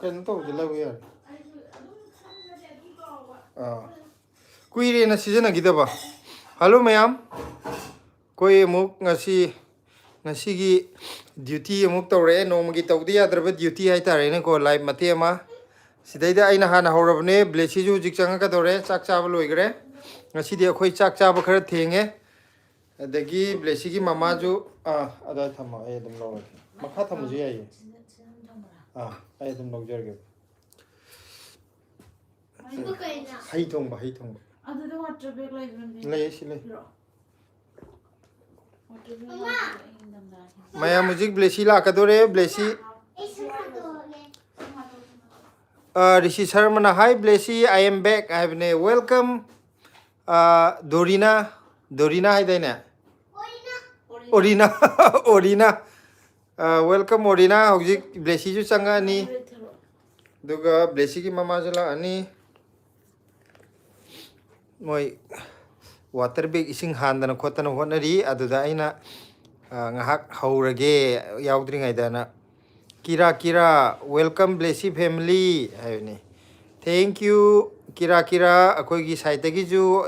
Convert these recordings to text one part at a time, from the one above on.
Kena tahu je lah ya. Kuiri na season lagi dah bah. Halo mayam. Koi muk ngasi gi duty muk tahu re. Nong magi tahu dia terus duty hai tahu re. Ko live mati ama. Sidai dah aina hana horab ne. Blessy ju jikcang ka tahu re. Cak cak beloi kere. Ngasi dia koi cak cak bakar thenge. Dagi Blessy gi mama ju ada thama. Ayah dem lawan. Makha thama ju ayah. Ayah dem lawan jar ke. Hai thong ba. Ada tu water bag lagi ni. Lay sih lay. Maya music Blessy lah kadore Blessy. Rishi Sharma hi Blessy, I am back. I have a welcome. Dorina hai dena. Orina. Welcome Orina. Music Blessy ju sanga ni. Duga Blessy ki mama jala ani. Moi water bag ising handana khotana honari aduda aina ngahak haurage yaudringai dana kira welcome Blessy family haini thank you kira akoi gi site gi ju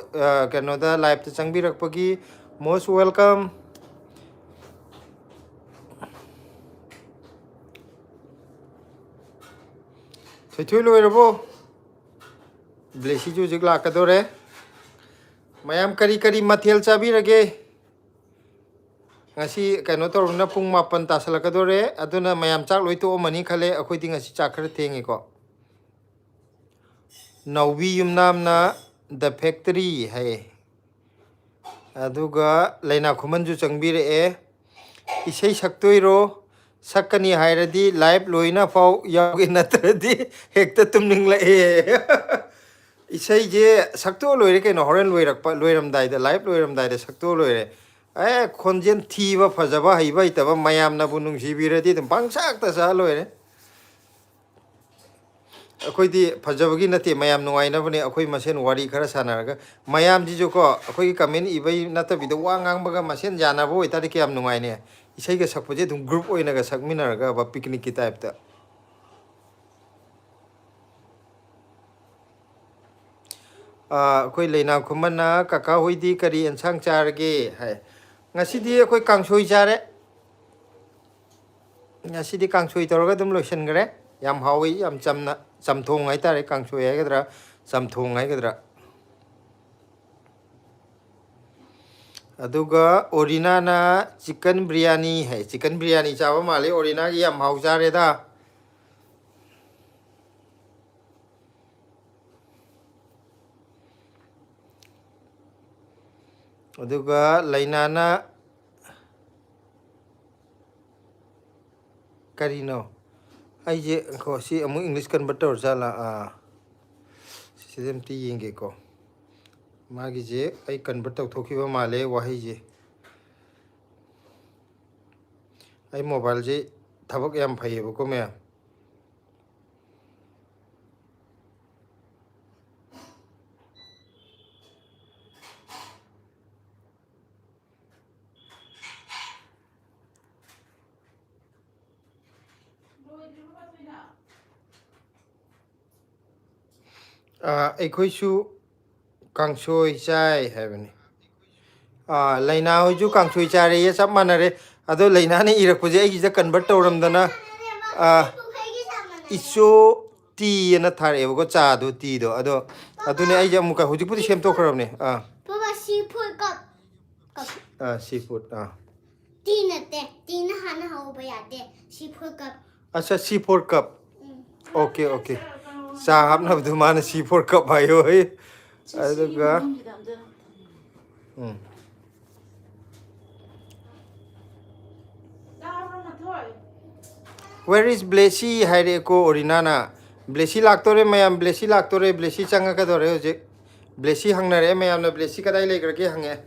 kanoda live ta changbirak pagi most welcome thoi loirabo Blessy ju jigla kadore Mayam kari mathel chabi rage ngasi kano tor na pung mapan tasala kadore aduna mayam chak loi to mani khale akhoi ding asi chak khar thenge ko Nawi yum nam na the factory hai aduga leina khuman ju changbi re isei saktoi ro sakani hairadi live loina fau yagi natradi hekta tumning la Isai je sakto loire ke no horen loiram dai da live loiram dai da sakto loire khonjen thiba phajaba haiba itaba mayam na bunung sibiradi tum pangsak ta sa loire akoi di phajabagi nate mayam nuai na bune akoi masen wari khara sanaraga mayam ji jo ko akoi comment ibai nata bido wangang baga masen jana bo itari ke am nuai ne isai ga sakpoje dum group oina ga sakminaraga ba picnic ki type ta koi leina khumana kaka hoidi kari ensang charge hai ngasidi koi kangsoi chare ngasidi kangsoi torga dum lotion gre yam hawi yam chamna chamthong ai tare kangsoi ai gadra chamthong ai gadra aduga orina na chicken biryani hai chicken biryani chawa male orina gi yam hau chare da aduga lainana karino aije ko si amu english convert tor jala system ti yenge ko magi je ai convert tau thokiba male wahi je ai mobile je thabak yam phaiye ko me ꯑꯩꯈꯣꯏꯁꯨ ꯀꯥꯡꯁꯣꯏ ꯆꯥꯏ ꯍꯥꯏꯕꯅꯤ ꯂꯩꯅꯥ ꯍꯣꯏꯁꯨ ꯀꯥꯡꯁꯣꯏ ꯆꯥꯔꯦꯌꯦ ꯆꯞ ꯃꯥꯟꯅꯔꯦ ꯑꯗꯣ ꯂꯩꯅꯥꯅ ꯏꯔꯛꯄꯁꯦ ꯑꯩꯒꯤꯁꯦ ꯀꯟꯚꯔꯠ ꯇꯧꯔꯝꯗꯅ ꯏꯆꯣ ꯇꯤ ꯑꯅ ꯊꯥꯔꯛꯑꯦꯕꯀꯣ ꯆꯥꯗꯣ ꯇꯤꯗꯣ ꯑꯗꯣ ꯑꯗꯨꯅꯦ ꯑꯩꯁꯦ ꯑꯃꯨꯛꯀ ꯍꯧꯖꯤꯛꯄꯨꯗꯤ ꯁꯦꯝꯗꯣꯛꯈ꯭ꯔꯕꯅꯦ ꯁꯤ ꯐꯨꯗ ꯇꯤ ꯅꯠꯇꯦ ꯇꯤꯅ ꯍꯥꯟꯅ ꯍꯧꯕ ꯌꯥꯗꯦ ꯁꯤ ꯐꯣꯔ ꯀꯞ ꯑꯆꯥ ꯁꯤ ꯐꯣꯔ ꯀꯞ ꯑꯣꯀꯦ ꯆꯥ ꯍꯥꯞꯅꯕꯗꯨ ꯃꯥꯅ ꯁꯤ ꯐꯣꯔ ꯀꯞ ꯍꯥꯏꯌꯣ ꯑꯗꯨꯒ Where is Blessy haire ko orinana Blessy laktore mayam Blessy laktore Blessy changa ka dore hoje Blessy hangnare mayam na Blessy kadai lekar ke hange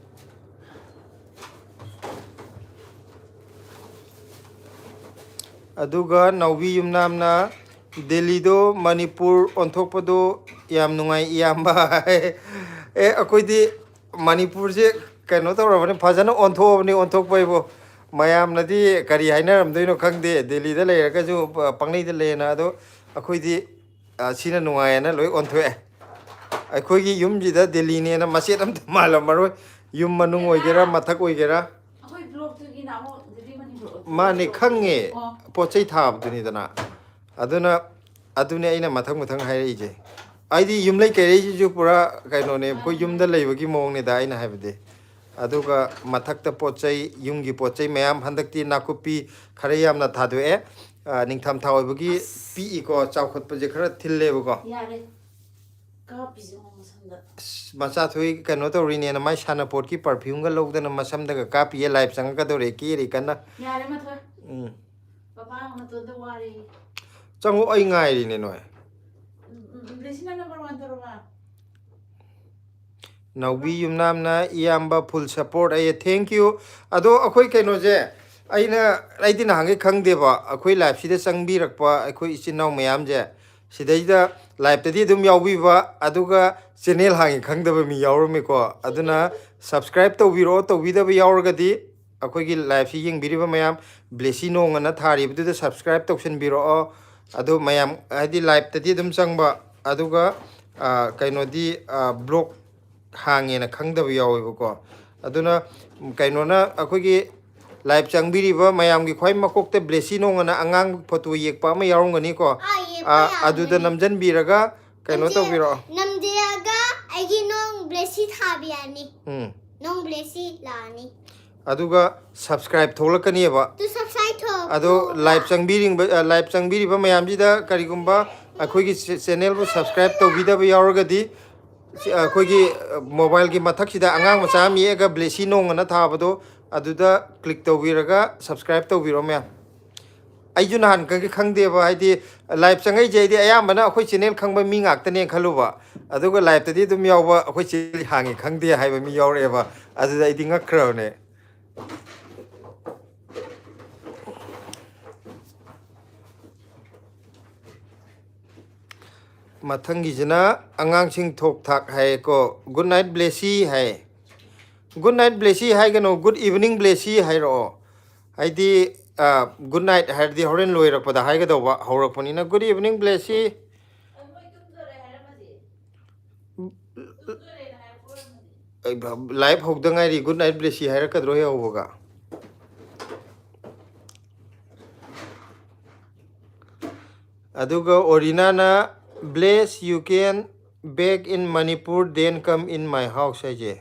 aduga Nawi yumnam na Delhi do Manipur onthokpado yam nungai iyamba akoi di Manipur je kano tawrabane phajana onthokpai bo mayam nadi kari hainaram doino khangde Delhi da leiraga ju pangnei da lena ado ꯑꯩꯈꯣꯏꯗꯤ ꯁꯤꯅ ꯅꯨꯡꯉꯥꯏꯌꯦꯅ ꯂꯣꯏ ꯑꯣꯟꯊꯣꯛꯑꯦ ꯑꯩꯈꯣꯏꯒꯤ ꯌꯨꯝꯁꯤꯗ ꯗꯦꯜꯂꯤꯅꯦꯅ ꯃꯆꯦꯠ ꯑꯝꯇ ꯃꯥꯜꯂꯝꯃꯔꯣꯏ ꯌꯨꯝ ꯃꯅꯨꯡ ꯑꯣꯏꯒꯦꯔꯥ ꯃꯊꯛ ꯑꯣꯏꯒꯦꯔꯥ ꯑꯩꯈꯣꯏ ꯕ꯭ꯂꯣꯛꯇꯨꯒꯤꯅ ꯑꯃꯨꯛ ꯗꯦꯜꯂꯤ ꯃꯅꯤꯄꯨꯔ ꯃꯥꯅꯦ ꯈꯪꯉꯦ ꯑꯣ ꯄꯣꯠ ꯆꯩ ꯊꯥꯕꯗꯨꯅꯤꯗꯅ ꯑꯗꯨꯅ ꯑꯗꯨꯅꯦ ꯑꯩꯅ ꯃꯊꯪ ꯃꯊꯪ ꯍꯥꯏꯔꯛꯏꯁꯦ ꯑꯩꯗꯤ ꯌꯨꯝꯂꯩ ꯀꯩꯔꯩꯁꯤꯁꯨ ꯄꯨꯔꯥ ꯀꯩꯅꯣꯅꯦ ꯑꯩꯈꯣꯏ ꯌꯨꯝꯗ ꯂꯩꯕꯒꯤ ꯃꯑꯣꯡꯅꯤꯗ ꯑꯩꯅ ꯍꯥꯏꯕꯗꯤ ꯑꯗꯨꯒ ꯃꯊꯛꯇ ꯄꯣꯠ ꯆꯩ ꯌꯨꯝꯒꯤ ꯄꯣꯠ ꯆꯩ ꯃꯌꯥꯝ ꯍꯟꯗꯛꯇꯤ ꯅꯥꯀꯨꯞꯄꯤ ꯈꯔ ꯌꯥꯝꯅ ꯊꯥꯗꯣꯛꯑꯦ ꯅꯤꯡꯊꯝꯊꯥ ꯑꯣꯏꯕꯒꯤ ꯄꯤꯛꯏꯀꯣ ꯆꯥꯎꯈꯠꯄꯁꯦ ꯈꯔ ꯊꯤꯜꯂꯦꯕꯀꯣ ꯌꯥꯔꯦ ꯀꯥꯞꯄꯤꯁꯦ ꯃꯁꯝꯗ ꯃꯆꯥꯊꯣꯏ ꯀꯩꯅꯣ ꯇꯧꯔꯤꯅꯦꯅ ꯃꯥꯏ ꯁꯥꯟꯅꯄꯣꯠꯀꯤ ꯄꯔꯐ꯭ꯌꯨꯝꯒ ꯂꯧꯗꯅ ꯃꯁꯝꯗꯒ ꯀꯥꯞꯄꯤꯌꯦ ꯂꯥꯏꯞ ꯆꯪꯉꯛꯀꯗꯧꯔꯦ ꯀꯦꯔꯤ ꯀꯟꯅ ꯌꯥꯔꯦ ꯃꯊꯣꯏ ꯎꯝ ꯄꯄꯥ ꯃꯇꯣꯟꯗ ꯋꯥꯔꯤ ꯆꯪꯉꯣ ꯑꯩ ꯉꯥꯏꯔꯤꯅꯦ ꯅꯣꯏ ꯕ꯭ꯂꯦꯁꯤꯅ ꯅꯝꯕꯔ 1 ꯇꯧꯔꯕ ꯅꯥꯎꯕꯤ ꯌꯨꯝꯅꯥꯝꯅ ꯏꯌꯥꯝꯕ ꯐꯨꯜ ꯁꯞꯄꯣꯔꯠ ꯑꯩ ꯊꯦꯡꯛ ꯌꯨ ꯑꯗꯣ ꯑꯩꯈꯣꯏ ꯀꯩꯅꯣꯁꯦ ꯑꯩꯗꯤ ꯅꯍꯥꯟꯒꯩ ꯈꯪꯗꯦꯕ ꯑꯩꯈꯣꯏ ꯂꯥꯏꯐꯁꯤꯗ ꯆꯪꯕꯤꯔꯛꯄ ꯑꯩꯈꯣꯏ ꯏꯆꯤꯟ ꯏꯅꯥꯎ ꯃꯌꯥꯝꯁꯦ ꯁꯤꯗꯩꯗ ꯂꯥꯏꯐꯇꯗꯤ ꯑꯗꯨꯝ ꯌꯥꯎꯕꯤꯕ ꯑꯗꯨꯒ ꯆꯦꯅꯦꯜ ꯍꯥꯡꯉꯤ ꯈꯪꯗꯕ ꯃꯤ ꯌꯥꯎꯔꯝꯃꯦꯀꯣ ꯑꯗꯨꯅ ꯁꯕꯁꯀ꯭ꯔꯥꯏꯞ ꯇꯧꯕꯤꯔꯛꯑꯣ ꯇꯧꯕꯤꯗꯕ ꯌꯥꯎꯔꯒꯗꯤ ꯑꯩꯈꯣꯏꯒꯤ ꯂꯥꯏꯐꯁꯤ ꯌꯦꯡꯕꯤꯔꯤꯕ ꯃꯌꯥꯝ ꯕ꯭ꯂꯦꯁꯤ ꯅꯣꯡꯑꯅ ꯊꯥꯔꯤꯕꯗꯨꯗ ꯁꯕꯁꯀ꯭ꯔꯥꯏꯞ ꯇꯧꯁꯟꯕꯤꯔꯛꯑꯣ ꯑꯗꯨ ꯃꯌꯥꯝ ꯍꯥꯏꯗꯤ ꯂꯥꯏꯐꯇꯗꯤ ꯑꯗꯨꯝ ꯆꯪꯕ ꯑꯗꯨꯒ ꯀꯩꯅꯣꯗꯤ ꯕ꯭ꯂꯣꯛ ꯍꯥꯡꯉꯦꯅ ꯈꯪꯗꯕ ꯌꯥꯎꯋꯦꯕꯀꯣ ꯑꯗꯨꯅ ꯀꯩꯅꯣꯅ ꯑꯩꯈꯣꯏꯒꯤ ꯂꯥꯏꯚ ꯆꯪꯕꯤꯔꯤꯕ ꯃꯌꯥꯝꯒꯤ ꯈ꯭ꯋꯥꯏ ꯃꯀꯣꯛꯇ ꯕ꯭ꯂꯦꯁꯤ ꯅꯣꯡꯑꯅ ꯑꯉꯥꯡ ꯐꯣꯇꯣ ꯌꯦꯛꯄ ꯑꯃ ꯌꯥꯎꯔꯝꯒꯅꯤꯀꯣ ꯑꯗꯨꯗ ꯅꯝꯖꯟꯕꯤꯔꯒ ꯀꯩꯅꯣ ꯇꯧꯕꯤꯔꯛꯑꯣ ꯅꯝꯖꯔꯒ ꯑꯩꯒꯤ ꯅꯣꯡ ꯕ꯭ꯂꯦꯁꯤ ꯊꯥꯕ ꯌꯥꯅꯤ ꯅꯣꯡ ꯕ꯭ꯂꯦꯁꯤ ꯂꯥꯛꯑꯅꯤ ꯑꯗꯨꯒ ꯁꯕꯁꯀ꯭ꯔꯥꯏꯞ ꯊꯣꯛꯂꯛꯀꯅꯦꯕ ꯑꯗꯣ ꯂꯥꯏꯚ ꯆꯪꯕꯤꯔꯤꯕ ꯃꯌꯥꯝꯁꯤꯗ ꯀꯔꯤꯒꯨꯝꯕ ꯑꯩꯈꯣꯏꯒꯤ ꯆꯦꯅꯦꯜꯕꯨ ꯁꯕꯁꯀ꯭ꯔꯥꯏꯞ ꯇꯧꯕꯤꯗꯕ ꯌꯥꯎꯔꯒꯗꯤ ꯑꯩꯈꯣꯏꯒꯤ ꯃꯣꯕꯥꯏꯜꯒꯤ ꯃꯊꯛꯁꯤꯗ ꯑꯉꯥꯡ ꯃꯆꯥ ꯑꯃ ꯌꯦꯛꯑꯒ ꯕ꯭ꯂꯦꯁꯤ ꯅꯣꯡꯑꯅ ꯊꯥꯕꯗꯣ ꯑꯗꯨꯗ ꯀ꯭ꯂꯤꯛ ꯇꯧꯕꯤꯔꯒ ꯁꯕꯁꯀ꯭ꯔꯥꯏꯞ ꯇꯧꯕꯤꯔꯣ ꯃꯌꯥꯝ ꯑꯩꯁꯨ ꯅꯍꯥꯟ ꯈꯪꯗꯦꯕ ꯍꯥꯏꯗꯤ ꯂꯥꯏꯚ ꯆꯪꯉꯛꯏꯁꯦ ꯑꯩꯗꯤ ꯑꯌꯥꯝꯕꯅ ꯑꯩꯈꯣꯏ ꯆꯦꯅꯦꯜ ꯈꯪꯕ ꯃꯤ ꯉꯥꯛꯇꯅꯦ ꯈꯜꯂꯨꯕ ꯑꯗꯨꯒ ꯂꯥꯏꯚꯇꯗꯤ ꯑꯗꯨꯝ ꯌꯥꯎꯕ ꯑꯩꯈꯣꯏ ꯆꯦꯅꯦꯜ ꯍꯥꯡꯉꯤ ꯈꯪꯗꯦ ꯍꯥꯏꯕ ꯃꯤ ꯌꯥꯎꯔꯛꯑꯦꯕ ꯑꯗꯨꯗ ꯑꯩꯗꯤ ꯉꯛꯈ꯭ꯔꯕꯅꯦ ꯃꯊꯪꯒꯤꯁꯤꯅ ꯑꯉꯥꯡꯁꯤꯡ ꯊꯣꯛ ꯊꯥꯛ ꯍꯥꯏꯌꯦꯀꯣ ꯒꯨꯗ ꯅꯥꯏꯠ ꯕ꯭ꯂꯦꯁꯤ ꯍꯥꯏ ꯒꯨꯗ ꯅꯥꯏꯠ ꯕ꯭ꯂꯦꯁꯤ ꯍꯥꯏꯒꯅꯣ ꯒꯨꯗ ꯏꯚꯤꯅꯤꯡ ꯕ꯭ꯂꯦꯁꯤ ꯍꯥꯏꯔꯛꯑෝ ꯍꯥꯏꯗꯤ ꯒꯨꯗ ꯅꯥꯏꯠ ꯍꯥꯏꯔꯗꯤ ꯍꯣꯔꯦꯟ ꯂꯣꯏꯔꯛꯄꯗ ꯍꯥꯏꯒꯗꯧꯕ ꯍꯧꯔꯛꯄꯅꯤꯅ ꯒꯨꯗ ꯏꯚꯤꯅꯤꯡ ꯕ꯭ꯂꯦꯁꯤ ꯂꯥꯏꯐ ꯍꯧꯗ ꯉꯥꯏꯔꯤ ꯒꯨꯗ ꯅꯥꯏꯠ ꯕ꯭ꯂꯦꯁꯤ ꯍꯥꯏꯔꯛꯀꯗ꯭ꯔꯣ ꯍꯦꯛ ꯍꯧꯕꯒ ꯑꯗꯨꯒ ꯑꯣꯔꯤꯅꯥꯅ ꯕ꯭ꯂꯦꯁ ꯌꯨ ꯀꯦꯟ ꯕꯦꯛ ꯏꯟ ꯃꯅꯤꯄꯨꯔ ꯗꯦꯟ ꯀꯝ ꯏꯟ ꯃꯥꯏ ꯍꯥꯎꯁ ꯍꯥꯏꯁꯦ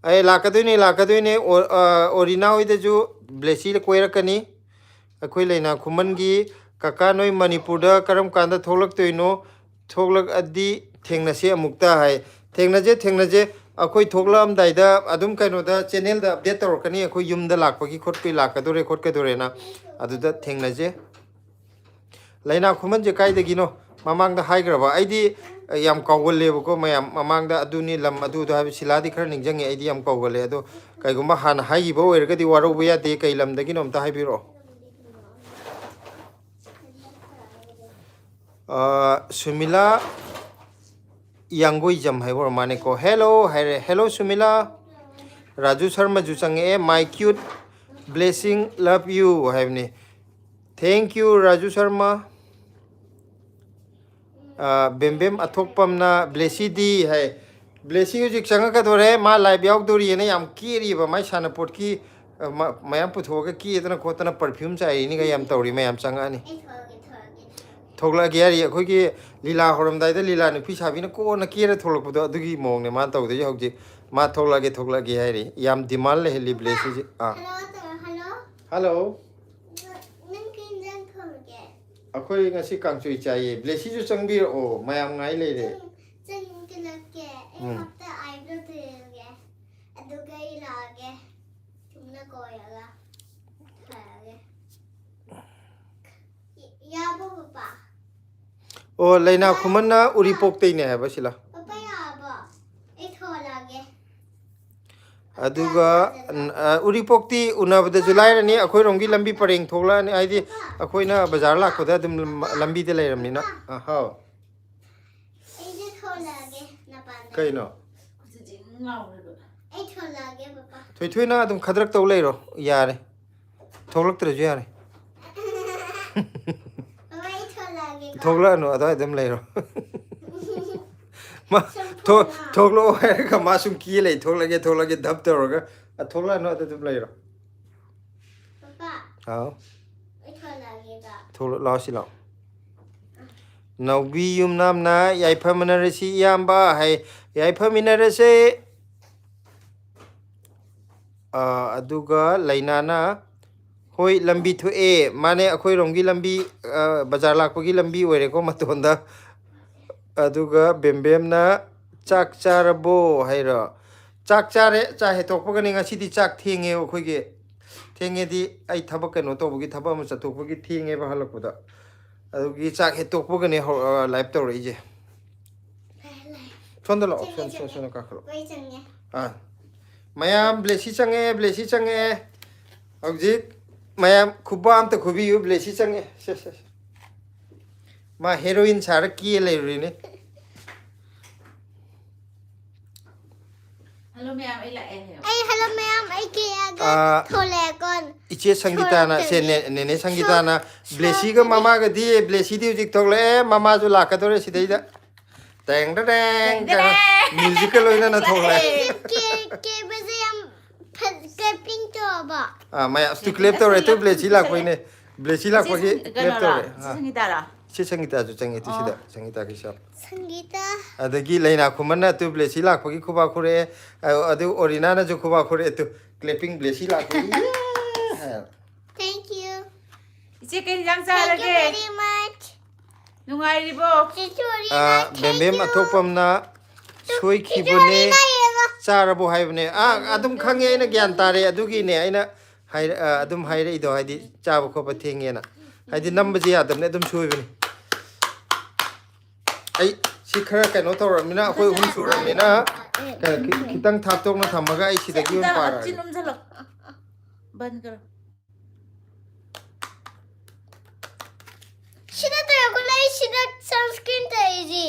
ꯑꯩ ꯂꯥꯛꯀꯗꯣꯏꯅꯦ ꯑꯣꯔꯤꯅꯥ ꯍꯣꯏꯗꯁꯨ ꯕ꯭ꯂꯦꯁꯤꯗ ꯀꯣꯏꯔꯛꯀꯅꯤ ꯑꯩꯈꯣꯏ ꯂꯩꯅꯥ ꯈꯨꯃꯟꯒꯤ ꯀꯀꯥ ꯅꯣꯏ ꯃꯅꯤꯄꯨꯔꯗ ꯀꯔꯝ ꯀꯥꯟꯗ ꯊꯣꯛꯂꯛꯇꯣꯏꯅꯣ ꯊꯣꯛꯂꯛꯑꯗꯤ ꯊꯦꯡꯅꯁꯤ ꯑꯃꯨꯛꯇ ꯍꯥꯏ ꯊꯦꯡꯅꯁꯦ ꯑꯩꯈꯣꯏ ꯊꯣꯛꯂꯛꯑꯝꯗꯥꯏꯗ ꯑꯗꯨꯝ ꯀꯩꯅꯣꯗ ꯆꯦꯅꯦꯜꯗ ꯑꯞꯗꯦꯠ ꯇꯧꯔꯛꯀꯅꯤ ꯑꯩꯈꯣꯏ ꯌꯨꯝꯗ ꯂꯥꯛꯄꯒꯤ ꯈꯣꯠꯄꯒꯤ ꯈꯣꯠꯀꯗꯣꯔꯦꯅ ꯑꯗꯨꯗ ꯊꯦꯡꯅꯁꯦ ꯂꯩꯅꯥ ꯈꯨꯃꯟꯁꯦ ꯀꯥꯏꯗꯒꯤꯅꯣ ꯃꯃꯥꯡꯗ ꯍꯥꯏꯈ꯭ꯔꯕ ꯑꯩꯗꯤ ꯌꯥꯝ ꯀꯥꯎꯒꯜꯂꯦꯕꯀꯣ ꯃꯌꯥꯝ ꯃꯃꯥꯡꯗ ꯑꯗꯨꯅꯤ ꯂꯝ ꯑꯗꯨꯗꯣ ꯍꯥꯏꯕ ꯁꯤꯂꯥꯗꯤ ꯈꯔ ꯅꯤꯡꯁꯤꯡꯉꯦ ꯑꯩꯗꯤ ꯌꯥꯝ ꯀꯥꯎꯒꯜꯂꯦ ꯑꯗꯣ ꯀꯩꯒꯨꯝꯕ ꯍꯥꯟꯅ ꯍꯥꯏꯈꯤꯕ ꯑꯣꯏꯔꯒꯗꯤ ꯋꯥꯔꯧꯕ ꯌꯥꯗꯦ ꯀꯩ ꯂꯝꯗꯒꯤꯅꯣ ꯑꯝꯇ ꯍꯥꯏꯕꯤꯔꯛꯑꯣ ꯁꯨꯃꯤꯂꯥ ꯌꯥꯡꯒꯣꯏꯖꯝ ꯍꯥꯏꯕ ꯑꯣꯏꯔ ꯃꯥꯅꯦꯀꯣ ꯍꯦꯜꯂꯣ ꯍꯥꯏꯔꯦ ꯍꯦꯜꯂꯣ ꯁꯨꯃꯤꯂꯥ ꯔꯥꯖꯨ ꯁꯔꯃꯁꯨ ꯆꯪꯉꯛꯑꯦ my cute blessing love you ꯍꯥꯏꯕꯅꯤ ꯊꯦꯡꯛ ꯌꯨ ꯔꯥꯖꯨ ꯁꯔꯃ ꯕꯦꯝꯕꯦꯝ ꯑꯊꯣꯛꯄꯝꯅ ꯕ꯭ꯂꯦꯁꯤꯗꯤ ꯍꯥꯏ ꯕ꯭ꯂꯦꯁꯤ ꯍꯧꯖꯤꯛ ꯆꯪꯉꯛꯀꯗꯣꯔꯦ ꯃꯥ ꯂꯥꯏꯚ ꯌꯥꯎꯗꯣꯔꯤꯑꯅ ꯌꯥꯝ ꯀꯦꯔꯤꯕ ꯃꯥꯏ ꯁꯥꯟꯅꯄꯣꯠꯀꯤ ꯃꯌꯥꯝ ꯄꯨꯊꯣꯛꯑꯒ ꯀꯦꯗꯅ ꯈꯣꯠꯇꯅ ꯄꯔꯐ꯭ꯌꯨꯝ ꯆꯥꯏꯔꯤꯅꯤꯒ ꯌꯥꯝ ꯇꯧꯔꯤ ꯃꯌꯥꯝ ꯆꯪꯉꯛꯑꯅꯤ ꯊꯣꯛꯂꯛꯑꯒꯦ ꯍꯥꯏꯔꯤ ꯑꯩꯈꯣꯏꯒꯤ ꯂꯤꯂꯥ ꯍꯧꯔꯝꯗꯥꯏꯗ ꯂꯤꯂꯥ ꯅꯨꯄꯤ ꯁꯥꯕꯤꯅ ꯀꯣꯟꯅ ꯀꯦꯔ ꯊꯣꯛꯂꯛꯄꯗꯣ ꯑꯗꯨꯒꯤ ꯃꯑꯣꯡꯅꯦ ꯃꯥꯅ ꯇꯧꯗꯣꯏꯁꯦ ꯍꯧꯖꯤꯛ ꯃꯥ ꯊꯣꯛꯂꯛꯑꯒꯦ ꯍꯥꯏꯔꯤ ꯌꯥꯝ ꯗꯤꯃꯥꯟ ꯂꯩꯍꯜꯂꯤ ꯕ꯭ꯂꯦꯁꯤꯁꯦ ꯍꯜꯂꯣ ꯑꯩꯈꯣꯏ ꯉꯁꯤ ꯀꯥꯡꯁꯣꯏ ꯆꯥꯏꯌꯦ ꯕ꯭ꯂꯦꯁꯤꯁꯨ ꯆꯪꯕꯤꯔꯛꯑꯣ ꯃꯌꯥꯝ ꯉꯥꯏ ꯂꯩꯔꯦ ꯑꯗꯨꯒ ꯑꯩ ꯂꯥꯛꯑꯒꯦ ꯆꯨꯝꯅ ꯀꯣꯏꯔꯒ ꯐꯔꯒꯦ ꯌꯥꯕꯣ ꯄꯄꯥ ꯑꯣ ꯂꯩꯅꯥ ꯈꯨꯃꯟꯅ ꯎꯔꯤꯄꯣꯛꯇꯩꯅꯦ ꯍꯥꯏꯕ ꯁꯤꯂꯥ ꯄꯄꯥ ꯌꯥꯕꯣ ꯑꯩ ꯊꯣꯛꯂꯛꯑꯒꯦ ꯑꯗꯨꯒ ꯎꯔꯤꯄꯣꯛꯇꯤ ꯎꯅꯕꯗꯁꯨ ꯂꯥꯏꯔꯅꯤ ꯑꯩꯈꯣꯏꯔꯣꯝꯒꯤ ꯂꯝꯕꯤ ꯄꯔꯦꯡ ꯊꯣꯛꯂꯛꯑꯅꯤ ꯍꯥꯏꯗꯤ ꯑꯩꯈꯣꯏꯅ ꯕꯖꯥꯔ ꯂꯥꯛꯄꯗ ꯑꯗꯨꯝ ꯂꯝꯕꯤꯗ ꯂꯩꯔꯕꯅꯤꯅ ꯍꯥꯎ ꯑꯩꯁꯦ ꯊꯣꯛꯂꯛꯑꯒꯦ ꯅꯄꯥꯟꯗ ꯀꯩꯅꯣ ꯑꯩ ꯊꯣꯛꯂꯛꯑꯒꯦ ꯄꯄꯥ ꯊꯣꯏꯊꯣꯏꯅ ꯑꯗꯨꯝ ꯈꯗ꯭ꯔꯛ ꯇꯧ ꯂꯩꯔꯣ ꯌꯥꯔꯦ ꯊꯣꯛꯂꯛꯇ꯭ꯔꯁꯨ ꯌꯥꯔꯦ ꯄꯄꯥ ꯑꯩ ꯊꯣꯛꯂꯛꯑꯒꯦꯀꯣ ꯊꯣꯛꯂꯛꯑꯅꯨ ꯑꯗꯨꯋꯥꯏ ꯑꯗꯨꯝ ꯂꯩꯔꯣ ꯊꯣꯛꯂꯛꯑꯣ ꯍꯥꯏꯔꯒ ꯃꯥ ꯁꯨꯝ ꯀꯤ ꯂꯩ ꯊꯣꯛꯂꯒꯦ ꯙꯞ ꯇꯧꯔꯒ ꯊꯣꯛꯂꯛꯑꯅꯨ ꯑꯗꯨ ꯑꯗꯨꯝ ꯂꯩꯔꯣ ꯍꯥꯎ ꯊꯣꯛꯂꯛ ꯂꯥꯛꯑꯣ ꯁꯤ ꯂꯥꯛꯑꯣ ꯅꯥꯎꯕꯤ ꯌꯨꯝꯅꯥꯝꯅ ꯌꯥꯏꯐꯃꯤꯟꯅꯔꯁꯤ ꯏꯌꯥꯝꯕ ꯍꯥꯏ ꯌꯥꯏꯐꯃꯤꯟꯅꯔꯁꯦ ꯑꯗꯨꯒ ꯂꯩꯅꯥꯅ ꯍꯣꯏ ꯂꯝꯕꯤ ꯊꯣꯛꯑꯦ ꯃꯥꯅꯦ ꯑꯩꯈꯣꯏꯔꯣꯝꯒꯤ ꯂꯝꯕꯤ ꯕꯖꯥꯔ ꯂꯥꯛꯄꯒꯤ ꯂꯝꯕꯤ ꯑꯣꯏꯔꯦꯀꯣ ꯃꯇꯣꯟꯗ ꯑꯗꯨꯒ ꯕꯦꯝꯕꯦꯝꯅ ꯆꯥꯛ ꯆꯥꯔꯕꯣ ꯍꯥꯏꯔꯣ ꯆꯥꯛ ꯆꯥꯔꯦ ꯆꯥꯛ ꯍꯦꯛꯇꯣꯛꯄꯒꯅꯤ ꯉꯁꯤꯗꯤ ꯆꯥꯛ ꯊꯦꯡꯉꯦ ꯑꯩꯈꯣꯏꯒꯤ ꯊꯦꯡꯉꯦꯗꯤ ꯑꯩ ꯊꯕꯛ ꯀꯩꯅꯣ ꯇꯧꯕꯒꯤ ꯊꯕꯛ ꯑꯃ चꯠꯊꯣꯛꯄꯒꯤ ꯊꯦꯡꯉꯦꯕ ꯍꯜꯂꯛꯄꯗ ꯑꯗꯨꯒꯤ ꯆꯥꯛ ꯍꯦꯛꯇꯣꯛꯄꯒꯅꯤ ꯂꯥꯏꯚ ꯇꯧꯔꯛꯏꯁꯦ ꯁꯣꯝꯗ ꯂꯥꯛꯑꯣ ꯁꯣꯝꯗ ꯀꯥꯈꯠꯂꯣ ꯃꯌꯥꯝ ꯕ꯭ꯂꯦꯁꯤ ꯆꯪꯉꯛꯑꯦ ꯍꯧꯖꯤꯛ ꯃꯌꯥꯝ ꯈꯨꯕꯥ ꯑꯝꯇ ꯈꯨꯕꯤꯌꯨ ꯕ꯭ꯂꯦꯁꯤ ꯆꯪꯉꯦ ꯃꯥ ꯍꯦꯔꯣꯏꯟ ꯁꯥꯔ ꯀꯦ ꯂꯩꯔꯨꯔꯤꯅꯦ Hello ma'am, I like it. hello ma'am, I get thole kon. इचे संगीताना से नेने संगीताना ब्लेसी का मामा का दिए ब्लेसी दी उजिक थोले मामा जो लाका तोरे सिदैदा टेंग टेंग म्यूजिकल होइना ना थोले के बजे हम क्लिपिंग तो बा मैं तू क्लिप तोरे तू ब्लेसी लाक पइने ब्लेसी लाक पइ क्लिप तोरे Sangitara. चे संगीता जो चंगे तू सिदा संगीता की शॉप संगीता अदगी लेना खुमना तू ब्लेसी लाक पइ खुबा खुरे अदु ओरिना ना जो खुबा खुरे तू क्लिपिंग ब्लेसी लाक पइ thank you Chicken jang thank you sarage. very much Nungai ribo. बेम्बेम अथोपमना सोइखिबने चारबो हाइबने अदुम खंगे आइना ज्ञान तारे अदुगिने आइना हाइ अदुम हाइरे इदो हाइदि चाबो खोप थेंगेना हाइदि नम्बजे यादबने अदुम सोइबने ai si khara kaino tawramina akoi hum suramina khitang thaptokna thamaga ai sidagi un para Chinum jalo. Ban karo. Shida to yakulai shida sunscreen to easy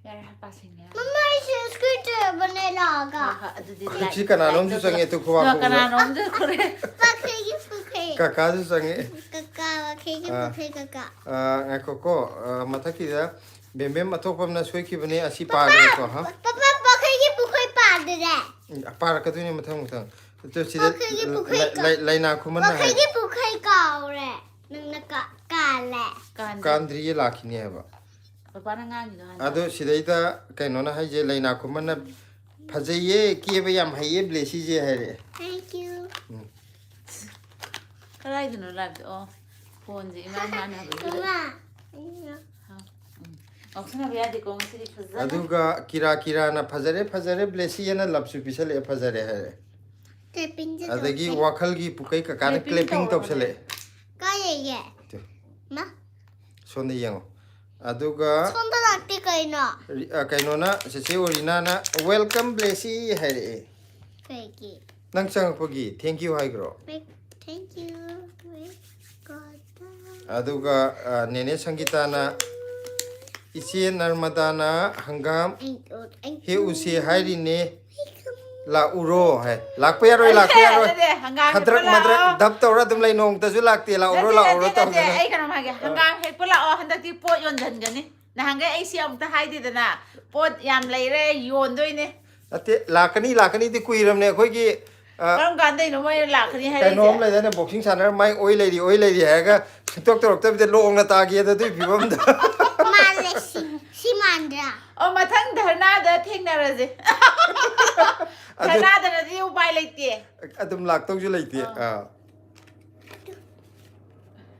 Yar passing ya. mama sunscreen to bane laga si kananom ju sange tu khwa ko Kananom je kore. pakhegi pukhe kaka ju sange kaka pakhegi pukhe kaka ngakoko mathaki da bembem athopamna soikhibane asi pare ko ha papa pakhegi pukhe paade para ka duni mathang mathang to sida laina khumana hai pakhegi pukhe kaure nangna kale kandri lakhini haba Papa na ngangi do. ado sidaida kainona hai je laina khumana phajaye kebe yam haiye blesi je haire thank you Karai dino live oh. Phone je iman man ha bu. mama Oksana biya di kong siri khazana. aduga kira na phajare blesi yana lapsu pisale phajare haire clipping je adagi wakhal gi pukai ka kan clipping toksale ka ye ma sonde yango aduga sonda lakti kaina kainona sese orina na welcome blesi haire kegi nang changpagi thank you haigro thank you god aduga nene sangita na iche narmada na hangam he usi hairi ne la uro hai lakpa yaroi khadrak madrak dab tawra dum lai nong ta ju lakte la uro ta Ai kana ma ge hangang he pula oh handak ti pot yon jan gani. Na hangai ai si am ta hai di dana. Pot yam leire yon doi ne. ate lakani di kuiram ne khoi gi Karam gandai no mai lakhni hai. kainom lai dana boxing sanar mai oi lei haga tok ta de long na ta gi da du bibam da Malesi, Simandra. Oh, mathang dharna da thengna raje. Dharna da na di upai leite. adum lak tok ju leite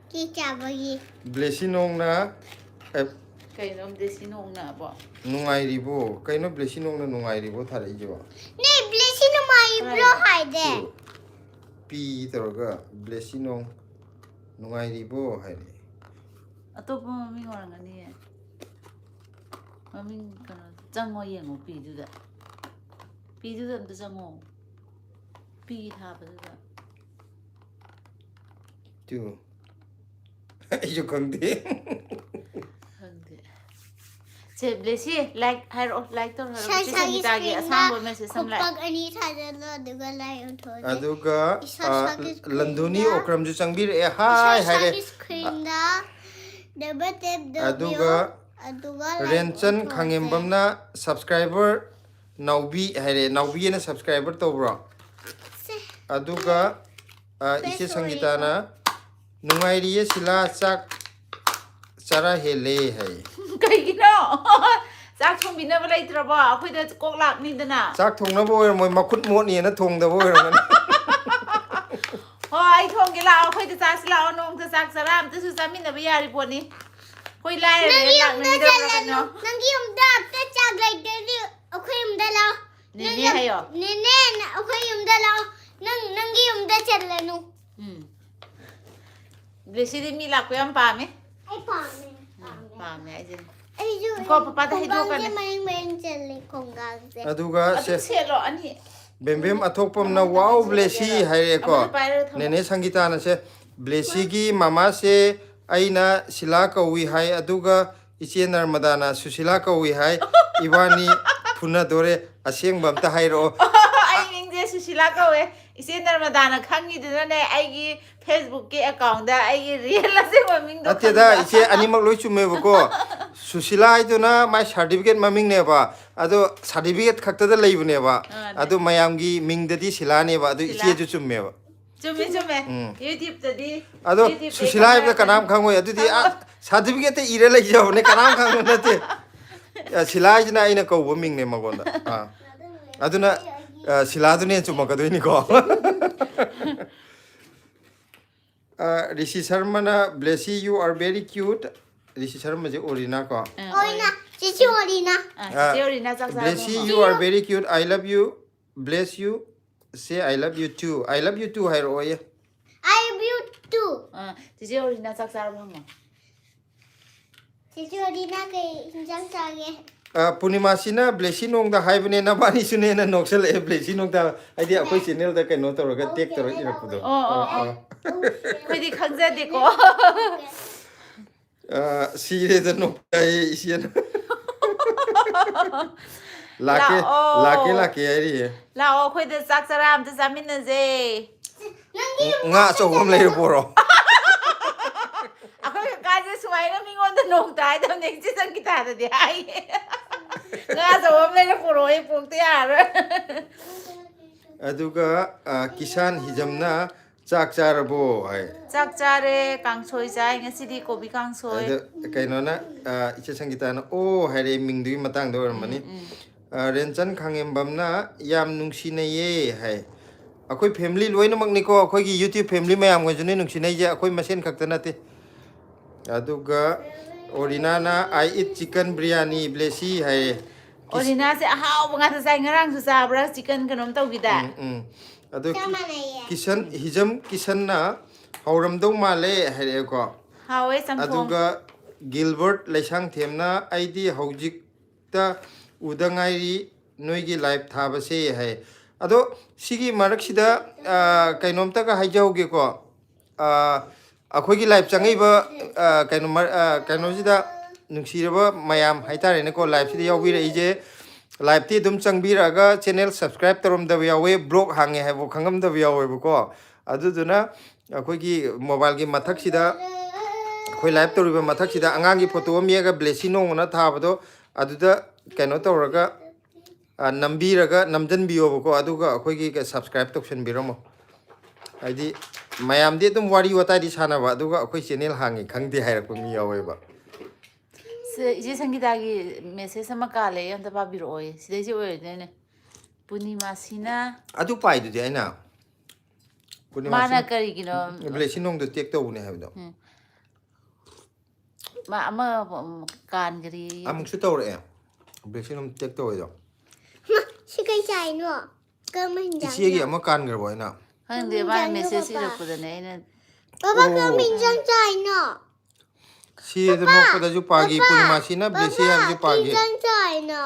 Ki chabagi. blesi nong na Kai nom desi nong na bo. nungai ribo kaino blesi nong na nungai ribo thara ijo Ne, blessing no mai bro haide. pi toroga blesi nong nungai ribo haire Atopa mami orang ngani ya. Mami kana jango yengo pi du da. Pi du da jango. Pi tha ba da. tu ijo kangde Hangde. Se blessy like to her. Sai sai Sangita gi asam bo message sam like. Pag ani thaja no duga lai utho. aduga landuni okram ju changbir e hai haire screen da double tap Aduga Renchan Khangembamna subscriber Naubi haire Naubi na subscriber tobro Aduga Iche Sangitana Nungairiye sila chak chara hele hai Kaigino chak thongbinaba leitrabo akhoida kok lakni dana chak thongnabo moi makhut motni na thongdabo oirmani hoi thongge la akhoida chak sila nong ta chak chara am ta su chaminaba yari poni koi lai re lakni dana kano Nangi umda apta chak like dali akhoi umda lao Nene hayo Nene akhoi umda lao Nangi umda chalanu Blessy di mi lakko yam pame Ai pame pame ai je Ayu ko papa ta hido kan main challe kongang se Aduga se se lo ani Bembem athokpam na wow Blessy haire ko Nene Sangitana se Blessy gi mama se aina sila kawi hai aduga iche Narmadana Susila kawi hai Ibani phuna dore aseng bam ta hairo ai ming je Susila kawe ise Narmadana khangi dina ne ai gi Facebook ke account da ai gi real la se ming do Ateda iche animak loi chume bako Susila haiduna mai certificate maming ne ba ado certificate khakta da leibne ba ado mayamgi ming dadi sila ne ba ado iche ju chume ba chume chume YouTube ta di ado Susila haibda kanam khangoi ado di certificate ire lai jaw ne kanam khang na te sila jina aina ko bo ming ne magonda aduna sila du ne chuma ka doini ko Rishi Sharma na Blessy you are very cute Rishi Sharma je orina ko Oina chichi orina theory na chak Blessy you are very cute I love you bless you say I love you too I love you too hairo ye I love you too theory na chak char bhang chichi orina ke hinjang chage Punima sina Blessy nong da haibne na bani sune na noksel e Blessy nong da idea akoi channel da kai no toroga tek toro irakudo koi di khangja de ko Sire da no ai isian lake ai la o koi de chak chara am ta jamin na je nga so hom le poro akoi ka je suai na mingon da nong dai da nek ji sang kita da de ai nga so hom le poro e pok te ar aduga kisan hijamna chak charabo hai chak chare kangsoi jai ngasi di kobi kangsoi kaino na iche sangita na o haire mingdui matang do mani Renchan Khangembam na yam nungsina ye hai akoi family loina makni ko akoi gi YouTube family mayam go june nungsina je akoi masen khakta na te aduga orina na I eat chicken biryani Blessy hai orina se ahau banga ta sai ngarang su sa bra chicken kanom tau gi da ado kisan hijam kisan na hauram do male haire ko hawe samthong aduga Gilbert Laisang Themna ID Hojik ta udangairi noigi live thaba se hai ado sigi marak sida kainom ta ka haijauge ko akhoi gi live changai ba kainom sida nungsiraba mayam haitare ne ko live sida yawi re je live ti dum changbiraga channel subscribe tarom da yawe blog hange hai bo khangam da yawe ko aduduna akhoi gi mobile gi mathak sida khoi live toriba mathak sida angangi photo miyaga Blessy nong na thabado aduda kaino tawraga nambiraga namjan biyo ko aduga akhoi gi subscribe tokshan biramo aidi mayam de dum wari wata di sana ba aduga akhoi channel hangi khangdi hairak mi yawe ba se je sangita gi message sama kale am ta ba biro oi sidai je oi ne punima sina adu pai du de aina mana kari gino Blessy nong do tek to ne habdo ma ama kan gari amuk su tawre Blessy nong tek to do shikai chai no cơm hình isi gi ama kan gar boy na hang de ba message ira ku da ne ne Papa cơm hình chai no si do no ko da ju pagi punima sina Blessy har ju pagi chai no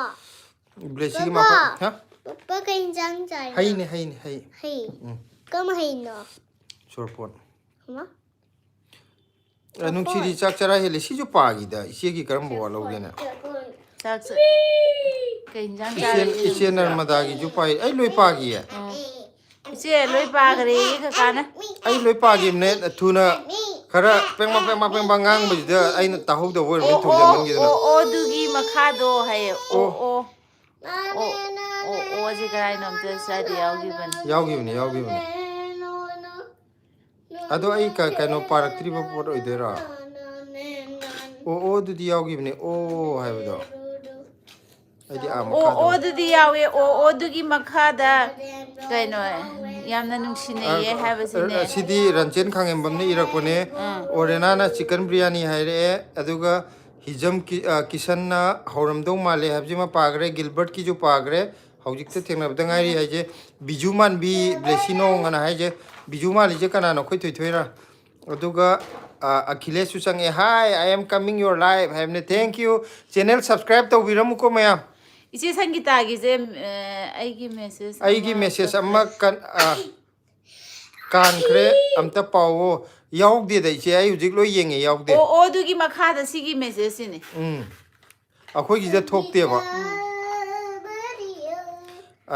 Blessy gi ma ha Papa cái hình chai hai ne hai hay cơm hình no sorpon hả nung chiri chak chara hele si ju pagi da isi gi karam bo lo ge na chak cái jang isi Narmada gi ju pai ai loi pagi ya che loi pa gari ka kana ai loi pagi ne thuna khara peng ngang ba da aina tahou da wor min Oh thu jam oh gi oh oh dugi makado hay Oh. oh oh oh ji garai nom te sa di yaugi ban yaw gi bani ado ai ka no parak tri ba pot oi dera du di yaw gi bani hai ba do ai di am ka oh dugi yawe oh dugi makada kaino yamna nungsine ye habasine sidi ranchen khangem bamne irak pone orena na chicken biryani haire aduga hijam kisan na horam do male habji ma pagre gilbert ki jo pagre haujik te thengna bda ngai ri haije bijuman bi blessino ngana haije bijumali je kana no khoi thoi thoira aduga akhilesh su change hi I am coming your live have ne thank you channel subscribe to biram ko maya ichi sangita gi je aigi message amma kan khre amta pawo yauk de dai che ai hujik loi yenge yauk de oh dugi makada sigi message ni akhoi gi je thok te ba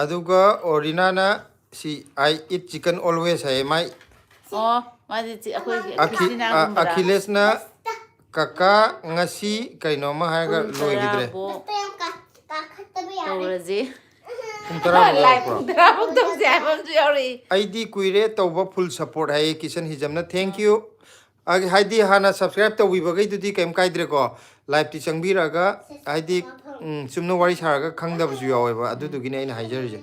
aduga orina na si I eat chicken always hai mai oh ma ji akoi Christina gumra akhilesh na kaka ngasi kaino ma ha ga loi gidre tawraji tara like drabok dong se abam ju yori ID kuire tawba full support hai kisan hijamna thank you haidi hana subscribe to wibagai dudi kem kaidre ko live ti changbiraga haidi sumno wari saraga khangdab ju yawe ba adu dugi ne ina haijarje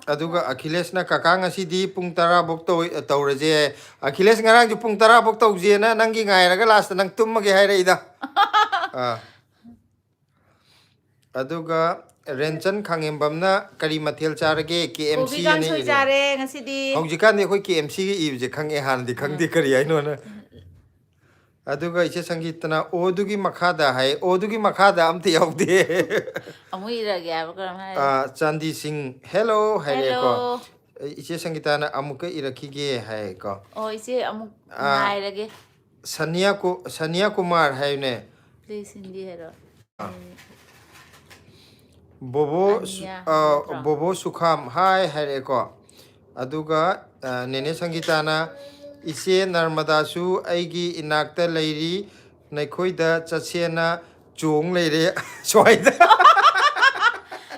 aduga akhilesh na kakang asidi pung tara bok to tawraje akhilesh ngarang ju pung tara bok tawje na nangi ngai raga last nang tummage haire ida aduga renchan khangem bamna kari mathel charage KMC ne soi jare ngasidi haujikan ne khoi KMC gi ibje khange han di khangdi kari ai no na aduga ise sangitna odugi makhada hai odugi makhada amte yaudi amui ra gya bakram hai chandi singh hello hai ko hello ise sangitana amuka irakhi ge hai ko oh ise amuk nai rage sania kumar hai ne please hindi hero bobo sukham hai hai ko aduga nene sangitana ise narmada su aigi inakta leiri naikhoida chachena chong leire soida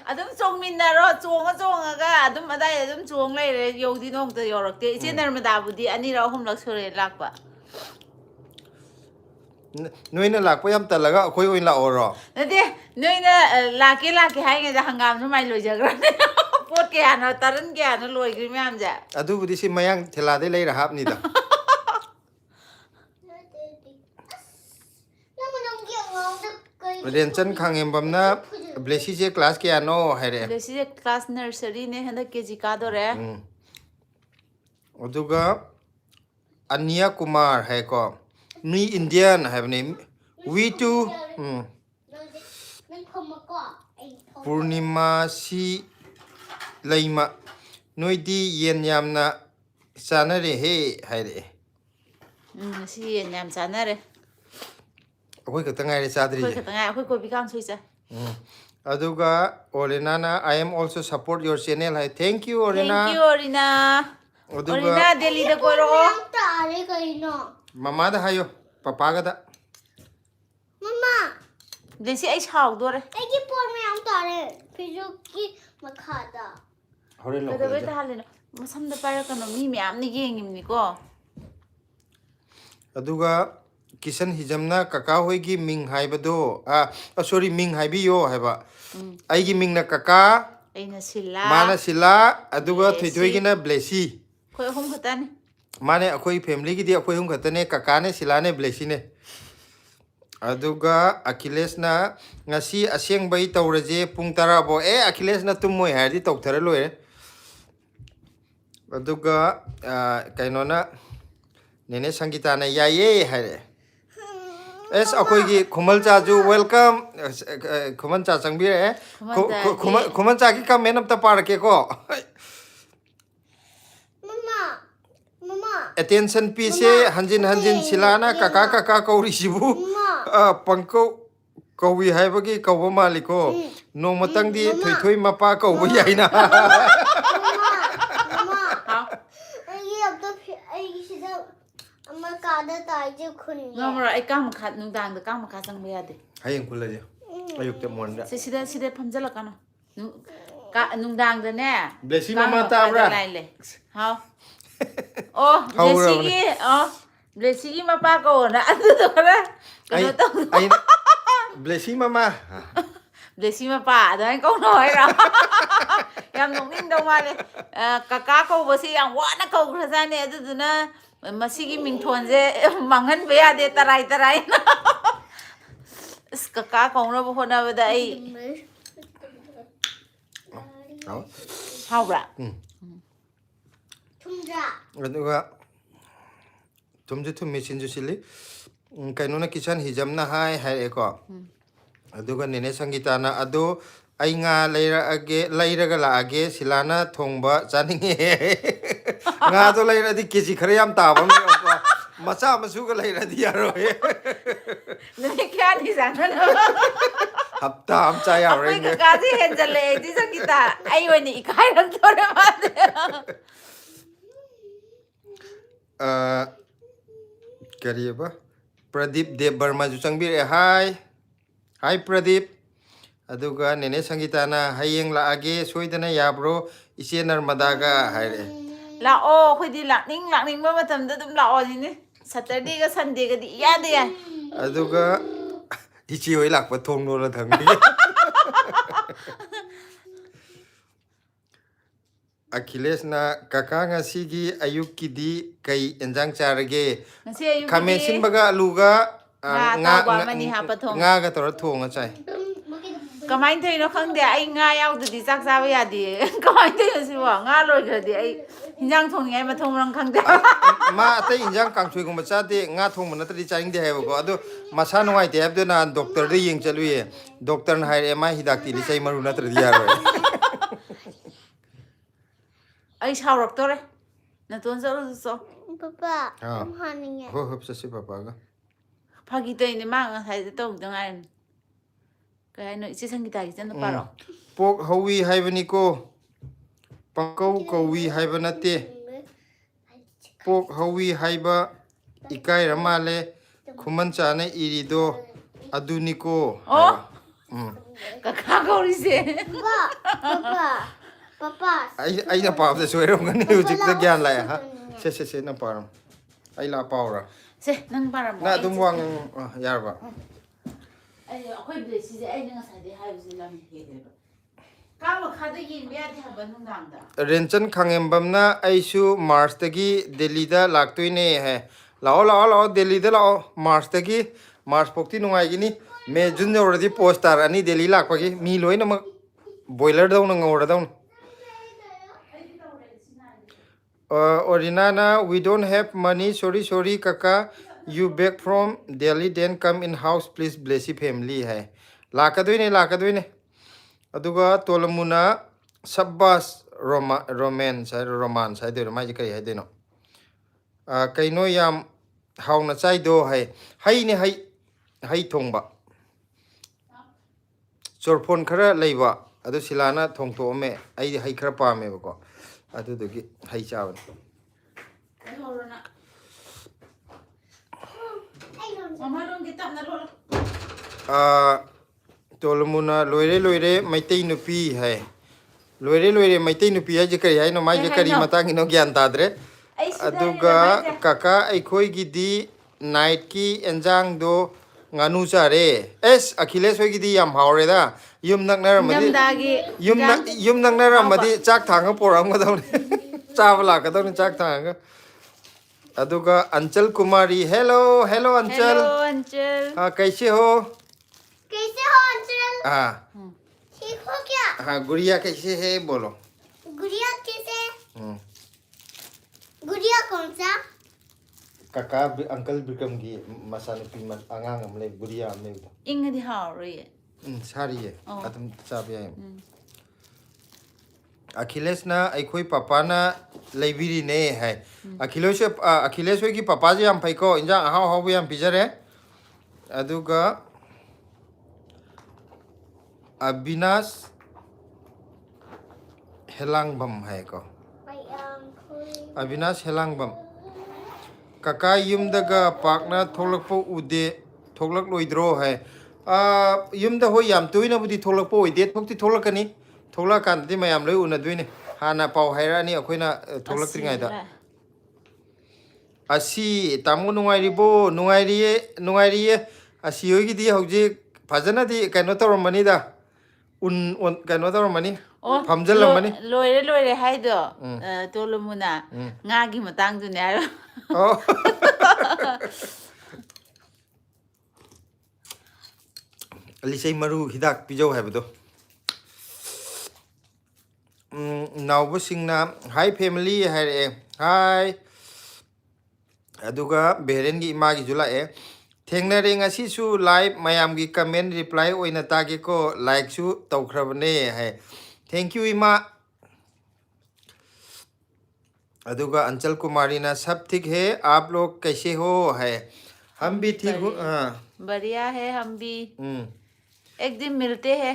adum chongminnaro chonga adum adai adum chong leire yodi nong ta yorakte ise narmada budi ani ra hum lak sore lakpa noina lakpa yam talaga khoi oin la oro nade noina lake hai nga hangam nu mai loijagra pot ke ana taran ke ana loi gri myam ja adu budi si mayang thela de leira hap ni da renchan khangem bamna blessy je class ke ano haire blessy je class nursery ne handa kg ka dore aduga ania kumar hai ko me Indian have name we too Purnima si laima noidi yen yamna sanare he haire si nyam chanare akoi ka tangai re sadri khoi khatanga khoi ko bikam suisa aduga Orena na I am also support your channel hai thank you Orena Orina Delhi da koro mama da hayo papa ga da mama desi ai chau dore ai ki por me am tare fizu ki makhada hore lo da bai ta halena masam da para kano mi me am ni gengim ni ko aduga kisan hijamna kaka hoigi ming haibado sorry ming haibi yo haiba aigi ming na kaka aina sila mana sila aduga thoi gi na blessy khoi hom khatani mane akoi family gi di akoi hum khatane kaka ne sila ne blessy ne aduga akhilesh na ngasi aseng bai tawraje pung tara bo akhilesh na tummoi ha di tawthara loire aduga kaino na nene sangita na yaye haire es akoi gi khumal cha ju welcome khuman cha changbi re khuman cha gi comment am ta par ke ko mama attention piece hanjin silana kaka kauri sibu pangko kawi haibagi kawba maliko nong matang di thoi mapa kawba yaina mama ꯇꯥꯗ ꯇꯥꯏꯖꯦ ꯈꯨꯟ ꯉꯝꯃꯔꯣꯏ ꯑꯩ ꯀꯥꯡ ꯃꯈꯥ ꯅꯨꯡꯗꯥꯡꯗ ꯀꯥꯡ ꯃꯈꯥ ꯆꯪꯕ ꯌꯥꯗꯦ ꯍꯌꯦꯡ ꯈꯨꯜꯂꯁꯦ ꯑꯌꯨꯛꯇ ꯃꯣꯔꯅꯤꯡꯗ ꯁꯤꯗ ꯐꯝꯖꯜꯂꯛꯀꯅꯣ ꯅꯨꯡꯗꯥꯡꯗꯅꯦ ꯕ꯭ꯂꯦꯁꯤ ꯀꯥꯡ ꯃꯃꯥ ꯃꯈꯥꯗ ꯇꯥꯕ꯭ꯔꯥ ꯂꯥꯏ ꯂꯩ ꯍꯥꯎ ꯑꯣ ꯍꯧꯔꯕꯅꯦ ꯕ꯭ꯂꯦꯁꯤꯒꯤ ꯃꯄꯥ ꯀꯧꯅ ꯑꯗꯨꯗꯣ ꯈꯔ ꯑꯩ ꯀꯩꯅꯣ ꯇꯧ ꯑꯩꯅ ꯕ꯭ꯂꯦꯁꯤ ꯃꯃꯥ ꯕ꯭ꯂꯦꯁꯤ ꯃꯄꯥ ꯑꯗꯨꯃꯥꯏꯅ ꯀꯧꯅꯧ ꯍꯥꯏꯔꯣ ꯌꯥꯝ ꯅꯣꯛꯅꯤꯡꯗꯧ ꯃꯥꯜꯂꯦ ꯀꯀꯥ ꯀꯧꯕꯁꯤ ꯌꯥꯝ ꯋꯥꯅ ꯀꯧꯈ꯭ꯔꯖꯥꯠꯅꯦ ꯑꯗꯨꯗꯨꯅ ꯃꯁꯤꯒꯤ ꯃꯤꯡꯊꯣꯟꯁꯦ ꯃꯥꯡꯍꯟꯕ ꯌꯥꯗꯦ ꯇꯔꯥꯏꯅ ꯑꯁ ꯀꯀꯥ ꯀꯧꯅꯕ ꯍꯣꯠꯅꯕꯗ ꯑꯩ ꯍꯥꯎꯕ꯭ꯔꯥ ꯊꯨꯝꯗ꯭ꯔꯥ ꯑꯗꯨꯒ ꯊꯨꯝꯁꯨ ꯊꯨꯝꯃꯤ ꯁꯤꯟꯁꯨ ꯁꯤꯜꯂꯤ ꯀꯩꯅꯣꯅ ꯀꯤꯆꯟ ꯍꯤꯖꯝꯅ ꯍꯥꯏꯔꯛꯑꯦꯀꯣ ꯑꯗꯨꯒ ꯅꯦꯅꯦ ꯁꯪꯒꯤꯇꯥꯅ ꯑꯗꯣ ꯑꯩ ꯉꯥ ꯂꯩꯔꯒ ꯂꯥꯛꯑꯒꯦ ꯁꯤꯂꯥꯅ ꯊꯣꯡꯕ ꯆꯥꯅꯤꯡꯉꯦ ꯉꯥꯗꯣ ꯂꯩꯔꯗꯤ ꯀꯦꯖꯤ ꯈꯔ ꯌꯥꯝ ꯇꯥꯕ ꯑꯃ ꯌꯥꯎꯀꯣ ꯃꯆꯥ ꯃꯁꯨꯒ ꯂꯩꯔꯗꯤ ꯌꯥꯔꯣꯏ ꯅꯨꯃꯤꯠ ꯀꯌꯥꯅꯤ ꯆꯪꯒꯅꯣ ꯍꯞꯇꯥ ꯑꯃ ꯆꯥ ꯌꯥꯔꯣꯏ ꯑꯩꯈꯣꯏ ꯀꯀꯥꯁꯦ ꯍꯦꯟꯖꯜꯂꯛꯑꯦ ꯏꯆꯦ ꯁꯪꯒꯤꯇꯥ ꯑꯩ ꯑꯣꯏꯅ ꯏꯀꯥꯏꯔꯛꯇꯣꯔꯦ ꯃꯥꯁꯦ ꯀꯔꯤꯑꯕ ꯄ꯭ꯔꯗꯤꯞ ꯗꯦꯕ ꯕꯔꯃꯥꯁꯨ ꯆꯪꯕꯤꯔꯛꯑꯦ ꯍꯥꯏ ꯄ꯭ꯔꯗꯤꯞ ꯑꯗꯨꯒ ꯅꯦꯅꯦ ꯁꯪꯒꯤꯇꯥꯅ ꯍꯌꯦꯡ ꯂꯥꯛꯑꯒꯦ ꯁꯣꯏꯗꯅ ꯌꯥꯕ꯭ꯔꯣ ꯏꯆꯦ ꯅꯔꯃꯗꯥꯒ ꯍꯥꯏꯔꯛꯑꯦ ꯂꯥꯛꯑꯣ ꯑꯩꯈꯣꯏꯗꯤ ꯂꯥꯛꯅꯤꯡꯕ ꯃꯇꯝꯗ ꯑꯗꯨꯝ ꯂꯥꯛꯑꯣꯅꯤꯅꯦ ꯁꯇꯔꯗꯦꯒ ꯁꯟꯗꯦꯒꯗꯤ ꯏꯌꯥꯗ ꯌꯥꯏ ꯑꯗꯨꯒ ꯏꯆꯦ ꯍꯣꯏ ꯂꯥꯛꯄ ꯊꯣꯡ ꯂꯣꯜꯂ ꯊꯝꯒꯦ ꯑꯈꯤꯂꯦꯁꯅ ꯀꯀꯥ ꯉꯁꯤꯒꯤ ꯑꯌꯨꯛꯀꯤꯗꯤ ꯀꯩ ꯑꯦꯟꯖꯥꯡ ꯆꯥꯔꯒꯦ ꯉꯁꯤ ꯑꯌꯨꯛꯀꯤꯗꯤ ꯈꯥꯃꯦꯟ ꯁꯤꯟꯕꯒ ꯑꯂꯨꯒ ꯉꯥ ꯑꯇꯥꯎꯕ ꯑꯃꯅꯤ ꯍꯥꯞꯄ ꯊꯣꯡꯉꯦ ꯉꯥꯒ ꯇꯧꯔ ꯊꯣꯡꯉ ꯆꯥꯏ ꯀꯃꯥꯏꯅ ꯇꯧꯔꯤꯅꯣ ꯈꯪꯗꯦ ꯑꯩ ꯉꯥ ꯌꯥꯎꯗꯗꯤ ꯆꯥꯛ ꯆꯥꯕ ꯌꯥꯗꯦ ꯀꯃꯥꯏꯅ ꯇꯧꯔꯤꯅꯣ ꯁꯤꯕꯣ ꯉꯥ ꯂꯣꯏꯈ꯭ꯔꯗꯤ ꯑꯩ ꯍꯤꯟꯖꯥꯡ ꯊꯣꯡꯅꯤꯡꯉꯥꯏ ꯃꯊꯣꯡ ꯃꯔꯝ ꯈꯪꯗꯦ ꯃꯥ ꯑꯇꯩ ꯏꯟꯖꯥꯡ ꯀꯥꯡꯁꯣꯏꯒꯨꯝꯕ ꯆꯥꯗꯦ ꯉꯥ ꯊꯣꯡꯕ ꯅꯠꯇ꯭ꯔꯗꯤ ꯆꯥꯅꯤꯡꯗꯦ ꯍꯥꯏꯕꯀꯣ ꯑꯗꯣ ꯃꯁꯥ ꯅꯨꯡꯉꯥꯏꯇꯦ ꯍꯥꯏꯕꯗꯨꯅ ꯗꯣꯛꯇꯔꯗ ꯌꯦꯡ ꯆꯠꯂꯨꯌꯦ ꯗꯣꯛꯇꯔꯅ ꯍꯥꯏꯔꯛꯑꯦ ꯃꯥ ꯍꯤꯗꯥꯛꯇꯤ ꯂꯤꯆꯩ ꯃꯔꯨ ꯅꯠꯇ꯭ꯔꯗꯤ ꯌꯥꯔꯣꯏ ꯑꯩ ꯁꯥꯎꯔꯛꯇꯣꯔꯦ ꯅꯇꯣꯟ ꯆꯠꯂꯨꯁꯨ ꯆꯣ ꯄꯄꯥ ꯑꯗꯨꯝ ꯍꯥꯅꯤꯡꯉꯦ ꯍꯣꯏ ꯍꯣꯏ ꯆꯠꯁꯤ ꯄꯄꯥꯒ ꯐꯥꯒꯤ ꯇꯧꯔꯤꯅꯦ ꯃꯥ ꯉꯁꯥꯏꯗ ꯇꯧꯗ ꯉꯥꯏꯔꯅꯤ ꯀꯩ ꯍꯥꯏꯅꯣ ꯏꯆꯦ ꯁꯪꯒꯤꯇꯥꯒꯤ ꯏꯆꯟꯅꯨꯄꯥꯔꯣ ꯄꯣꯛ ꯍꯧꯋꯤ ꯍꯥꯏꯕꯅꯤꯀꯣ ꯄꯪꯀꯧ ꯀꯧꯋꯤ ꯍꯥꯏꯕ ꯅꯠꯇꯦ ꯄꯣꯛ ꯍꯧꯋꯤ ꯍꯥꯏꯕ ꯏꯀꯥꯏꯔ ꯃꯥꯜꯂꯦ ꯈꯨꯃꯟ ꯆꯥꯅ ꯏꯔꯤꯗꯣ ꯑꯗꯨꯅꯤꯀꯣ ꯑꯣ ꯍꯥꯏꯕ ꯀꯀꯥ ꯀꯧꯔꯤꯁꯦ ꯄꯄꯥ ꯑꯩꯅ ꯄꯥꯕꯗ ꯁꯣꯏꯔꯝꯒꯅꯤ ꯍꯧꯖꯤꯛꯇ ꯒ꯭ꯌꯥꯟ ꯂꯥꯛꯑꯦ ꯍꯥ ꯁꯦ ꯅꯪ ꯄꯥꯔꯝ ꯑꯩ ꯂꯥꯛ ꯄꯥꯎꯔꯥ ꯁꯦ ꯅꯪ ꯄꯥꯔꯝꯃꯣ ꯅꯪ ꯑꯩ ꯑꯗꯨꯝ ꯋꯥ ꯌꯥꯔꯕ ꯑꯩꯈꯣꯏ ꯕ꯭ꯂꯦꯁꯤꯁꯦ ꯑꯩꯅ ꯉꯁꯥꯏꯗꯩ ꯍꯥꯏꯕꯁꯦ ꯂꯝ ꯍꯦꯜꯂꯦꯕ ꯀꯥꯡ ꯃꯈꯥꯗ ꯌꯦꯡꯕ ꯌꯥꯗꯦ ꯍꯥꯏꯕ ꯅꯨꯡꯗꯥꯡꯗ ꯔꯦꯟꯆꯟ ꯈꯥꯡꯉꯦꯝꯕꯝꯅ ꯑꯩꯁꯨ ꯃꯥꯔꯁꯇꯒꯤ ꯗꯦꯜꯂꯤꯗ ꯂꯥꯛꯇꯣꯏꯅꯦ ꯍꯥꯏ ꯂꯥꯛꯑꯣ ꯗꯦꯜꯂꯤꯗ ꯂꯥꯛꯑꯣ ꯃꯥꯔꯁꯇꯒꯤ ꯃꯥꯔꯁ ꯐꯥꯎꯇꯤ ꯅꯨꯡꯉꯥꯏꯈꯤꯅꯤ ꯃꯦ ꯖꯨꯟ ꯌꯧꯔꯗꯤ ꯄꯣꯁ ꯇꯥꯔꯛꯑꯅꯤ ꯗꯦꯜꯂꯤ ꯂꯥꯛꯄꯒꯤ ꯃꯤ ꯂꯣꯏꯅꯃꯛ ꯕꯣꯏꯂꯔꯗꯧꯅ ꯉꯧꯔꯗꯧꯅꯤ Orinana, we don't have money. Sorry, Kaka. You back from Delhi, then come in house, please. Blessy family hai. Lakaduine. Aduga Tolamuna, Sabbas romance, romance. I do the magic. I do know. Kaino yam how na chai do hai. Hai ni hai tongba. Chorpon kara leiwa. Adu silana tong to me. I hai kara pa me bako. ꯑꯗꯨꯗꯨꯒꯤ ꯍꯩ ꯆꯥꯕꯅꯤ ꯇꯣꯂꯃꯨꯅ ꯂꯣꯏꯔꯦ ꯃꯩꯇꯩ ꯅꯨꯄꯤ ꯍꯥꯏ ꯂꯣꯏꯔꯦ ꯃꯩꯇꯩ ꯅꯨꯄꯤ ꯍꯥꯏꯁꯦ ꯀꯔꯤ ꯍꯥꯏꯅꯣ ꯃꯥꯏꯁꯦ ꯀꯔꯤ ꯃꯇꯥꯡꯒꯤꯅꯣ ꯒ꯭ꯌꯥꯟ ꯇꯥꯗ꯭ꯔꯦ ꯑꯗꯨꯒ ꯀꯀꯥ ꯑꯩꯈꯣꯏꯒꯤꯗꯤ ꯅꯥꯏꯠꯀꯤ ꯑꯦꯟꯖꯥꯡꯗꯣ ꯉꯥꯅꯨ ꯆꯥꯔꯦ ꯑꯦꯁ ꯑꯈꯤꯂꯦꯁ ꯍꯣꯏꯒꯤꯗꯤ ꯌꯥꯝ ꯍꯥꯎꯔꯦꯗ ꯌꯨꯝ ꯅꯛꯅꯔꯝꯃꯗꯤ ꯌꯨꯝ ꯅꯛꯅꯔꯝꯃꯗꯤ ꯆꯥꯛ ꯊꯥꯡꯉ ꯄꯣꯔꯛꯑꯝꯒꯗꯧꯅꯤ चावल लाकर तो चाक था अदुगा अंचल कुमारी हेलो अंचल हाँ कैसे हो अंचल हाँ ठीक हो क्या हाँ गुड़िया कैसे है बोलो गुड़िया कैसे गुड़िया कौन सा काका अंकल विक्रम की मसानुपी आंगांग हमले गुड़िया हमले इंगदी हाउरी सारी है अतम चाबिया अखिलेश ना अखोई पापा ना लेबिरी ने है अखिलेश की पापा जी हम फैको इंजा हाउ हाउ भी हम पिजरे अदुगा अविनाश हेलांगबम है को Avinash हेलांगबम Kaka yumdaga pakna tholakpo ude tholak loidro hai. Yumda ho yam tuina budi tholakpo ude thokti tholakani. Tholakan di mayam loi una duine. Hana pau hairani akoina tholak tringai da. Asi tamu nungairibo nungairiye asi yogi di hauji fajana di kaino tawramani da. Kaino tawramani. Oh, Phamjalamani. loire haido. Tolumuna. Ngagi matang dune haro. Oh. Alisay maru hidak pijaw haibado. Naubo singna hi family hai hi. Aduga beren gi ima gi jula thengnare ngasi su live mayam gi comment reply oina tage ko like su tawkhrabane hai. Thank you ima. अदुगा अंचल कुमारी ना सब ठीक है आप लोग कैसे हो है हम भी ठीक हो बढ़िया है हम भी एक दिन मिलते हैं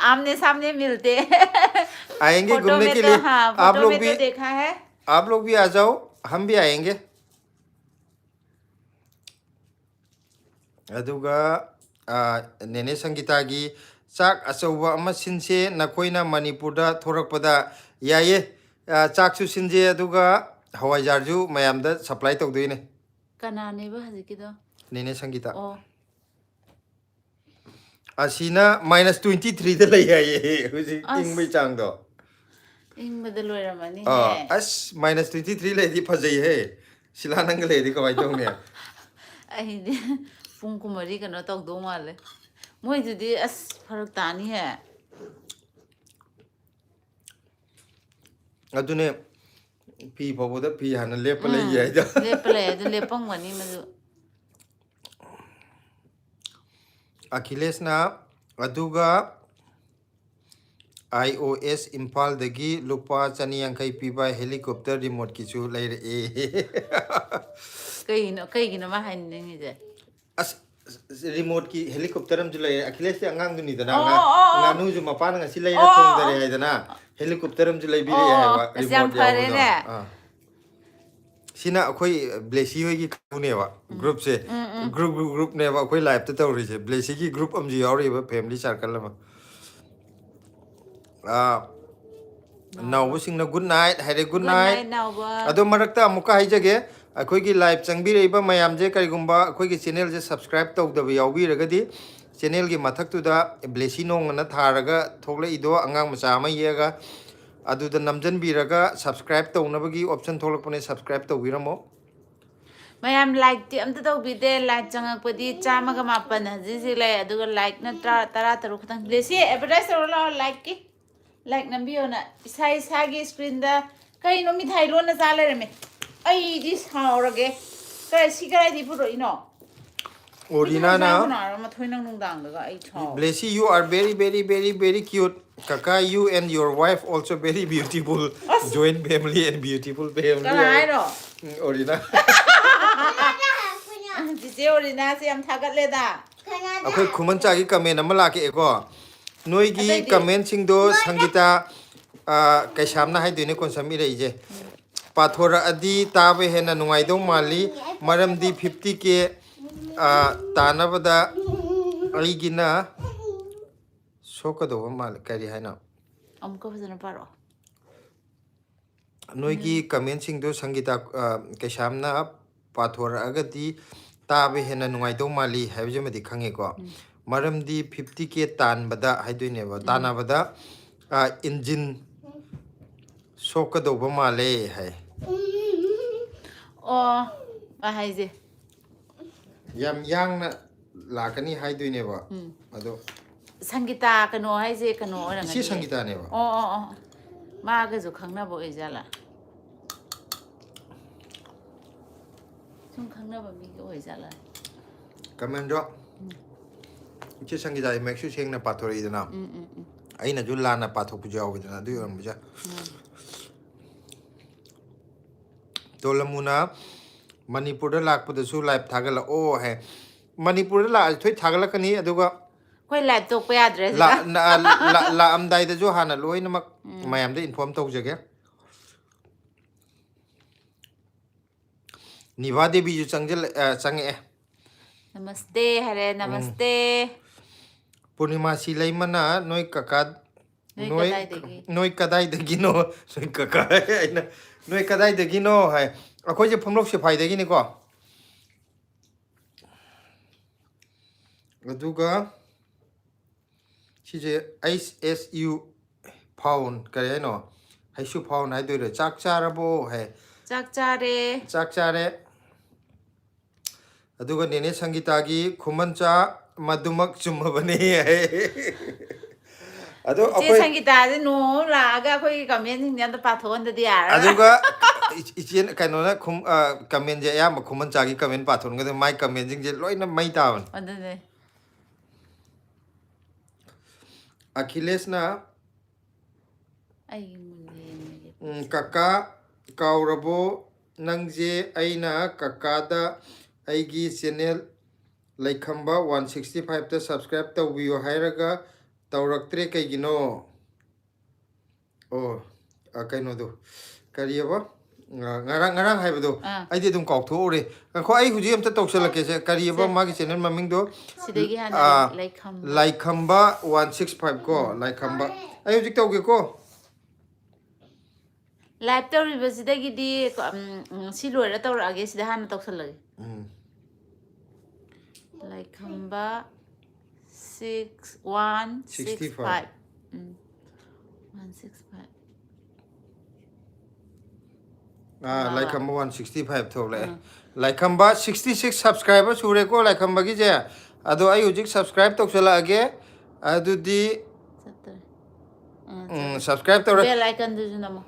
आमने सामने मिलते हैं आएंगे घूमने के लिए आप लोग भी देखा है आप लोग भी आ जाओ हम भी आएंगे अदुगा नेने संगीता की चाक अचौबा अमा सिनसे नकोइना मणिपुर दा थोरकपदा याये चाकसु सिनजे अदुगा हवाई जारजु मयामदा सप्लाई तौदोइने कनानेबा हजिकिदो नेने संगीता ओ असीना -23 दा लई याये हुजि इंगबै चांगदो इंगबदा लोइरामनी अस -23 लेदी फजै है सिला नंग लेदी कमाई तौने अहिदि पुंग कुमरी कनो तौदो माले मोइदुदि अस फरक तानी है अदुने पी फावदा पी हाना लेप ले याइदा अदु लेपंगनी मदु अखिलेश ना अदुगा iOS इम्फाल दगी लुपा चनी अंकै पीबा हेलीकॉप्टर रिमोट किचु लेरे कईगिनो मा हाइनिंग जे अस रिमोट की हेलीकॉप्टर हम जुले अखिलेश अंगांग दुनी दना ngaनु ju mapana ngasi leira chongdare haidana helicopter am ju leibire haiba remote ya sina akhoi blessy hoy gi khune wa group se group ne wa akhoi live ta tawri se blessy gi group am ji yawri ba family circle ma now sing na good night haire good night ado marakta amuka haijage अखोई की live चंगबीरेबा मयाम जे करिगुंबा अखोई की channel जे subscribe तौदबा यावबीरगदी channel की मथक्तुदा ब्लेसी नोंग न थारगा थोगले इदो अंगांग मचा मा येगा अदुदा नमजन बीरगा subscribe तौनबगी option थोलकपने subscribe तौबिरमो मयाम like ति अमत तौबिदे like चंगकपदी चामगा मापन हजिसि ले अदुगा लाइक न तरा तरु खतंग ब्लेसी एडवर्टाइज तौरला लाइक की लाइक नंबियो ना इसागी स्क्रीन दा कई नो मिठाई लोन ना चाले रे आई दिस हाउरगे काय सिगाय दि पुरो इनो ओरिना ना मथोय नंग नुंदांग लगा आई छाव Blessy you are very cute kaka you and your wife also very beautiful joint family and beautiful family काय रो ओरिना जिसे ओरिना से हम थागत लेदा अखोई खुमनचा की कमेंट अमा लाके एको नोई की कमेंट सिंग दो संगीता कैसामना हाय दुने कोनसमी रहिजे पाथोरा अदी ताबे हेना नुंगाइदो माली मरमदी 50k तानबदा अइगिना सोकदो माल करी हैना अमको फजना पारो नोई कमेंट सिंग दो संगीता कैसामना पाथोरा अगदी ताबे हेना नुंगाइदो माली हैबजे मदि खंगेको मरमदी 50k तानबदा हाइदोइनेबा तानाबदा इंजिन सोकदो माले है ओ हाइजे याम यांग ना लाकनी हाइदोइनेबा अदो संगीता कनो हाइजे कनो ओरंग इसी संगीता नेबा ओ मागे जो खंगना बो इजाला सुम खंगना बा मी के ओइजाला कमेंट जो इसी संगीता मेक्सु सेंग ना पाथोर इदना अइना जु लाना पाथो पुजाव बिदना दु यम बुजा तोलमुना मणिपुर लाकपदसु लाइव थागल ओ है मणिपुर ला थोय थागलकनी अदुगा कोई लाइव तो पे एड्रेस ला अमदाई द जो हाना लोइनमक मयाम दे इन्फॉर्म तौजगे Niva Devi ju change Namaste hare namaste. Purnima silai mana noi kaka Noi noi kadaidagi. noi kadai dagi no noi kaka aina noi kadai dagi no hai akoi je phamlok se phai dagi ni ko aduga si je ISSU pound kare no hai su pound hai doire chak charabo hai Chak chare. chak chare aduga nene sangitagi khumancha madumak chumabane hai ado Che akoi Sangita de no laga koi comment sing yan ta pathon da dia. aduga ichen kaino na khum comment je ya ma khuman chagi comment pathon ga mai comment jing je loina mai taon Adune. Achilles na Ai mun kaka kaurabo nangje aina kakada aigi channel laikhamba 165 ta subscribe tawbiyo hairaga tawraktre kaigino oh kaino do kariaba ngarang ngarang haibado ai de dum kauthure ko ai huji amta tawsalake se kariaba magi channel maming do sidagi han laikham. laikhamba 165 ko laikhamba ai huji tawge ko Live tawriba sidagi di si loira tawrage sida han tawsalage. Laikhamba 6165. 165. Laikhamba 165 thole laikhamba 66 subscriber sure ko laikhamba gi je ado ai huji subscribe tawsala age adu di subscribe tawra Bell icon du namo.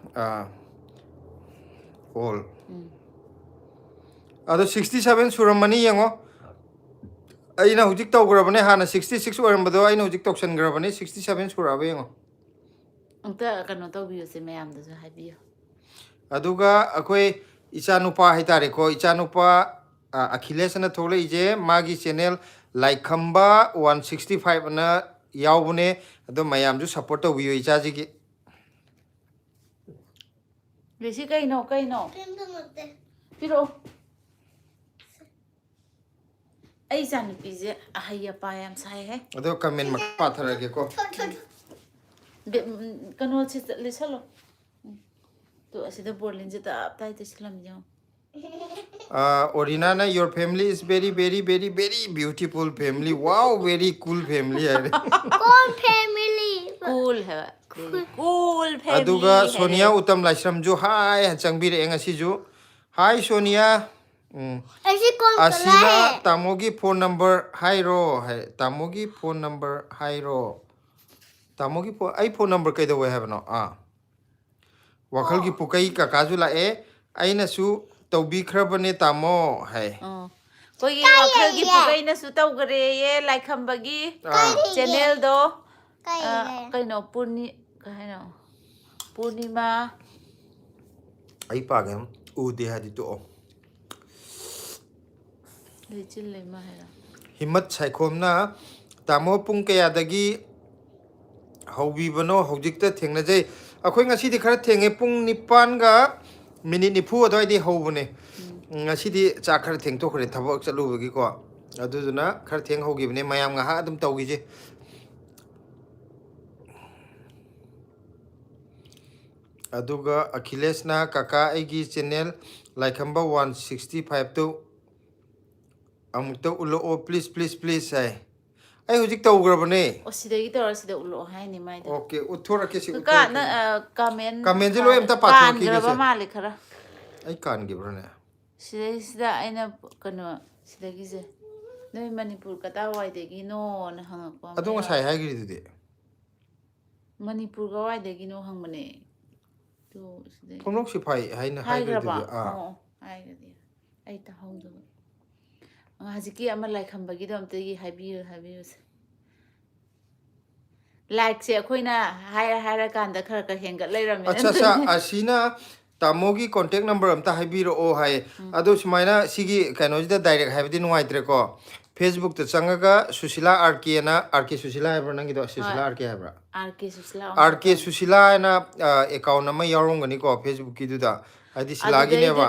all ado 67 suramani yango aina hujik tawgrabane hana 66 orambado aina hujik tawsangrabane 67 surabe yango Anta kano tawbiyo se mayam da su habiyo. aduga akoi ichanupa haitare ko ichanupa Achilles na thole ije magi channel laikhamba 165 na yaubune ado mayam ju support tawiyo ichaji gi Blessy kaino kaino. Krimto note. Piro. Ai san pije ahaya payam sai hai. ado comment mak patharage ko Kano se le salo. To asida borlin je ta aptai te silam jao. Orinana, your family is very, very, very, very beautiful family. Wow, very cool family. Cool family. Cool hai. Cool family. Aduga Sonia Utam Lashram ju hi changbir enga siju. Hi Sonia. ऐसे कौन कर रहा Asina है tamogi phone number hi ro hai tamogi phone number hi ro. Tamogi phone number kai da we have no Wakal gi pukai ka kaju la aina su tawbi khrabane tamo hai Koi gi wakhal gi pugai na su taw gare ye laikhambagi channel do kaino Purnima ai pagam ude hadi to lechil le ma hai. Himmat Saikhomna tamo pung kaya dagi haubi bano haujikta thengna jai akhoi ngasi di khara thenge pung nipan ga minute nifu adoi di haubune ngasi di cha khara theng to khare thabak chalu bagi ko aduduna khara theng haugi bne mayam nga ha adum tawgi je aduga Achilles na kaka aigi channel laikhamba 165 to amukta ulo please please please hai ai hujik tawgrabane Osidagi tora sida ulo hai ni mai da. okay uthora ke si Ka na comment je lo em ta patho ki graba se male khara. ai kan gi brane Sida aina kano sidagi je. Noi Manipur kata wai degi no na hangakwa. adu nga sai hai gi du de Manipur ga wai degi no hangmane. To sidagi. phomlok si phai hai na hai Hai gi du graba. de Hai gadi. Ai ta haudu. Haziki ama laikhambagi do amtagi habiyu se. Like se akoina haira kanda khara ka henga leiram acha acha asina tamogi contact number amta haibiro o hai adu sumaina sigi kaino jida direct haibdi nuai tre ko Facebook ta changaga Susila RK na RK Susila haibra nangi do Susila RK haibra RK Susila RK Susila na account nama yarong gani ko Facebook ki duda ꯍꯥꯏꯗꯤ ꯁꯤꯂꯥꯒꯤꯅꯦꯕ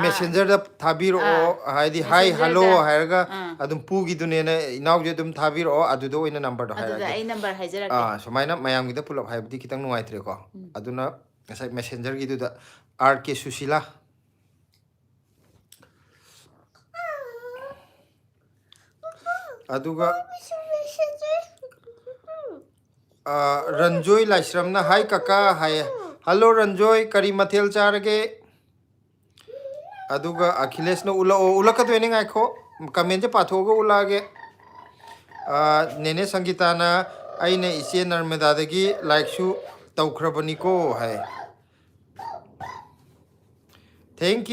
ꯃꯦꯁꯦꯟꯖꯔꯗ ꯊꯥꯕꯤꯔꯛꯑꯣ ꯍꯥꯏꯗꯤ ꯍꯥꯏ hello ꯍꯥꯏꯔꯒ ꯑꯗꯨꯝ ꯄꯨꯒꯤꯗꯨꯅꯦꯅ ꯏꯅꯥꯎꯁꯦ ꯑꯗꯨꯝ ꯊꯥꯕꯤꯔꯛꯑꯣ ꯑꯗꯨꯗ ꯑꯣꯏꯅ ꯅꯝꯕꯔꯗꯣ ꯑꯗꯨꯗ ꯍꯥꯏꯔꯛꯑꯒꯦ ꯑꯩ ꯅꯝꯕꯔ ꯍꯥꯏꯖꯔꯛꯀꯦ ꯁꯨꯃꯥꯏꯅ ꯃꯌꯥꯝꯒꯤꯗ ꯄꯨꯂꯞ ꯍꯥꯏꯕꯗꯤ ꯈꯤꯇꯪ ꯅꯨꯡꯉꯥꯏꯇ꯭ꯔꯦꯀꯣ ꯑꯗꯨꯅ ꯉꯁꯥꯏ ꯃꯦꯁꯦꯟꯖꯔꯒꯤꯗꯨꯗ ꯑꯥꯔ ꯀꯦ ꯁꯨꯁꯤꯂꯥ ꯑꯗꯨꯒ ꯔꯟꯖꯣꯏ ꯂꯥꯏꯁ꯭ꯔꯝꯅ ꯍꯥꯏ ꯀꯀꯥ ꯍꯥꯏꯌꯦ ꯍꯜꯂꯣ ꯔꯟꯖꯣꯏ ꯀꯔꯤ ꯃꯊꯦꯜ ꯆꯥꯔꯒꯦ ꯑꯗꯨꯒ ꯑꯈꯤꯂꯦꯁꯅ ꯎꯠꯂꯛꯑꯣ ꯎꯠꯂꯛꯀꯗꯣꯏꯅꯤ ꯉꯥꯏꯈꯣ ꯀꯃꯦꯟꯁꯦ ꯄꯥꯊꯣꯛꯑꯒ ꯎꯠꯂꯛꯑꯒꯦ ꯅꯦꯅꯦ ꯁꯪꯒꯤꯇꯥꯅ ꯑꯩꯅ ꯏꯆꯦ ꯅꯔꯃꯦꯗꯥꯗꯒꯤ ꯂꯥꯏꯛꯁꯨ ꯇꯧꯈ꯭ꯔꯕꯅꯤꯀꯣ ꯍꯥꯏ ꯊꯦꯡꯛ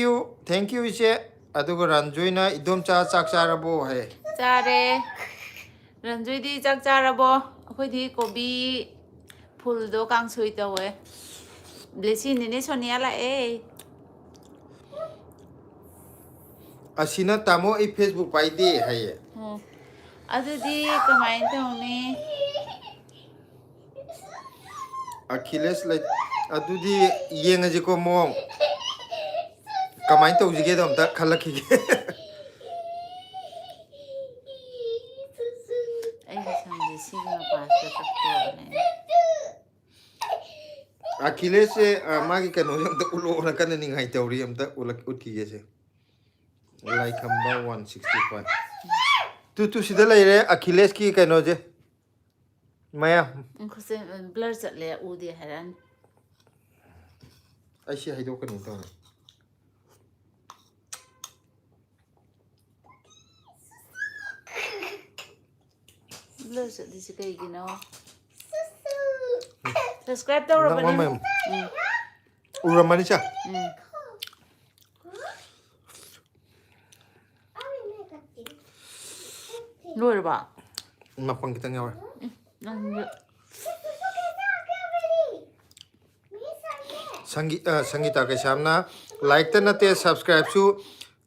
ꯌꯨ ꯏꯆꯦ ꯑꯗꯨꯒ ꯔꯟꯖꯣꯏꯅ ꯏꯗꯣꯝꯆꯥ ꯆꯥꯛ ꯆꯥꯔꯕꯣ ꯍꯥꯏ ꯆꯥꯔꯦ ꯔꯟꯖꯨꯏꯗꯤ ꯆꯥꯛ ꯆꯥꯔꯕꯣ ꯑꯩꯈꯣꯏꯗꯤ ꯀꯣꯕꯤ ꯐꯨꯜꯗꯣ ꯀꯥꯡꯁꯣꯏ ꯇꯧꯋꯦ ꯕ꯭ꯂꯦꯁꯤ ꯅꯦꯅꯦ ꯁꯣꯅꯤꯌꯥ ꯂꯥꯛꯑꯦ ꯑꯁꯤꯅ ꯇꯥꯃꯣ ꯑꯩ ꯐꯦꯁꯕꯨꯛ ꯄꯥꯏꯗꯦ ꯍꯥꯏꯌꯦ ꯑꯗꯨꯗꯤ ꯀꯃꯥꯏꯅ ꯇꯧꯅꯤ ꯑꯈꯤꯂꯦꯁ ꯂꯩ ꯑꯗꯨꯗꯤ ꯌꯦꯡꯉꯁꯤꯀꯣ ꯃꯑꯣꯡ ꯀꯃꯥꯏꯅ ꯇꯧꯁꯤꯒꯦꯗꯣ ꯑꯝꯇ ꯈꯜꯂꯛꯈꯤꯒꯦ ꯑꯩꯒꯤ ꯁꯝꯁꯦ ꯁꯤꯒꯤ ꯃꯄꯥꯁꯤꯗ ꯀꯛꯇꯣꯔꯕꯅꯦ ꯑꯈꯤꯂꯦꯁꯁꯦ ꯃꯥꯒꯤ ꯀꯩꯅꯣꯁꯦ ꯑꯝꯇ ꯎꯠꯂꯛꯑꯣꯅ ꯀꯟꯅ ꯅꯤꯡꯉꯥꯏ ꯇꯧꯔꯤ ꯑꯝꯇ ꯎꯠꯈꯤꯒꯦꯁꯦ ꯂꯥꯏꯈꯝꯕ 165 ꯇꯨ ꯁꯤꯗ ꯂꯩꯔꯦ ꯑꯈꯤꯂꯦꯁꯀꯤ ꯀꯩꯅꯣꯁꯦ ꯃꯌꯥꯝ ꯈꯨꯠꯁꯦ ꯕ꯭ꯂꯔ ꯆꯠꯂꯦ ꯎꯗꯦ ꯍꯥꯏꯔꯛꯑꯅꯤ ꯑꯩ ꯁꯤ ꯍꯥꯏꯗꯣꯛꯀꯅꯤ ꯇꯧꯅꯤ ꯕ꯭ꯂꯔ ꯆꯠꯂꯤꯁꯤ ꯀꯩꯒꯤꯅꯣ ꯁꯕꯁꯀ꯭ꯔꯥꯏꯕ ꯇꯧꯔꯕꯅꯤ ꯎꯔꯝꯃꯅꯤ ꯆꯥ ꯂꯣꯏꯔꯕ ꯃꯄꯪ ꯈꯤꯇꯪ ꯌꯥꯎꯔꯦ ꯁꯪꯒꯤꯇꯥ ꯀꯩꯁꯥꯝꯅ ꯂꯥꯏꯛꯇ ꯅꯠꯇꯦ ꯁꯕꯁꯀ꯭ꯔꯥꯏꯕꯁꯨ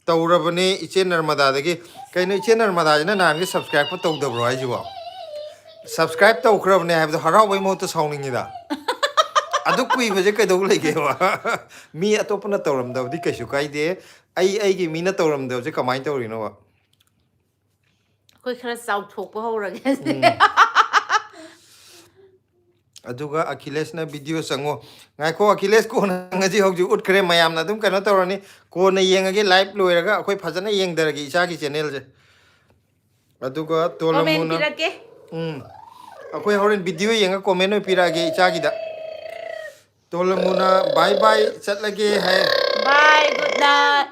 ꯇꯧꯔꯕꯅꯦ ꯏꯆꯦ ꯅꯔꯃꯗꯥꯗꯒꯤ ꯀꯩꯅꯣ ꯏꯆꯦ ꯅꯔꯃꯗꯥꯁꯤꯅ ꯅꯍꯥꯟꯒꯤ ꯁꯕꯁꯀ꯭ꯔꯥꯏꯕ ꯇꯧꯗꯕ꯭ꯔꯣ ꯍꯥꯏꯁꯤꯕꯣ ꯁꯕꯁꯀ꯭ꯔꯥꯏब ꯇꯧꯈ꯭ꯔꯕꯅꯦ ꯍꯥꯏꯕꯗꯣ ꯍꯔꯥꯎꯕꯩ ꯃꯍꯨꯠꯇ ꯁꯥꯎꯅꯤꯡꯉꯤꯗ ꯑꯗꯨ ꯀꯨꯏꯕꯁꯦ ꯀꯩꯗꯧ ꯂꯩꯒꯦꯕ ꯃꯤ ꯑꯇꯣꯞꯄꯅ ꯇꯧꯔꯝꯗꯕꯗꯤ ꯀꯩꯁꯨ ꯀꯥꯏꯗꯦ ꯑꯩꯒꯤ ꯃꯤꯅ ꯇꯧꯔꯝꯗꯕꯁꯦ ꯀꯃꯥꯏꯅ ꯇꯧꯔꯤꯅꯣꯕ ꯑꯩꯈꯣꯏ ꯈꯔ ꯆꯥꯎꯊꯣꯛꯄ ꯍꯧꯔꯒꯦ ꯑꯗꯨꯒ ꯑꯈꯤꯂꯦꯁꯅ ꯚꯤꯗꯤꯑꯣ ꯆꯪꯉꯣ ꯉꯥꯏꯈꯣ ꯑꯈꯤꯂꯦꯁ ꯀꯣꯟꯅ ꯉꯁꯤ ꯍꯧꯖꯤꯛ ꯎꯠꯈ꯭ꯔꯦ ꯃꯌꯥꯝꯅ ꯑꯗꯨꯝ ꯀꯩꯅꯣ ꯇꯧꯔꯅꯤ ꯀꯣꯟꯅ ꯌꯦꯡꯉꯒꯦ ꯂꯥꯏꯚ ꯂꯣꯏꯔꯒ ꯑꯩꯈꯣꯏ ꯐꯖꯅ ꯌꯦꯡꯊꯔꯒꯦ ꯏꯆꯥꯒꯤ ꯆꯦꯅꯦꯜꯁꯦ ꯑꯗꯨꯒ ꯀꯣꯃꯦꯟ ꯇꯣꯂꯃꯨꯅ ꯄꯤꯔꯛꯀꯦ ꯑꯩꯈꯣꯏ ꯍꯣꯔꯦꯟ ꯚꯤꯗꯤꯑꯣ ꯌꯦꯡꯉ ꯀꯣꯃꯦꯟ ꯑꯣꯏꯅ ꯄꯤꯔꯛꯑꯒꯦ ꯏꯆꯥꯒꯤꯗ ꯇꯣꯂꯃꯨꯅ ꯕꯥꯏ ꯕꯥꯏ ꯆꯠꯂꯒꯦ ꯍꯥꯏ ꯕꯥꯏ ꯒꯨꯗ ꯅꯥꯏꯠ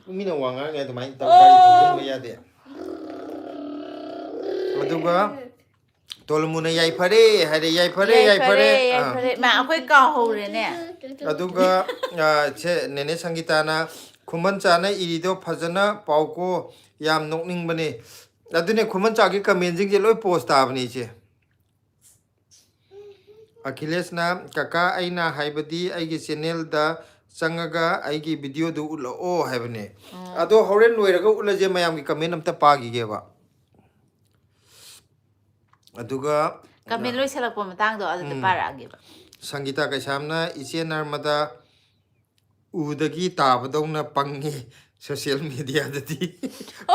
ꯃꯤꯅ ꯋꯥ ꯉꯥꯡꯉꯦ ꯑꯗꯨꯃꯥꯏꯅ ꯇꯧ ꯒꯥꯔꯤ ꯊꯧꯖꯤꯟꯕ ꯌꯥꯗꯦ ꯑꯗꯨꯒ ꯇꯣꯂꯃꯨꯅ ꯌꯥꯏꯐꯔꯦ ꯍꯥꯏꯔꯦ ꯌꯥꯏꯐꯔꯦ ꯌꯥꯏꯐꯔꯦ ꯃꯥ ꯑꯩꯈꯣꯏ ꯀꯥꯎꯍꯧꯔꯦꯅꯦ ꯑꯗꯨꯒ ꯁꯦ ꯅꯦꯅꯦ ꯁꯪꯒꯤꯇꯥꯅ ꯈꯨꯃꯟ ꯆꯥꯅ ꯏꯔꯤꯗꯣ ꯐꯖꯅ ꯄꯥꯎꯀꯣ ꯌꯥꯝ ꯅꯣꯛꯅꯤꯡꯕꯅꯦ ꯑꯗꯨꯅꯦ ꯈꯨꯃꯟ ꯆꯥꯒꯤ ꯀꯃꯦꯟꯁꯤꯡꯁꯦ ꯂꯣꯏ ꯄꯣꯁ ꯇꯥꯕꯅꯤ ꯏꯆꯦ ꯑꯈꯤꯂꯦꯁꯅ ꯀꯀꯥ ꯑꯩꯅ ꯍꯥꯏꯕꯗꯤ ꯑꯩꯒꯤ ꯆꯦꯅꯦꯜꯗ ꯆꯪꯉꯒ ꯑꯩꯒꯤ ꯚꯤꯗꯤꯑꯣꯗꯨ ꯎꯠꯂꯛꯑꯣ ꯍꯥꯏꯕꯅꯦ ꯑꯗꯣ ꯍꯣꯔꯦꯟ ꯂꯣꯏꯔꯒ ꯎꯠꯂꯁꯦ ꯃꯌꯥꯝꯒꯤ ꯀꯃꯦꯟ ꯑꯝꯇ ꯄꯥꯈꯤꯒꯦꯕ ꯑꯗꯨꯒ ꯀꯃꯦꯟ ꯂꯣꯏꯁꯤꯜꯂꯛꯄ ꯃꯇꯥꯡꯗꯣ ꯑꯗꯨꯗ ꯄꯥꯔꯛꯑꯒꯦꯕ ꯁꯪꯒꯤꯇꯥ ꯀꯩꯁꯥꯝꯅ ꯏꯆꯦ ꯅꯔꯃꯗꯥ ꯎꯗꯒꯤ ꯇꯥꯕꯗꯧꯅ ꯄꯪꯉꯤ ꯁꯣꯁꯤꯌꯦꯜ ꯃꯦꯗꯤꯌꯥꯗꯗꯤ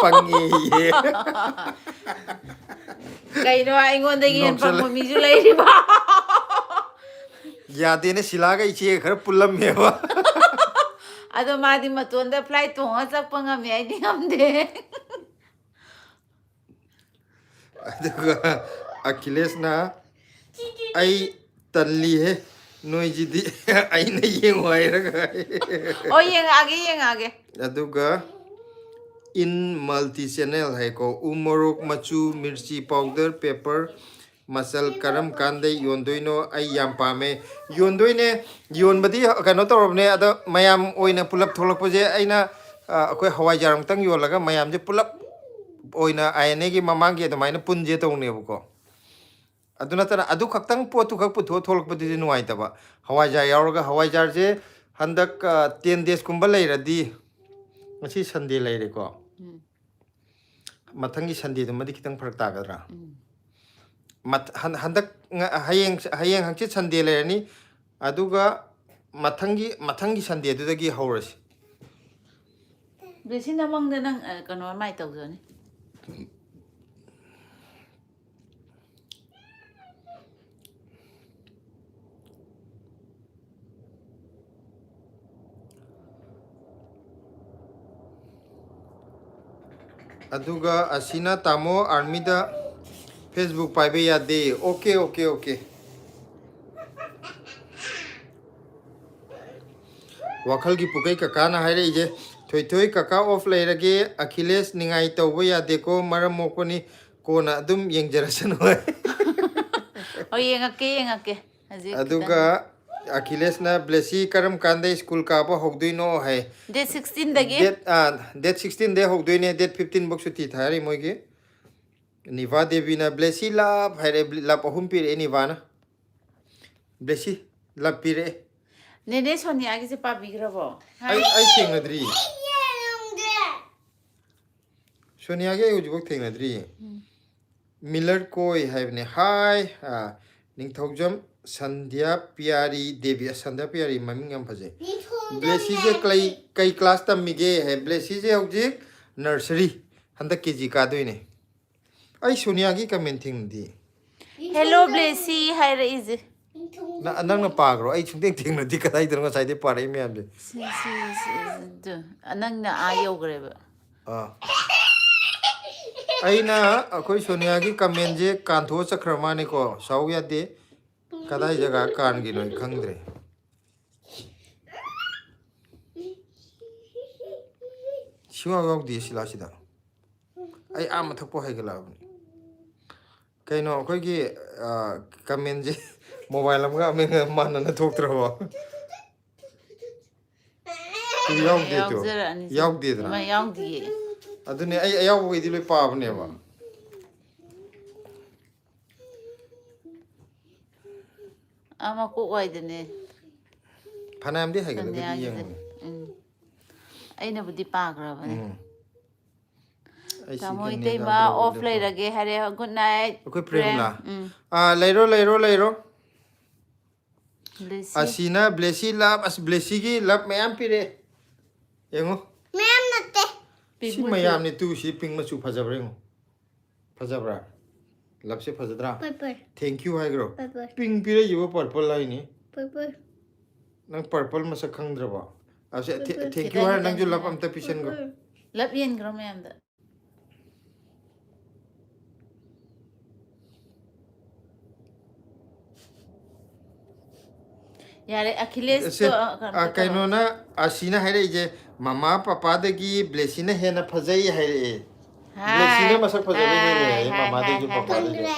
ꯄꯪꯉꯦꯌꯦ ꯀꯩꯅꯣ ꯑꯩꯉꯣꯟꯗꯒꯤ ꯍꯦꯟꯅ ꯅꯣꯛꯁꯜꯂꯦ ꯄꯪꯕ ꯃꯤꯁꯨ ꯂꯩꯔꯤꯕ ꯌꯥꯗꯦꯅꯦ ꯁꯤꯂꯥꯒ ꯏꯆꯦꯒ ꯈꯔ ꯄꯨꯜꯂꯝꯃꯦꯕ ꯑꯗꯣ ꯃꯥꯗꯤ ꯃꯇꯣꯟꯗ ꯐ꯭ꯂꯥꯏꯠ ꯇꯣꯡꯉꯒ ꯆꯠꯄ ꯉꯝꯃꯦ ꯑꯩꯗꯤ ꯉꯝꯗꯦ ꯑꯗꯨꯒ ꯑꯈꯤꯂꯦꯁꯅ ꯑꯩ ꯇꯜꯂꯤꯍꯦ ꯅꯣꯏꯁꯤꯗꯤ ꯑꯩꯅ ꯌꯦꯡꯉꯨ ꯍꯥꯏꯔꯒ ꯑꯣ ꯌꯦꯡꯉꯛꯑꯒꯦ ꯑꯗꯨꯒ ꯏꯟ ꯃꯜꯇꯤ ꯆꯦꯅꯦꯜ ꯍꯥꯏꯀꯣ ꯎ ꯃꯣꯔꯣꯛ ꯃꯆꯨ ꯃꯤꯔꯆꯤ ꯄꯥꯎꯗꯔ ꯄꯦꯄꯔ ꯃꯆꯜ ꯀꯔꯝ ꯀꯥꯟꯗ ꯌꯣꯟꯗꯣꯏꯅꯣ ꯑꯩ ꯌꯥꯝ ꯄꯥꯝꯃꯦ ꯌꯣꯟꯗꯣꯏꯅꯦ ꯌꯣꯟꯕꯗꯤ ꯀꯩꯅꯣ ꯇꯧꯔꯕꯅꯦ ꯑꯗꯣ ꯃꯌꯥꯝ ꯑꯣꯏꯅ ꯄꯨꯂꯞ ꯊꯣꯛꯂꯛꯄꯁꯦ ꯑꯩꯅ ꯑꯩꯈꯣꯏ ꯍꯋꯥꯏꯖꯥꯔꯃꯨꯛꯇꯪ ꯌꯣꯜꯂꯒ ꯃꯌꯥꯝꯁꯦ ꯄꯨꯂꯞ ꯑꯣꯏꯅ ꯑꯥꯏ ꯑꯦꯟ ꯑꯦꯒꯤ ꯃꯃꯥꯡꯒꯤ ꯑꯗꯨꯃꯥꯏꯅ ꯄꯨꯟꯁꯦ ꯇꯧꯅꯦꯕꯀꯣ ꯑꯗꯨ ꯅꯠꯇꯅ ꯑꯗꯨ ꯈꯛꯇꯪ ꯄꯣꯠꯇꯨ ꯈꯛ ꯄꯨꯊꯣꯛ ꯊꯣꯛꯂꯛꯄꯗꯨꯗꯤ ꯅꯨꯡꯉꯥꯏꯇꯕ ꯍꯋꯥꯏꯖꯥꯔ ꯌꯥꯎꯔꯒ ꯍꯋꯥꯏꯖꯥꯔꯁꯦ ꯍꯟꯗꯛ 10 days ꯂꯩꯔꯗꯤ ꯉꯁꯤ ꯁꯟꯗꯦ ꯂꯩꯔꯦꯀꯣ ꯃꯊꯪꯒꯤ ꯁꯟꯗꯦꯗꯨꯃꯗꯤ ꯈꯤꯇꯪ ꯐꯔꯛ ꯇꯥꯒꯗ꯭ꯔꯥ ꯍꯟꯗꯛ ꯍꯌꯦꯡ ꯍꯪꯆꯤꯠ ꯁꯟꯗꯦ ꯂꯩꯔꯅꯤ ꯑꯗꯨꯒ ꯃꯊꯪꯒꯤ ꯁꯟꯗꯦꯗꯨꯗꯒꯤ ꯍꯧꯔꯁꯤ ꯕ꯭ꯂꯦꯁꯤ ꯅꯃꯪꯗ ꯅꯪ ꯀꯩꯅꯣ ꯃꯥꯏ ꯇꯧꯖꯅꯤ aduga asina tamo armida Facebook paibe yade okay wakal gi pukai kaka na haire ije thoi kaka off leirage Achilles ningai tawba yade ko maram mokoni kona adum yengjarasano oh yengake aduga Achilles na blessy karam kande school ka ba hogduino hai date 16 dagi date 16 de hogduine date 15 bok suti thari moige niva devi na blessy lab haire lab ahum pire niva na blessy lab pire nene sonia gi se pa bigrabo ai thengladri sonia ge ujibok thengladri miller koi haibne hai ningthaujam sandhya pyari devi sandhya pyari maming yam phaje blessy je kai class tamige hai blessy je hojik nursery handa kg ka doine ai sonia gi comment thing di hello blessy hi is na nang na pagro ai chungteng thing na di kadai dro sai de pare me am de si anang na ayo greba ai na akoi sonia gi comment je kantho chakrama ne ko sau ya de kadai jaga kan gi noi khangdre shiwa gog di sila sida ai am thakpo hai gala kaino akoi gi comment je mobile am ga me man na thok tro tu yaw de ma yaw di adune ai yaw gi di loi pa bne ba ama ko wai de ne phanam de hai gala di yang aina budi pagraba ne ai tamo ite ma off lay rage hare good night akoi prem la leiro blessy asina blessy lab as blessy gi lab mayam pire yengo Ma'am, natte. si mayam ni tu si ping ma chu phajabra ngo phajabra lab se phajadra Purple. thank you hai gro Purple. ping pire yubo purple lai ni Purple. nang purple ma sa khangdra ba ase thank you har nang ju lab am ta pisen go lab yen gro me am da yare Achilles se kaino na asina haire je mama papa de gi blessy na hena phajai haire blessy na masak phajai ne mama de gi papa de Kangre.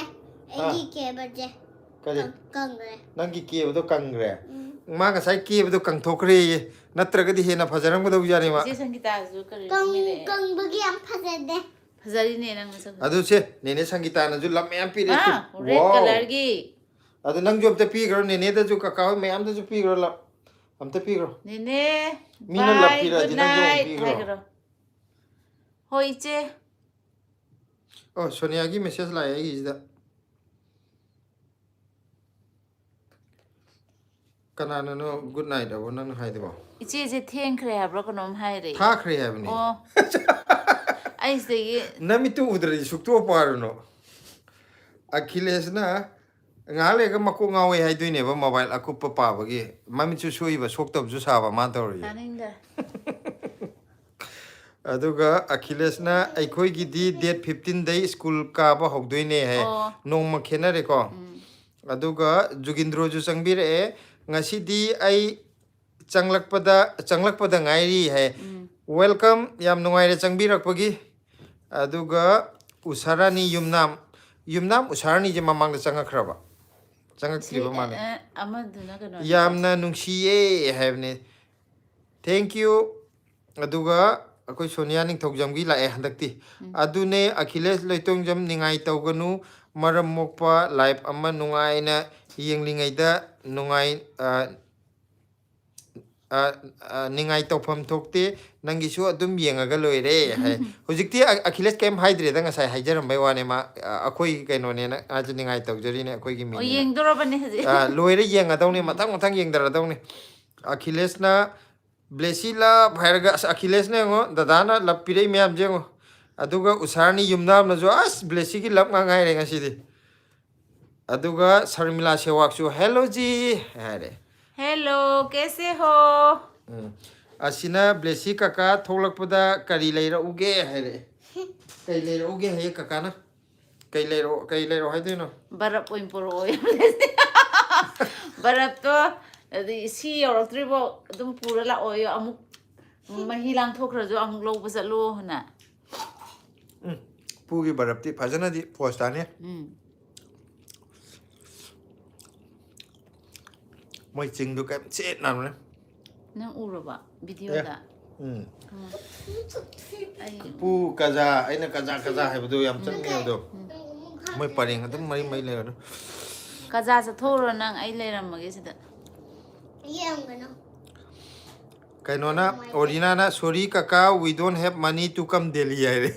Egi ke baje. kare Kangre. nang gi ke do kangre ma ga sai ke do kang thokre natraga di hena phajaram go do jani ma je sangita zu kare Kang bagi am phajade. phajari ne nang sa adu se nene sangita na ju lam am pi re red color gi adu nang jom te pi gro nene da ju ka ka me am da ju pi gro la am te pi gro nene Mina bye lapira good di nang jom night pi hai gro gro hoi che oh sonia gi message la ai is da kana no good night abo nang hai de ba iche je theng khre habro konom hai re tha khre hai bni oh ai se ye nami tu udra suk to paru no Achilles na ngale ga mako ngawe hai duine ba mobile akup pa ba gi mami chu sui ba sok tab ju sa ba ma tor ri taninda aduga Achilles na aikoi gi di date 15 day school ka ba hok duine hai nong ma khena re ko aduga jugindro ju changbire ngasi di ai changlakpada ngai ri hai welcome yam nungai re changbirak pagi aduga usarani yumnam usarani je mamang da changakhraba changakriba mane amaduna kana yamna nungsiye haibne thank you aduga akoi sonia ning thogjam gi lae handakti adune Achilles loitong jam ningai tawganu maram mokpa life amma nungai na yenglingai da nungai ningai tawpham thokte nangi su adum yengaga loire hai hojikti Achilles kem haidre da ngasai haijaram bai wane ma akoi kaino ne na aju ningai tawjari ne akoi gi mi o yeng doro bane haji loire yenga dawni matang yengdara dawni Achillesna blessy la bhairga Achilles ne ngo dadana lap pirei myam jengo aduga usarni yumnam na jo as blessy ki lap nga ngai re ngasi di aduga Sharmila Sewak chu hello ji hare Hello, कैसे हो? asina blessy kaka tholakpada kari leira uge hare kai leira uge he kaka na kai leiro hai dino बर्फ ओइन पुरो ओइ बर्फ तो सी यौरक्त्रिबो अदुम पुरा ला ओइ अमुक मही लांथोख्रजो अमुक लौब चलो हना pugi barapti phajana di postane moi chingdu kai chet na ne nang uraba video da pu kaza aina kaza hai badu yam chang ne do moi paring adum mari mai le no kaza sa thoro nang ai leiramage sida Yangano. kaino na orina na sorry kaka we don't have money to come Delhi ai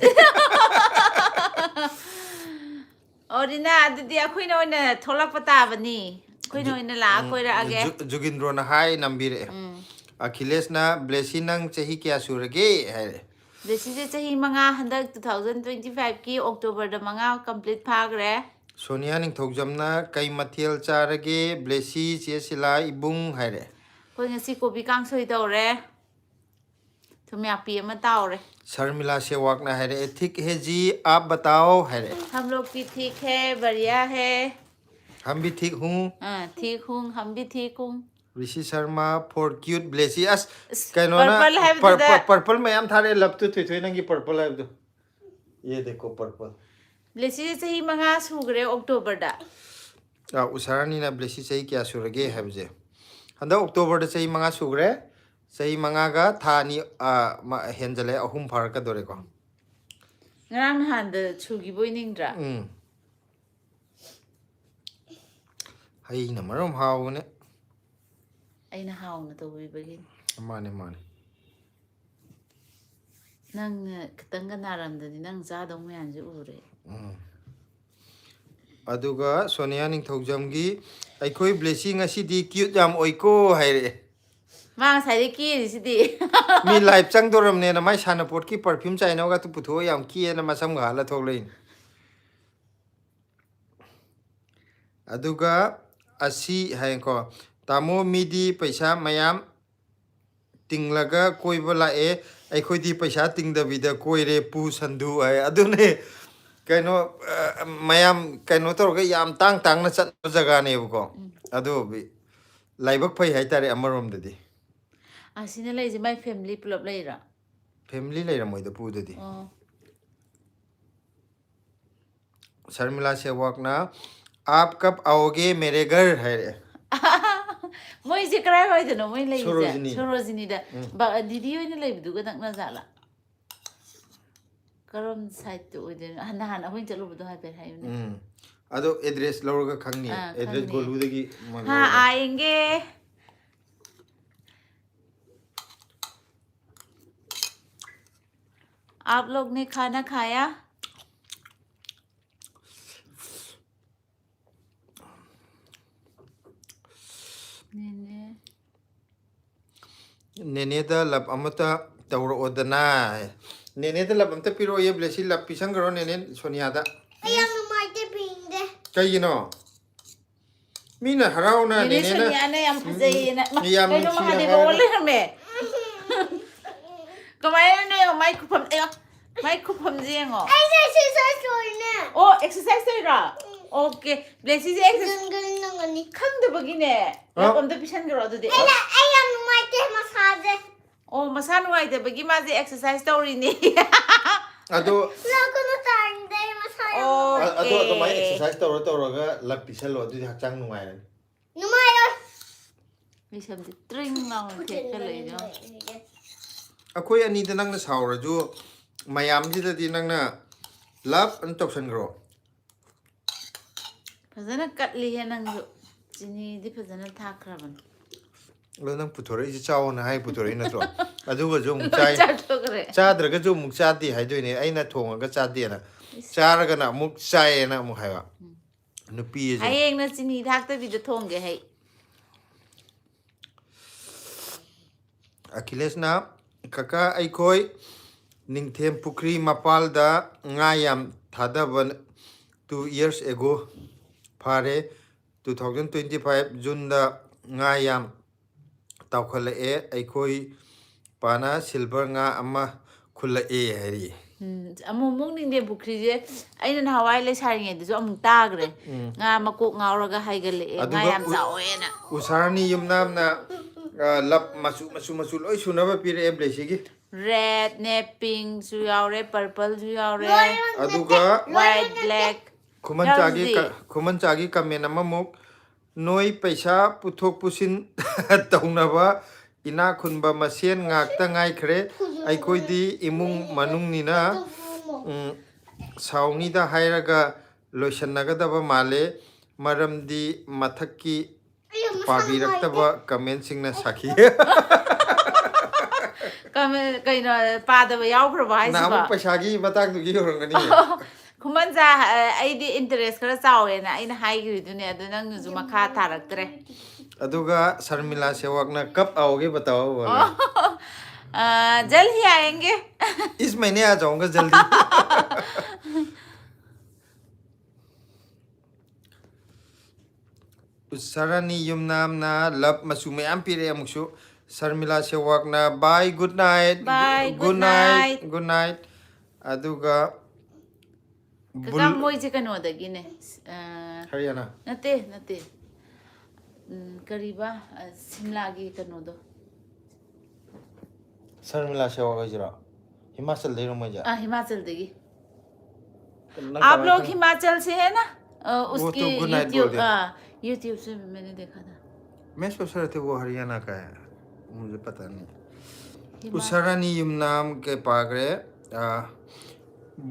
Orina adudi akhoina oina tholak pata bani khoina oina la khoira age Jugindro na hai nambire Achilles na blessy nang chahi kya surage hai Blessy se chahi manga handak 2025 ki October da manga complete phagre Sonia ning thogjamna kai mathel charage blessy che sila ibung hai re khoi ngasi kopi kang soi tawre thumya pi ama tawre Sharmila Sewak na hai re ठीक है जी आप बताओ है रे हम लोग भी ठीक है बढ़िया है हम भी ठीक हूँ ठीक हूँ हम भी ठीक हूँ ऋषि Sharma for cute blessy as kaino Purple hai bida. purple mayam thare lap tu thoi nangi purple hai do ye dekho purple Blessy se chahi manga sugre October da usarani na blessy chahi kya surage hai bje handa October da chahi manga sugre chahi manga ga thani henjale ahum phar ka dore ko ngarang han da chugi boy ningdra hai na marom haw ne aina hauna to wi bagin mane nang kitanga naram da nang za dong myan ju ure aduga Sonia ning thogjam gi aikoi blessing asidi cute jam oiko hai re ma sai de ki ri sidi mi live chang doram ne na mai sana pot ki perfume chai no ga tu putho yam ki na masam ga la thok lein aduga asi hai ko tamo midi paisa mayam tinglaga koiba la e aikoi di paisa tingda vida koire pu sandu ai adune kaino mayam kaino tor ga yam tang na chat jaga ne ko adu bi laibak phai hai tare amarom dadi asina lai je my family pulap lai ra family lai ramoi da pu dadi oh Sharmila Sewak na आप कब आओगे मेरे घर है रे moi je krai hoi de no moi lai Sorojini. sorojini da ba didi oina lai bidu ga na zala karam side to de hana hana hoi chalu budu ha per hai ne ado address loroga khangni address khangni. golu dagi हाँ आएंगे आप लोग ने खाना खाया nene da lap amata tawro odana nene da lap amta piro ye blessy lap pisang garo nene Sonia da Ayang lumarte pinde. kai no mina harau na Ini nene Sonia na na yang pazay na Yam kayo siya mga di na- ba wala kami kumain na yung may kupam may kupam siya ngo Ay, exercise ko na. oh exercise tayo ra okay blessy si exercise Galing na nga ni. kang da bagine Huh? lap amta pisan garo do di Ayang lumarte massage. oh masanway da bagi mazi exercise story ni ado Lago na tanda massage. ado ado mai okay exercise tawro ga lap pisalo adu hakchang nungai ran Numayo. may sabi tring lang ang take ka lang yun akoi ani da nang na saura ju mayam ji da di nang na lap an toksan garo fazana katlihan ng sini di fazana takraban lo nang puthore ji chaw na hai puthore na to adu ga ju muk chai chato kare cha dra ga ju muk cha di hai doi ne ai na thong ga cha di na cha ra ga na muk chai na muk hai ba nu pi ji hayeng na sini thakta bi da thongge hay Achilles na kaka aikoi ningthem pukri mapalda ngayam thadaban 2 years ago phare 2025 June da ngayam tawkhala e aikoi pana silver nga ama khula e hari amumung ning de bukri je aina na hawai le sari nge du amung tagre nga makok ngauraga haigale e nga yam zaoena usarani yumnam na lap masu loi sunaba pire e blessy gi red ne pink su yaure purple su yaure aduga white black khuman chagi kamen amamuk noi paisa puthok pusin taunaba ina khunba masen ngakta ngai khre aikoi di imung manung nina sauni da hairaga loisanaga daba male maram di mathaki pabi raktaba comment singna sakhi kaino pada yaw khra ba na haisi mu ba paisa gi matang du gi horangani kuman za ai di interest khara chawe na aina haigri dune adu nang nu ju makha taraktre aduga Sharmila Sewakna कब आओगे बताओ बोले जल्द ही आएंगे इस महीने आ जाऊंगा जल्दी Sarani yumnamna love masu mayam pire amuksu Sharmila Sewakna bye good night Bye, good night good night aduga kakam moi je kano da gine Haryana nate kariba simla gi kano do Sharmila Sewak jira Himachal de rumaya Himachal देगी आप लोग हिमाचल से है ना उसकी तो good night YouTube बोल दिया। यूट्यूब से मैंने देखा था मैं सोच रहा था वो हरियाणा का है मुझे पता नहीं उसरानी युमनाम के पागरे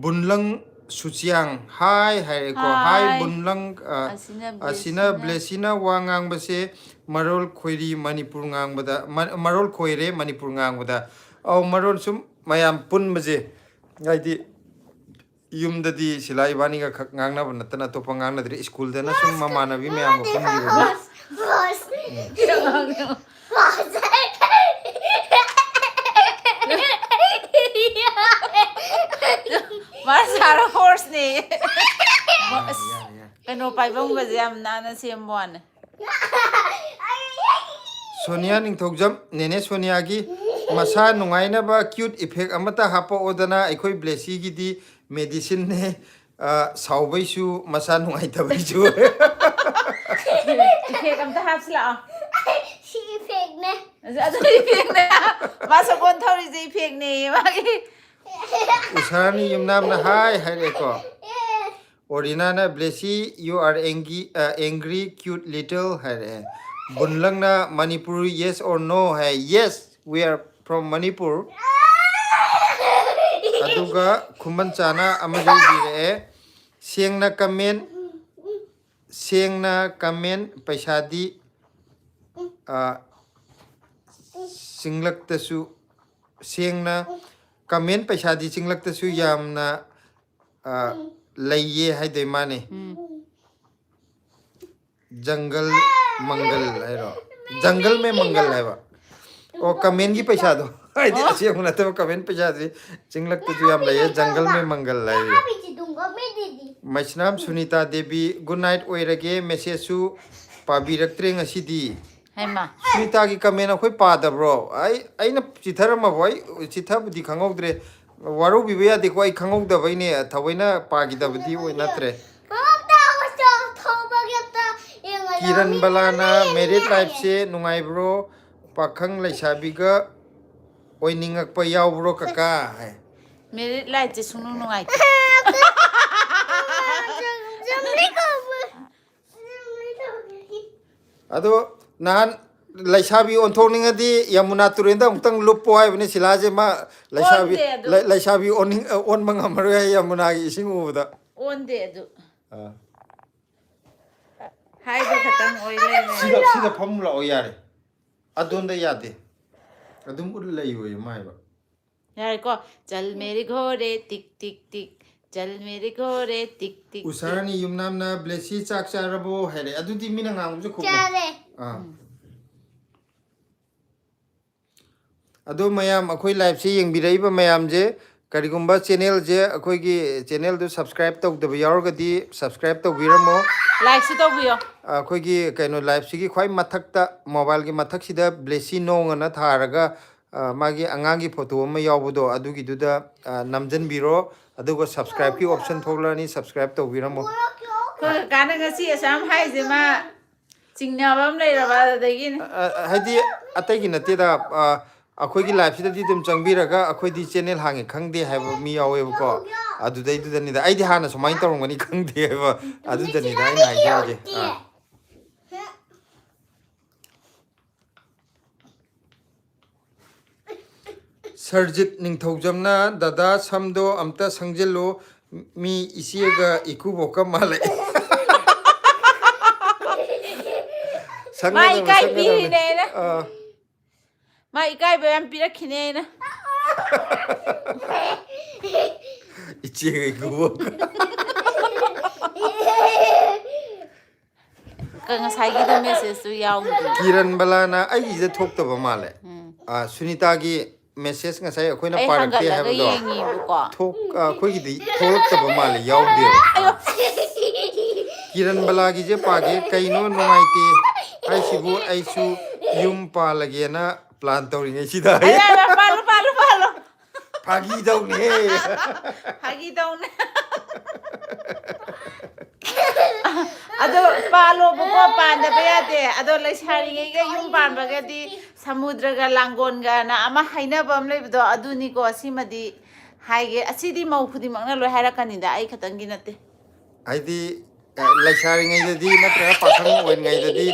बुनलंग सुचियांग हाय हाय को हाय बुनलंग असिना ब्लेसिना वांगांग बसे मरोल खोइरी मणिपुर गांग बदा मरोल खोइरे मणिपुर गांग बदा औ मरोल सुम मयाम पुन बजे गाइदी युमददी सिलाई बानी का गांगना बनतना तो पंगांगना दरे स्कूल देना सुम मामानवी मयाम पुन मार सारा horse ने कनो पाइबंग बजे हम नाना सेम वन सोनिया निंथौजम नेने सोनिया की मसा नुंगाइनबा क्यूट इफेक्ट अमता हापो ओदना अखोई ब्लेसी की दी मेडिसिन ने साउबैसु मसा नुंगाइतबैसु इफेक्ट अमता हापसला सी इफेक्ट ने अदो इफेक्ट ने मासो कोन थौरी जे इफेक्ट ने मागी उसरानी युमनाम ना हाय हाय को ओरिना ना Blessy you are angry cute little है बुनलंग ना मणिपुर yes or no है yes we are from Manipur aduga khuman chana amajai dire sengna comment paisa di singlak tasu sengna comment paisa di singlak tasu yamna laiye hai de mane जंगल मंगल है रो जंगल में मंगल है वा ओ comment की पैसा दो आइए अच्छी होना तो कमेंट पैसा दे चिंगलक तो जो हम ले जंगल में मंगल है अभी जी दूंगा मैं दीदी मैचनाम Sunita Devi good night ओइरगे message सु पाबी रक्त्रे ngasi हेमा सुनीता की कमेंट अखोई पादब्रो आई ना चिथरम भई चिथब दि खंगौद्रे वारो बिबया देखो आई खंगौदबैने थवैना पागिदबदि ओइ नत्रे किरण बलाना मेरिट लाइफ से नुंगाइब्रो पाखंग लैसाबिगा ओइनिंगक यावब्रो कका है मेरे लाइट से सुनु नुंगाइ अदो नान लैसाबी ओंथोनिंगदी यमुना तुरेंदा उंतंग लुप्पो हाइबने सिलाजे मा लैसाबी ओन मंगमरो यमुना की इसिंग उबदा ओन दे दु हाय दो खतम ओइ ले सीधा फॉर्मूला ओ यारे अदोंदा यादे अदुम उल लैयो माइबा यार को चल मेरे घोड़े टिक टिक टिक चल मेरे घोड़े टिक टिक उसरानी युमनाम ना ब्लेसी चाक चारबो हेरे अदुदी मिना ngang जो को चारे ꯑꯗꯣ ꯃꯌꯥꯝ ꯑꯩꯈꯣꯏ ꯂꯥꯏꯚꯁꯤ ꯌꯦꯡꯕꯤꯔꯛꯏꯕ ꯃꯌꯥꯝꯁꯦ ꯀꯔꯤꯒꯨꯝꯕ ꯆꯦꯅꯦꯜꯁꯦ ꯑꯩꯈꯣꯏꯒꯤ ꯆꯦꯅꯦꯜꯗꯨ ꯁꯕꯁꯀ꯭ꯔꯥꯏꯕ ꯇꯧꯗꯕ ꯌꯥꯎꯔꯒꯗꯤ ꯁꯕꯁꯀ꯭ꯔꯥꯏꯕ ꯇꯧꯕꯤꯔꯝꯃꯣ ꯂꯥꯏꯛꯁꯨ ꯇꯧꯕꯤꯌꯣ ꯑꯩꯈꯣꯏꯒꯤ ꯀꯩꯅꯣ ꯂꯥꯏꯚꯁꯤꯒꯤ ꯈ꯭ꯋꯥꯏ ꯃꯊꯛꯇ ꯃꯣꯕꯥꯏꯜꯒꯤ ꯃꯊꯛꯁꯤꯗ ꯕ꯭ꯂꯦꯁꯤ ꯅꯣꯡ ꯑꯅ ꯊꯥꯔꯒ ꯃꯥꯒꯤ ꯑꯉꯥꯡꯒꯤ ꯐꯣꯇꯣ ꯑꯃ ꯌꯥꯎꯕꯗꯣ ꯑꯗꯨꯒꯤꯗꯨꯗ ꯅꯝꯖꯟꯕꯤꯔꯣ ꯑꯗꯨꯒ ꯁꯕꯁꯀ꯭ꯔꯥꯏꯕꯀꯤ ꯑꯣꯞꯁꯟ ꯊꯣꯛꯂꯛꯑꯅꯤ ꯁꯕꯁꯀ꯭ꯔꯥꯏꯕ ꯇꯧꯕꯤꯔꯝꯃꯣ ꯑꯩꯈꯣꯏ ꯀꯥꯟꯅ ꯉꯁꯤ ꯑꯁꯥꯝ ꯍꯥꯏꯁꯦ ꯃꯥ ꯆꯤꯡꯅꯕ ꯑꯃ ꯂꯩꯔꯕ ꯑꯗꯨꯗꯒꯤꯅꯤ ꯍꯥꯏꯗꯤ ꯑꯇꯩꯒꯤ ꯅꯠꯇꯦꯗ ꯑꯩꯈꯣꯏꯒꯤ ꯂꯥꯏꯐꯁꯤꯗꯗꯤ ꯑꯗꯨꯝ ꯆꯪꯕꯤꯔꯒ ꯑꯩꯈꯣꯏꯗꯤ ꯆꯦꯅꯦꯜ ꯍꯥꯡꯉꯦ ꯈꯪꯗꯦ ꯍꯥꯏꯕ ꯃꯤ ꯌꯥꯎꯋꯦꯕꯀꯣ ꯑꯗꯨꯗꯩꯗꯨꯗꯅꯤꯗ ꯑꯩꯗꯤ ꯍꯥꯟꯅ ꯁꯨꯃꯥꯏꯅ ꯇꯧꯔꯝꯒꯅꯤ ꯈꯪꯗꯦ ꯍꯥꯏꯕ ꯑꯗꯨꯗꯅꯤꯗ ꯑꯩꯅ ꯍꯥꯏꯖꯔꯤꯁꯦ ꯁꯔꯖꯤꯠ ꯅꯤꯡꯊꯧꯖꯝꯅ ꯗꯗꯥ ꯁꯝꯗꯣ ꯑꯝꯇ ꯁꯪꯖꯤꯜꯂꯨ ꯃꯤ ꯏꯆꯦꯒ ꯏꯀꯨꯕꯣꯛꯀ ꯃꯥꯜꯂꯛꯑꯦ ꯃꯥ ꯁꯪꯒꯗꯕꯅꯤ ꯏꯀꯥꯏ ꯁꯪꯒꯗꯕꯅꯤ ꯄꯤꯔꯤꯅꯦ ꯑꯩꯅ ꯃꯥ ꯏꯀꯥꯏꯕ ꯌꯥꯝ ꯄꯤꯔꯛꯈꯤꯅꯦ ꯑꯩꯅ 이치가 이거 ꯉꯁꯥꯏꯒꯤꯗꯣ ꯃꯦꯁꯦꯖꯇꯨ ꯌꯥꯎꯗꯦ kiran balana ꯑꯩꯒꯤꯁꯦ ꯊꯣꯛꯇꯕ ꯃꯥꯜꯂꯦ ꯁꯨꯅꯤꯇꯥꯒꯤ ꯃꯦꯁꯦꯖ ꯉꯁꯥꯏ ꯑꯩꯈꯣꯏꯅ ꯑꯩ ꯄꯥꯔꯛꯇꯦ ꯍꯪꯒꯠꯂꯒ ꯍꯥꯏꯕꯗꯣ ꯌꯦꯡꯉꯤꯕꯀꯣ ꯑꯩꯈꯣꯏꯒꯤꯗꯤ ꯊꯣꯛꯂꯛꯇꯕ ꯃꯥꯜꯂꯦ ꯌꯥꯎꯗꯦꯕ kiran balagꯤꯁꯦ ꯄꯥꯒꯦ ꯀꯩꯅꯣ ꯅꯨꯡꯉꯥꯏꯇꯦ ꯍꯥꯏꯁꯤꯕꯨ ꯑꯩꯁꯨ ꯌꯨꯝ ꯄꯥꯜꯂꯒꯦꯅ ꯄ꯭ꯂꯥꯟ ꯇꯧꯔꯤꯉꯩꯁꯤꯗ ꯄꯥꯜꯂꯣ ꯄꯥꯜꯂꯣ ꯄꯥꯜꯂꯣ ꯐꯥꯒꯤ ꯇꯧꯅꯦ ꯐꯥꯒꯤ ꯇꯧꯅꯦ ꯑꯗꯣ ꯄꯥꯜꯂꯣꯕꯀꯣ ꯄꯥꯟꯗꯕ ꯌꯥꯗꯦ ꯑꯗꯣ ꯂꯩꯁꯥꯔꯤꯉꯩꯒ ꯌꯨꯝ ꯄꯥꯟꯕꯒꯗꯤ ꯁꯃꯨꯗ꯭ꯔꯒ ꯂꯥꯡꯒꯣꯟꯒꯅ ꯑꯃ ꯍꯥꯏꯅꯕ ꯑꯃ ꯂꯩꯕꯗꯣ ꯑꯗꯨꯅꯤꯀꯣ ꯁꯤꯃꯗꯤ ꯍꯥꯏꯒꯦ ꯑꯁꯤꯗꯤ ꯃꯧ ꯈꯨꯗꯤꯡꯃꯛꯅ ꯂꯣꯏ ꯍꯥꯏꯔꯛꯀꯅꯤꯗ ꯑꯩ ꯈꯛꯇꯪꯒꯤ ꯅꯠꯇꯦ ꯍꯥꯏꯗꯤ ꯂꯩꯁꯥꯔꯤꯉꯩꯗꯗꯤ ꯅꯠꯇ꯭ꯔꯒ ꯄꯥꯈꯪ ꯑꯣꯏꯔꯤꯉꯩꯗꯗꯤ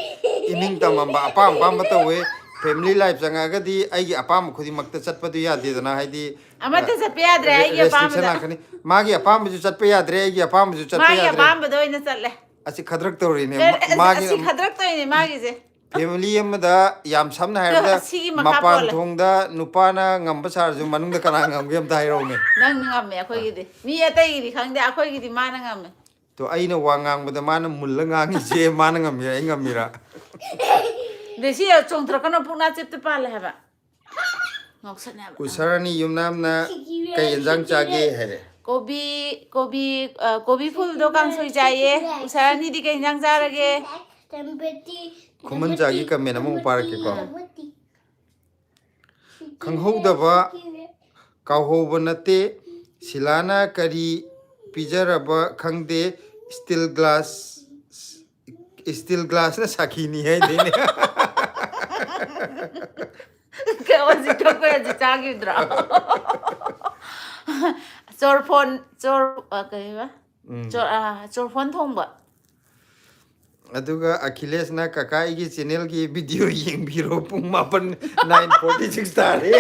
ꯏꯅꯤꯡ ꯇꯝꯃꯝꯕ ꯑꯄꯥꯝ ꯑꯄꯥꯝꯕ ꯇꯧꯋꯦ ꯐꯦꯃꯤꯂꯤ ꯂꯥꯏꯐ ꯆꯪꯉꯛꯑꯒꯗꯤ ꯑꯩꯒꯤ ꯑꯄꯥꯝꯕ ꯈꯨꯗꯤꯡꯃꯛꯇ ꯆꯠꯄꯗꯨ ꯌꯥꯗꯦꯗꯅ ꯍꯥꯏꯗꯤ ꯑꯃꯠꯇ ꯆꯠꯄ ꯌꯥꯗ꯭ꯔꯦ ꯑꯩꯒꯤ ꯔꯦꯁꯇ꯭ꯔꯤꯛꯁꯟ ꯑꯄꯥꯝꯕꯗ ꯂꯥꯛꯀꯅꯤ ꯃꯥꯒꯤ ꯑꯄꯥꯝꯕꯁꯨ ꯆꯠꯄ ꯌꯥꯗ꯭ꯔꯦ ꯑꯩꯒꯤ ꯑꯄꯥꯝꯕꯁꯨ ꯆꯠꯄ ꯃꯥꯒꯤ ꯌꯥꯗ꯭ꯔꯦ ꯑꯄꯥꯝꯕꯗ ꯑꯣꯏꯅ ꯆꯠꯂꯦ ꯑꯁꯤ ꯈꯗ꯭ꯔꯛ ꯇꯧꯔꯤꯅꯦ ꯃꯥꯒꯤ ꯑꯁꯤ ꯈꯗ꯭ꯔꯛꯇꯣꯏꯅꯦ ꯃꯥꯒꯤꯁꯦ ꯐꯦꯃꯤꯂꯤ ꯑꯃꯗ ꯌꯥꯝ ꯁꯝꯅ ꯍꯥꯏꯔꯕꯗ ꯑꯁꯤꯒꯤ ꯃꯈꯥ ꯃꯄꯥꯟ ꯄꯣꯜꯂꯦ ꯊꯣꯡꯗ ꯅꯨꯄꯥꯅ ꯉꯝꯕ ꯁꯥꯔꯁꯨ ꯃꯅꯨꯡꯗ ꯀꯅꯥ ꯉꯝꯒꯦ ꯑꯝꯇ ꯍꯥꯏꯔꯛꯎꯅꯦ ꯅꯪ ꯉꯝꯃꯦ ꯑꯩꯈꯣꯏꯒꯤꯗꯤ ꯃꯤ ꯑꯇꯩꯒꯤꯗꯤ ꯈꯪꯗꯦ ꯑꯩꯈꯣꯏꯒꯤꯗꯤ ꯃꯥꯅ ꯉꯝꯃꯦ ꯇꯣ ꯑꯩꯅ ꯋꯥ ꯉꯥꯡꯕꯗ ꯃꯥꯅ ꯃꯨꯜꯂ ꯉꯥꯡꯉꯤꯁꯦ ꯃꯥꯅ ꯉꯝꯃꯤꯔꯥ ꯑꯩ ꯉꯝꯃꯤꯔꯥ ꯗꯦꯁꯤ ꯆꯣꯡꯊꯔꯛꯀꯅꯣ ꯄꯨꯛꯅꯥ ꯆꯦꯞꯇ ꯄꯥꯜꯂꯦ ꯍꯥꯏꯕ ꯉꯥꯎꯁꯠꯅꯦ ꯍꯥꯏꯕ ꯎꯁꯥꯔꯥꯅꯤ ꯌꯨꯝꯅꯥꯝꯅ ꯀꯩ ꯌꯦꯟꯖꯥꯡ ꯆꯥꯒꯦ ꯍꯥꯏꯔꯦ ꯀꯣꯕꯤ ꯐꯨꯜꯗꯣ ꯀꯥꯡꯁꯣꯏ ꯆꯥꯏꯌꯦ ꯎꯁꯥꯔꯥꯅꯤꯗꯤ ꯀꯩ ꯏꯟꯖꯥꯡ ꯆꯥꯔꯒꯦ ꯈꯨꯃꯟ ꯆꯥꯒꯤ ꯀꯃꯦꯟ ꯑꯃꯨꯛ ꯄꯥꯔꯛꯀꯦꯀꯣ ꯈꯪꯍꯧꯗꯕ ꯀꯥꯎꯍꯧꯕ ꯅꯠꯇꯦ ꯁꯤꯂꯥꯅ ꯀꯔꯤ ꯄꯤꯖꯔꯕ ꯈꯪꯗꯦ ꯏꯁꯇꯤꯜ ꯒ꯭ꯂꯥꯁꯅ ꯁꯥꯈꯤꯅꯤ ꯍꯥꯏꯗꯤꯅꯦ ꯍꯧꯖꯤꯛ ꯊꯣꯛꯄ ꯍꯧꯖꯤꯛ ꯆꯥꯈꯤꯗ꯭ꯔꯣ ꯀꯩꯕ ꯆꯣꯔꯐꯣꯟ ꯊꯣꯡꯕ ꯑꯗꯨꯒ ꯑꯈꯤꯂꯦꯁꯅ ꯀꯀꯥ ꯑꯩꯒꯤ ꯆꯦꯅꯦꯜꯒꯤ ꯚꯤꯗꯤꯑꯣ ꯌꯦꯡꯕꯤꯔꯣ ꯄꯨꯡ 9:46 ꯇꯥꯔꯦ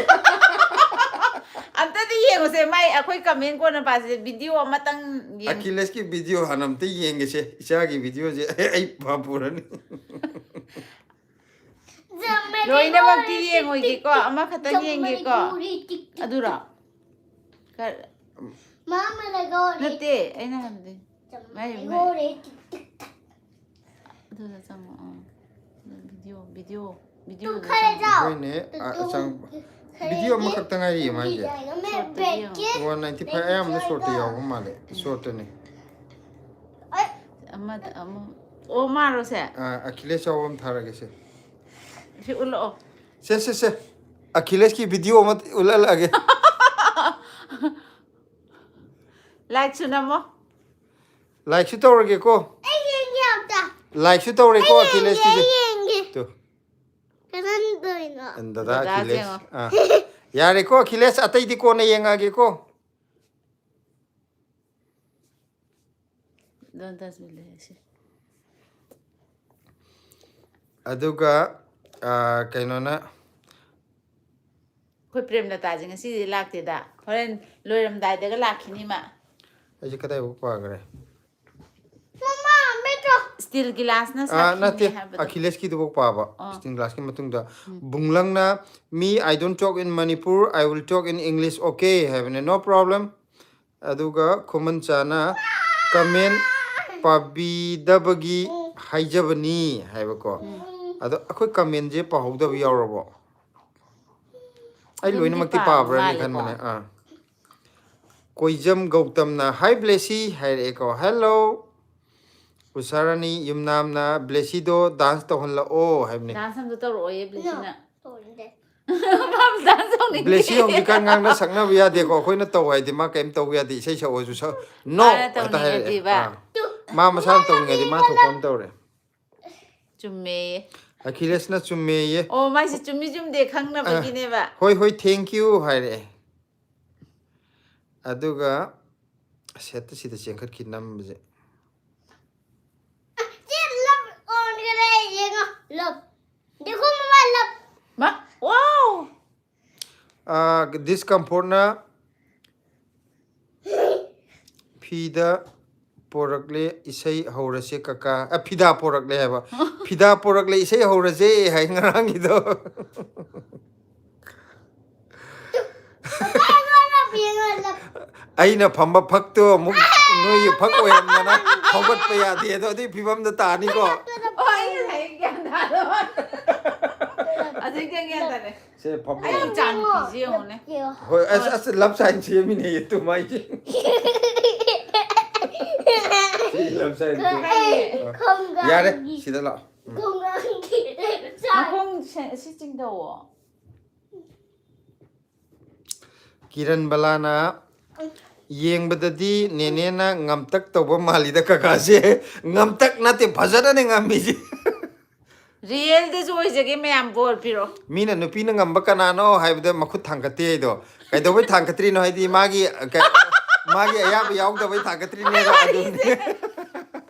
ꯑꯝꯇꯗꯤ ꯌꯦꯡꯉꯨꯁꯦ ꯃꯥꯏ ꯑꯩꯈꯣꯏ ꯀꯃꯦꯟ ꯀꯣꯟꯅ ꯄꯥꯁꯦ ꯚꯤꯗꯤꯑꯣ ꯑꯃꯇꯪ ꯌꯦꯡ ꯑꯈꯤꯂꯦꯁꯀꯤ ꯚꯤꯗꯤꯑꯣ ꯍꯥꯟꯅ ꯑꯝꯇ ꯌꯦꯡꯒꯦꯁꯦ ꯏꯆꯥꯒꯤ ꯚꯤꯗꯤꯑꯣꯁꯦ ꯑꯩ ꯄꯨꯔꯅꯤ ꯂꯣꯏꯅꯃꯛꯇꯤ ꯌꯦꯡꯉꯣꯏꯒꯦꯀꯣ ꯑꯃꯈꯛꯇꯪ ꯌꯦꯡꯒꯦꯀꯣ ꯑꯗꯨꯔꯣ ꯅꯠꯇꯦ ꯑꯩꯅ ꯍꯥꯏꯕꯗꯤ ꯑꯗꯨꯗ ꯆꯪꯉꯣ ꯚꯤꯗꯤꯑꯣ ꯍꯣꯏꯅꯦ ꯚꯤꯗꯤꯑꯣ ꯑꯃꯈꯛꯇ ꯉꯥꯏꯔꯤꯌꯦ ꯃꯥꯏꯁꯦ 195 ꯑꯌꯥꯝꯕꯅ ꯁꯣꯔꯠꯇ ꯌꯥꯎꯕ ꯃꯥꯜꯂꯦ ꯁꯣꯔꯠꯇꯅꯦ ꯑꯣ ꯃꯥꯔꯣꯁꯦ ꯑꯈꯤꯂꯦꯁ ꯌꯥꯎꯕ ꯑꯃ ꯊꯥꯔꯒꯦꯁꯦ ꯁꯤ ꯎꯠꯂꯛꯑꯣ ꯁꯦ ꯑꯈꯤꯂꯦꯁꯀꯤ ꯚꯤꯗꯤꯑꯣ ꯑꯃ ꯎꯠꯍꯜꯂꯛꯑꯒꯦ ꯂꯥꯏꯛꯁꯨ ꯅꯝꯃꯣ ꯂꯥꯏꯛꯁꯨ ꯇꯧꯔꯒꯦꯀꯣ ꯂꯥꯏꯛꯁꯨ ꯇꯧꯔꯦꯀꯣ ꯑꯈꯤꯂꯦꯁꯀꯤꯁꯦ ꯗꯗꯥ ꯑꯈꯤꯂꯦꯁ ꯌꯥꯔꯦꯀꯣ ꯑꯈꯤꯂꯦꯁ ꯑꯇꯩꯗꯤ ꯀꯣꯟꯅ ꯌꯦꯡꯉꯛꯑꯒꯦꯀꯣ ꯑꯗꯨꯒ ꯀꯩꯅꯣꯅ ꯑꯩꯈꯣꯏ ꯄ꯭ꯔꯦꯝꯂꯇꯥꯁꯦ ꯉꯁꯤꯗꯤ ꯂꯥꯛꯇꯦꯗ ꯍꯣꯔꯦꯟ ꯂꯣꯏꯔꯝꯗꯥꯏꯗꯒ ꯂꯥꯛꯈꯤꯅꯤ ꯃꯥ ꯑꯩꯁꯦ ꯀꯗꯥꯏꯐꯥꯎ ꯄꯥꯈ꯭ꯔꯦ ꯁ꯭ꯇꯤꯜ ꯒꯤꯂꯥꯁꯅ ꯅꯠꯇꯦ ꯁꯥꯈꯤꯅꯤ ꯍꯥꯏꯕꯗꯣ ꯑꯈꯤꯂꯦꯁꯀꯤꯗꯨꯐꯥꯎ ꯄꯥꯕ ꯁ꯭ꯇꯤꯜ ꯒ꯭ꯂꯥꯁꯀꯤ ꯃꯇꯨꯡꯗ ꯕꯨꯡꯂꯪꯅ ꯃꯤ ꯑꯥꯏ ꯗꯣꯟ ꯇꯣꯛ ꯏꯟ ꯃꯅꯤꯄꯨꯔ ꯑꯥꯏ ꯋꯤꯜ ꯇꯣꯛ ꯏꯟ ꯏꯪꯂꯤꯁ ꯑꯣꯀꯦ ꯍꯥꯏꯕꯅꯦ ꯅꯣ ꯄ꯭ꯔꯣꯕ꯭ꯂꯦꯝ ꯑꯗꯨꯒ ꯈꯨꯃꯟ ꯆꯥꯅ ꯀꯃꯦꯟ ꯄꯥꯕꯤꯗꯕꯒꯤ ꯍꯥꯏꯖꯕꯅꯤ ꯍꯥꯏꯕꯀꯣ ꯑꯗꯣ ꯑꯩꯈꯣꯏ ꯀꯃꯦꯟꯁꯦ ꯄꯥꯍꯧꯗꯕ ꯌꯥꯎꯔꯕꯣ ai loi na makti pa bra ni khan mane koijam gautam na hi blessy hai re ko hello usarani yumnam na blessy do dance to hon la o hai ne dance sam to ro ye blessy na Tonde. mam dance song ni blessy hong ji kan ngang na sakna bia de ko khoi na to hai de ma kem to bia di sei sa o ju sa no ta hai ma ma sa to ngai di ma tho kon to re chumme Achilles na chumme ye oh mai si chummi chum de khang na ba gi ne ba hoi hoi thank you hai re aduga set si da cheng khat ki nam je Chị love on cái này gì ngờ love. देखो मम्मा love. ma wow discomfort na phida porakle isai haurase kaka phida porakle haba phida porakle isai haurase hai ngarang gi do love. aina phamba phakto muk noi phak oyam na hogat pa ya de do di phibam da ta ni ko oi thai gyan da do ajin gyan da ne se phamba ai chan ki ji ho ne hoi as love sign che mi ne tu mai ji love sign Không gần. ya de sida la Không gần gì đây là ma sao? khong si jing da wo kiran balana yengbadadi nene na ngamtak toba mali da kaka se ngamtak na te phajana ne ngami ji real de joy jage me am bor piro mina nupi na ngamba kana no haibda makhut thangkate do kai do bai thangkatri no haidi magi magi aya ba yaw da bai thangkatri ne ga adu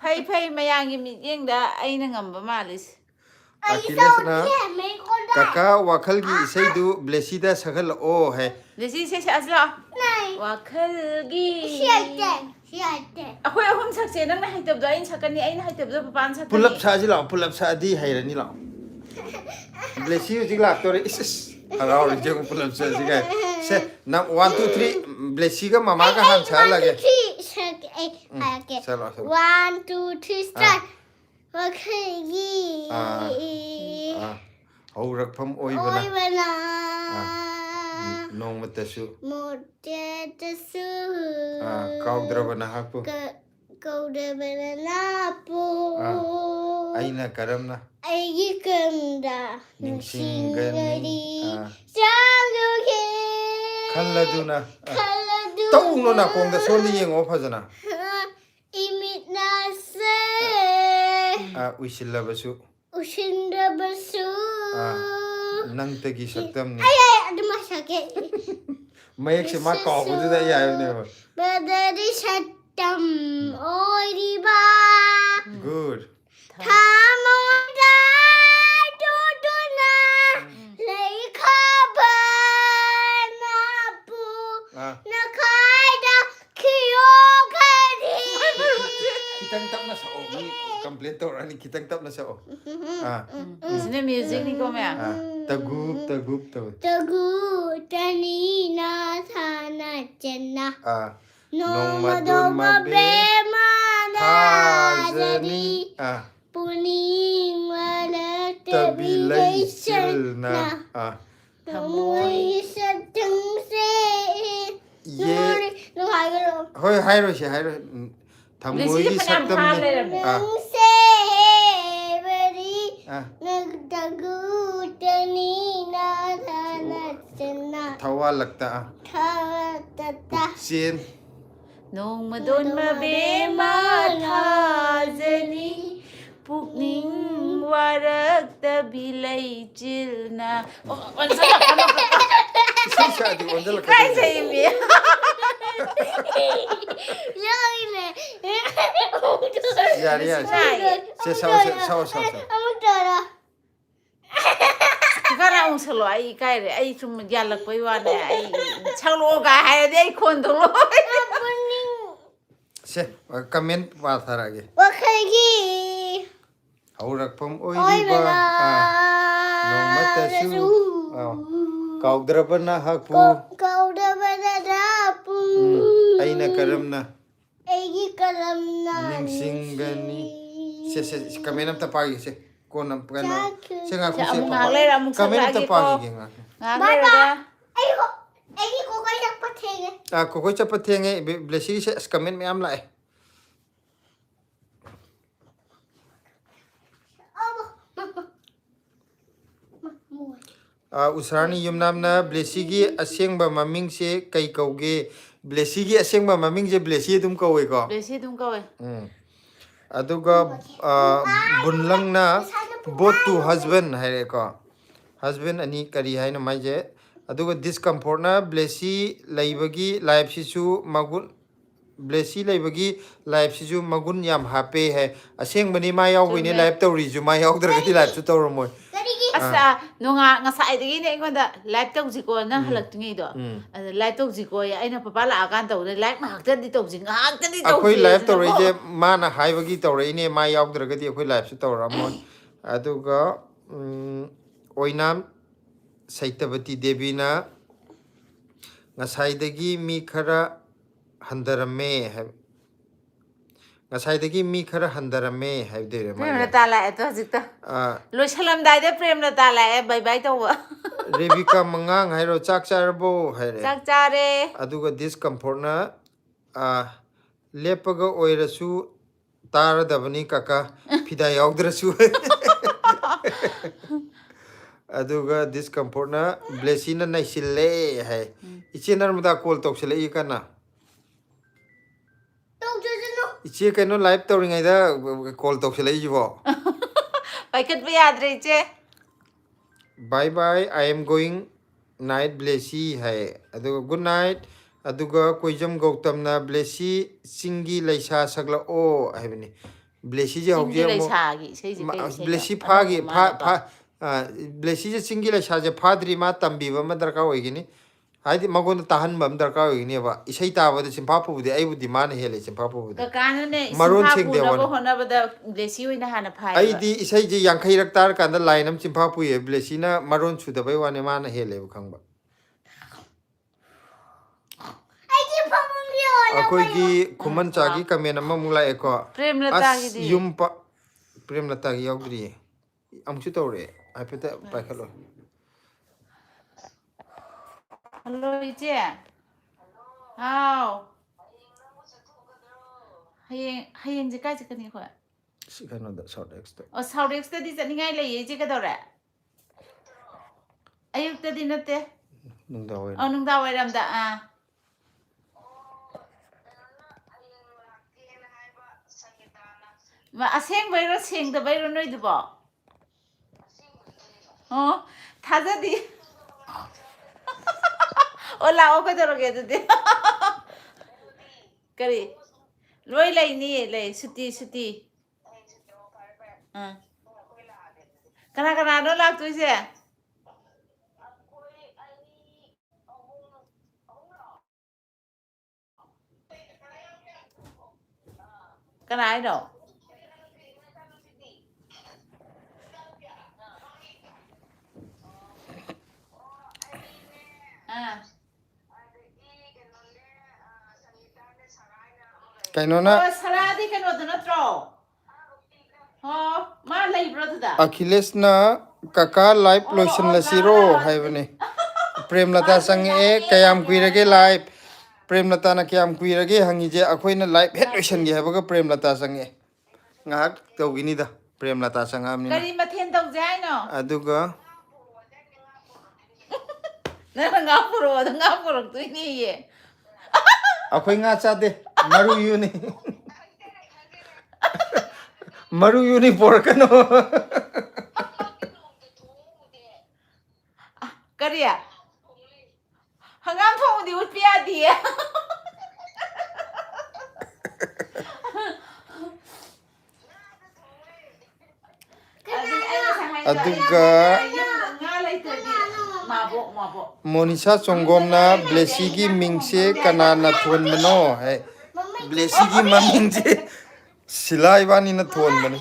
phai phai mayang gi mi yeng da ai na ngam ba malis Achilles na Mấy con đó. kaka wakhal gi isai du blessy da sagal o hai de si se asla Này. wa khal gi Xịt đèn. Xịt đèn. akhoi ahum sak se nang na hai tab da in sakani ai na hai tab da pan sak pull up sa ji la pull up sa di hai ra ni la blessy ji la to re is harau ri jeng pull up sa ji ga se na 1 2 3 blessy ga mama ga han sa lage Salah, salah. 1 2 3 start. Okay. hau rak pham oi bana Ôi bana. nong mata su Một tê sư. kau dra bana hapu Câu đề bana napu. aina karam na Ai gi cần da. Ningsinggani. Sang du ke. khalla du na Kala du. tau no na kong da soli yeng o phajana Imit na se. uisilla basu Ushinda basu. nang tagi saktam ni Ay, ada masakit. mayak se ma ka bu da ya ne Badari satam. Oi di ba. good Thamoda duduna. Lấy khabar na pu. Na khai da khiyo khadi. kitang tap na sa o ni complete to ani kitang tap na sa o sine music ni ko me tagup to Tagu tani na thana chenna. Nong madon mabema na jani. Puning wala tabilay na. Tamoy sa tang se. Nori, nung hagalo. hoi hai ro se hai ro thamoi gi saktam ni Nung se bari. Nagtagu tani na thana chenna. thawa lakta Tata. chen nong madon ma be ma tha jani pukning warak ta bilai chilna on sa ka no sai sa di on dal kai sai mi Rồi nè. ya ya se sa Ông trời ơi. kara ung salo ai kai re ai sum yalak pai wa ne ai chalo ga hai de ai khon to lo se comment pa thara ge Và khai ghi. hau rak pham oi Ôi di bà ba là. nong mata su kau dra bana hapu Câu đơ bà đà đà bù. aina karam na Ê ghi cà lâm nà. ningsinggani se comment am ta pa ge se ko nam pa no se nga ku se amung ngalai ra amung comment sakla ta gi pa ko ge nga ngalai ra Egi ko kaya pathenge. Koko chapa thenge blessy se comment mayam lai. Usarani yumnamna blessy gi asengba maming se kai kauge blessy gi asengba maming je blessy dum kauwe ko. Blessy dum kauwe. Aduga bunlang na both to husband hai ko. Husband ani kari hai na mai je. Aduga discomfort na blessy laibagi life sisu magun blessy laibagi life sisu magun yam happy hai. Asengbani mai yaw ni life tawri ju mai yaw dragati life su tawramoy. Asa nunga ngasai ni ingonda live tawjiko na halaktingi do. Live tawjiko ya aina papa la akan tawde live maktadi tawjing haktadi tawjing. Akoi live tawre je mana haibagi tawre ine mai yaw dragati akoi live su tawramoy. Aduga oinam Saitabati Devi na ngasaidagi mi khara handarame hai ngasaidagi mi khara handarame hai de Prem na tala eto jikta lo salam dai de prem na tala e bye bye tawa Rebecca mangang hai ro chak charbo hai re chak chare aduga discomfort na lepaga oirasu taradabani kaka phida yaugdrasu aduga discomfort na blessy na naisille hai iche narmada call toksile ikana iche kaino live tawringai da call toksile ibo paikat ba yadre che bye bye I am going night blessy hai aduga good night aduga koijam gautam na blessy singi laisa sagla o haibani blessy je hokje blessy phagi pha blessy je singi laisa je phadri ma tambi ba madarka hoigini haidi magon tahan bam darka hoigini ba isai ta ba de simpha pu de ai bu di man hele simpha pu de kana ne maron sing de wan hona ba da blessy hoina hana phai ai di isai je yankhai rak tar kan da line am simpha pu ye blessy na maron chu da bai wane man hele bu khangba akoigi khuman chagi kamen ama mula eko prem lata gi di yumpa prem lata gi yaudri amchu tawre apeta pakhalo hello ije how hayeng je kai je kani ko sikano da short extra o south ex ta di chaningai le ye je ka dore ayuk ta di nate nungda hoy nung da wai ram da ma aseng bai ro seng da bai ro noi du bo thaja di ola o ka doro ge de kari loi lai ni lai suti kana kana no lak tu se kana ai do kaino na saladi kano do natro ma lai bro da Achilles na kaka live lotion la siro haibane prem lata sang e kayam kuirage live prem lata na kayam kuirage hangi je akoina live head lotion ge habaga prem lata sang e ngak tawgini da prem lata sang amni kari mathen tau jai no aduga na nga puro tu ni ye akoi nga chade maru yuni maru yuni porkano kari ya hangam thong di ut pia di aduga Monisha Chongomna blessy gi mingse kanana thon bano hai blessy gi mamingse silai bani na thon bani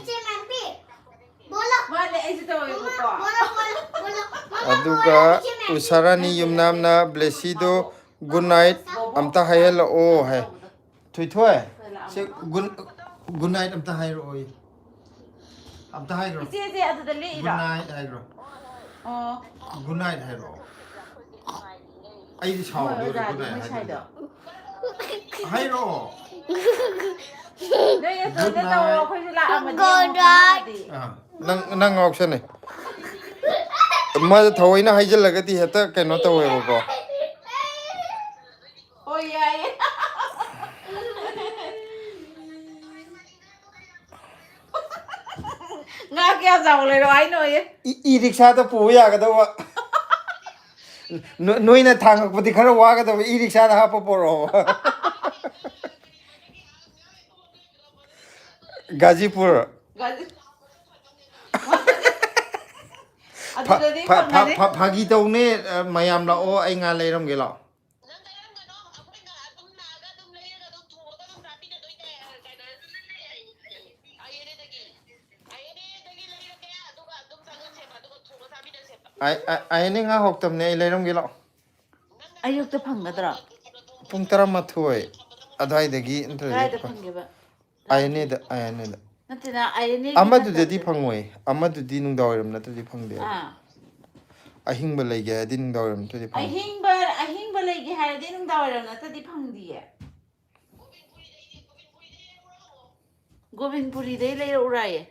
aduga usarani yumnamna blessy do good night amta hayel o hai thoi thoi se good night amta hayro oi amta hayro good night hayro good night hayro ꯑꯩꯗꯤ ꯁꯥꯎꯗꯣꯔꯦ good night ꯁꯥꯏꯗꯣ ꯍꯥꯏꯔꯣ ꯅꯣꯏ ꯅꯇꯣꯟꯗ ꯇꯧꯔꯣ ꯑꯩꯈꯣꯏꯁꯨ ꯂꯥꯛꯑꯝꯃꯗꯤ Good ꯑꯃꯨꯛ night. ꯈꯪꯉꯝꯃꯗꯤ ꯅꯪ ꯉꯥꯎꯁꯟꯅꯦ ꯃꯥꯗ ꯊꯑꯣꯏꯅ ꯍꯥꯏꯖꯤꯜꯂꯒꯗꯤ ꯍꯦꯛꯇ ꯀꯩꯅꯣ ꯇꯧꯋꯦꯕꯀꯣ ꯍꯣꯏ ꯌꯥꯏꯌꯦ ꯉꯥ ꯀꯌꯥ ꯆꯥꯎ ꯂꯩꯔꯣ ꯍꯥꯏꯅꯣꯌꯦ ꯏ ꯔꯤꯛꯁꯥꯗ ꯄꯨꯕ ꯌꯥꯒꯗꯧꯕ ꯅꯣꯏꯅ ꯊꯥꯡꯉꯛꯄꯗꯤ ꯈꯔ ꯋꯥꯒꯗꯕ ꯏ ꯔꯤꯛꯁꯥꯗ ꯍꯥꯞꯄ ꯄꯣꯔꯛꯑꯣꯕ ꯒꯥꯖꯤꯄꯨꯔ ꯑꯗꯨꯗꯗꯤ ꯐꯪꯒꯅꯤ ꯐꯥꯒꯤ ꯇꯧꯅꯦ ꯃꯌꯥꯝ ꯂꯥꯛꯑꯣ ꯑꯩ ꯉꯥ ꯂꯩꯔꯝꯒꯦ ꯂꯥꯛꯑꯣ ꯑꯩꯅꯦ ꯉꯥ ꯍꯧꯇꯕꯅꯦ ꯑꯩ ꯂꯩꯔꯝꯒꯦ ꯂꯥꯛꯑꯣ ꯑꯌꯨꯛꯇ ꯐꯪꯒꯗ꯭ꯔꯣ ꯄꯨꯡ 12 ꯑꯗꯨꯋꯥꯏꯗꯒꯤ ꯅꯠꯇ꯭ꯔꯗꯤ ꯀꯗꯥꯏꯗ ꯐꯪꯒꯦꯕ ꯑꯥꯏꯑꯦꯟꯑꯦꯗ ꯅꯠꯇꯦꯅ ꯑꯥꯏꯑꯦꯟꯑꯦꯒꯤ ꯑꯃꯗꯨꯗꯗꯤ ꯅꯠꯇꯕꯗ ꯐꯪꯉꯣꯏ ꯑꯃꯗꯨꯗꯤ ꯅꯨꯡꯗꯥꯡꯋꯥꯏꯔꯝ ꯅꯠꯇ꯭ꯔꯗꯤ ꯐꯪꯗꯦꯕ ꯑꯥ ꯑꯍꯤꯡꯕ ꯂꯩꯒꯦ ꯍꯥꯏꯔꯗꯤ ꯅꯨꯡꯗꯥꯡꯋꯥꯏꯔꯝ ꯅꯠꯇ꯭ꯔꯗꯤ ꯐꯪꯗꯦ ꯑꯍꯤꯡꯕ ꯂꯩꯒꯦ ꯍꯥꯏꯔꯗꯤ ꯅꯨꯡꯗꯥꯡꯋꯥꯏꯔꯝ ꯅꯠꯇꯗꯤ ꯐꯪꯗꯤꯌꯦ ꯒꯣꯕꯤꯟꯄꯨꯔꯤꯗꯩ ꯂꯩꯔꯛꯎꯔꯥꯌꯦ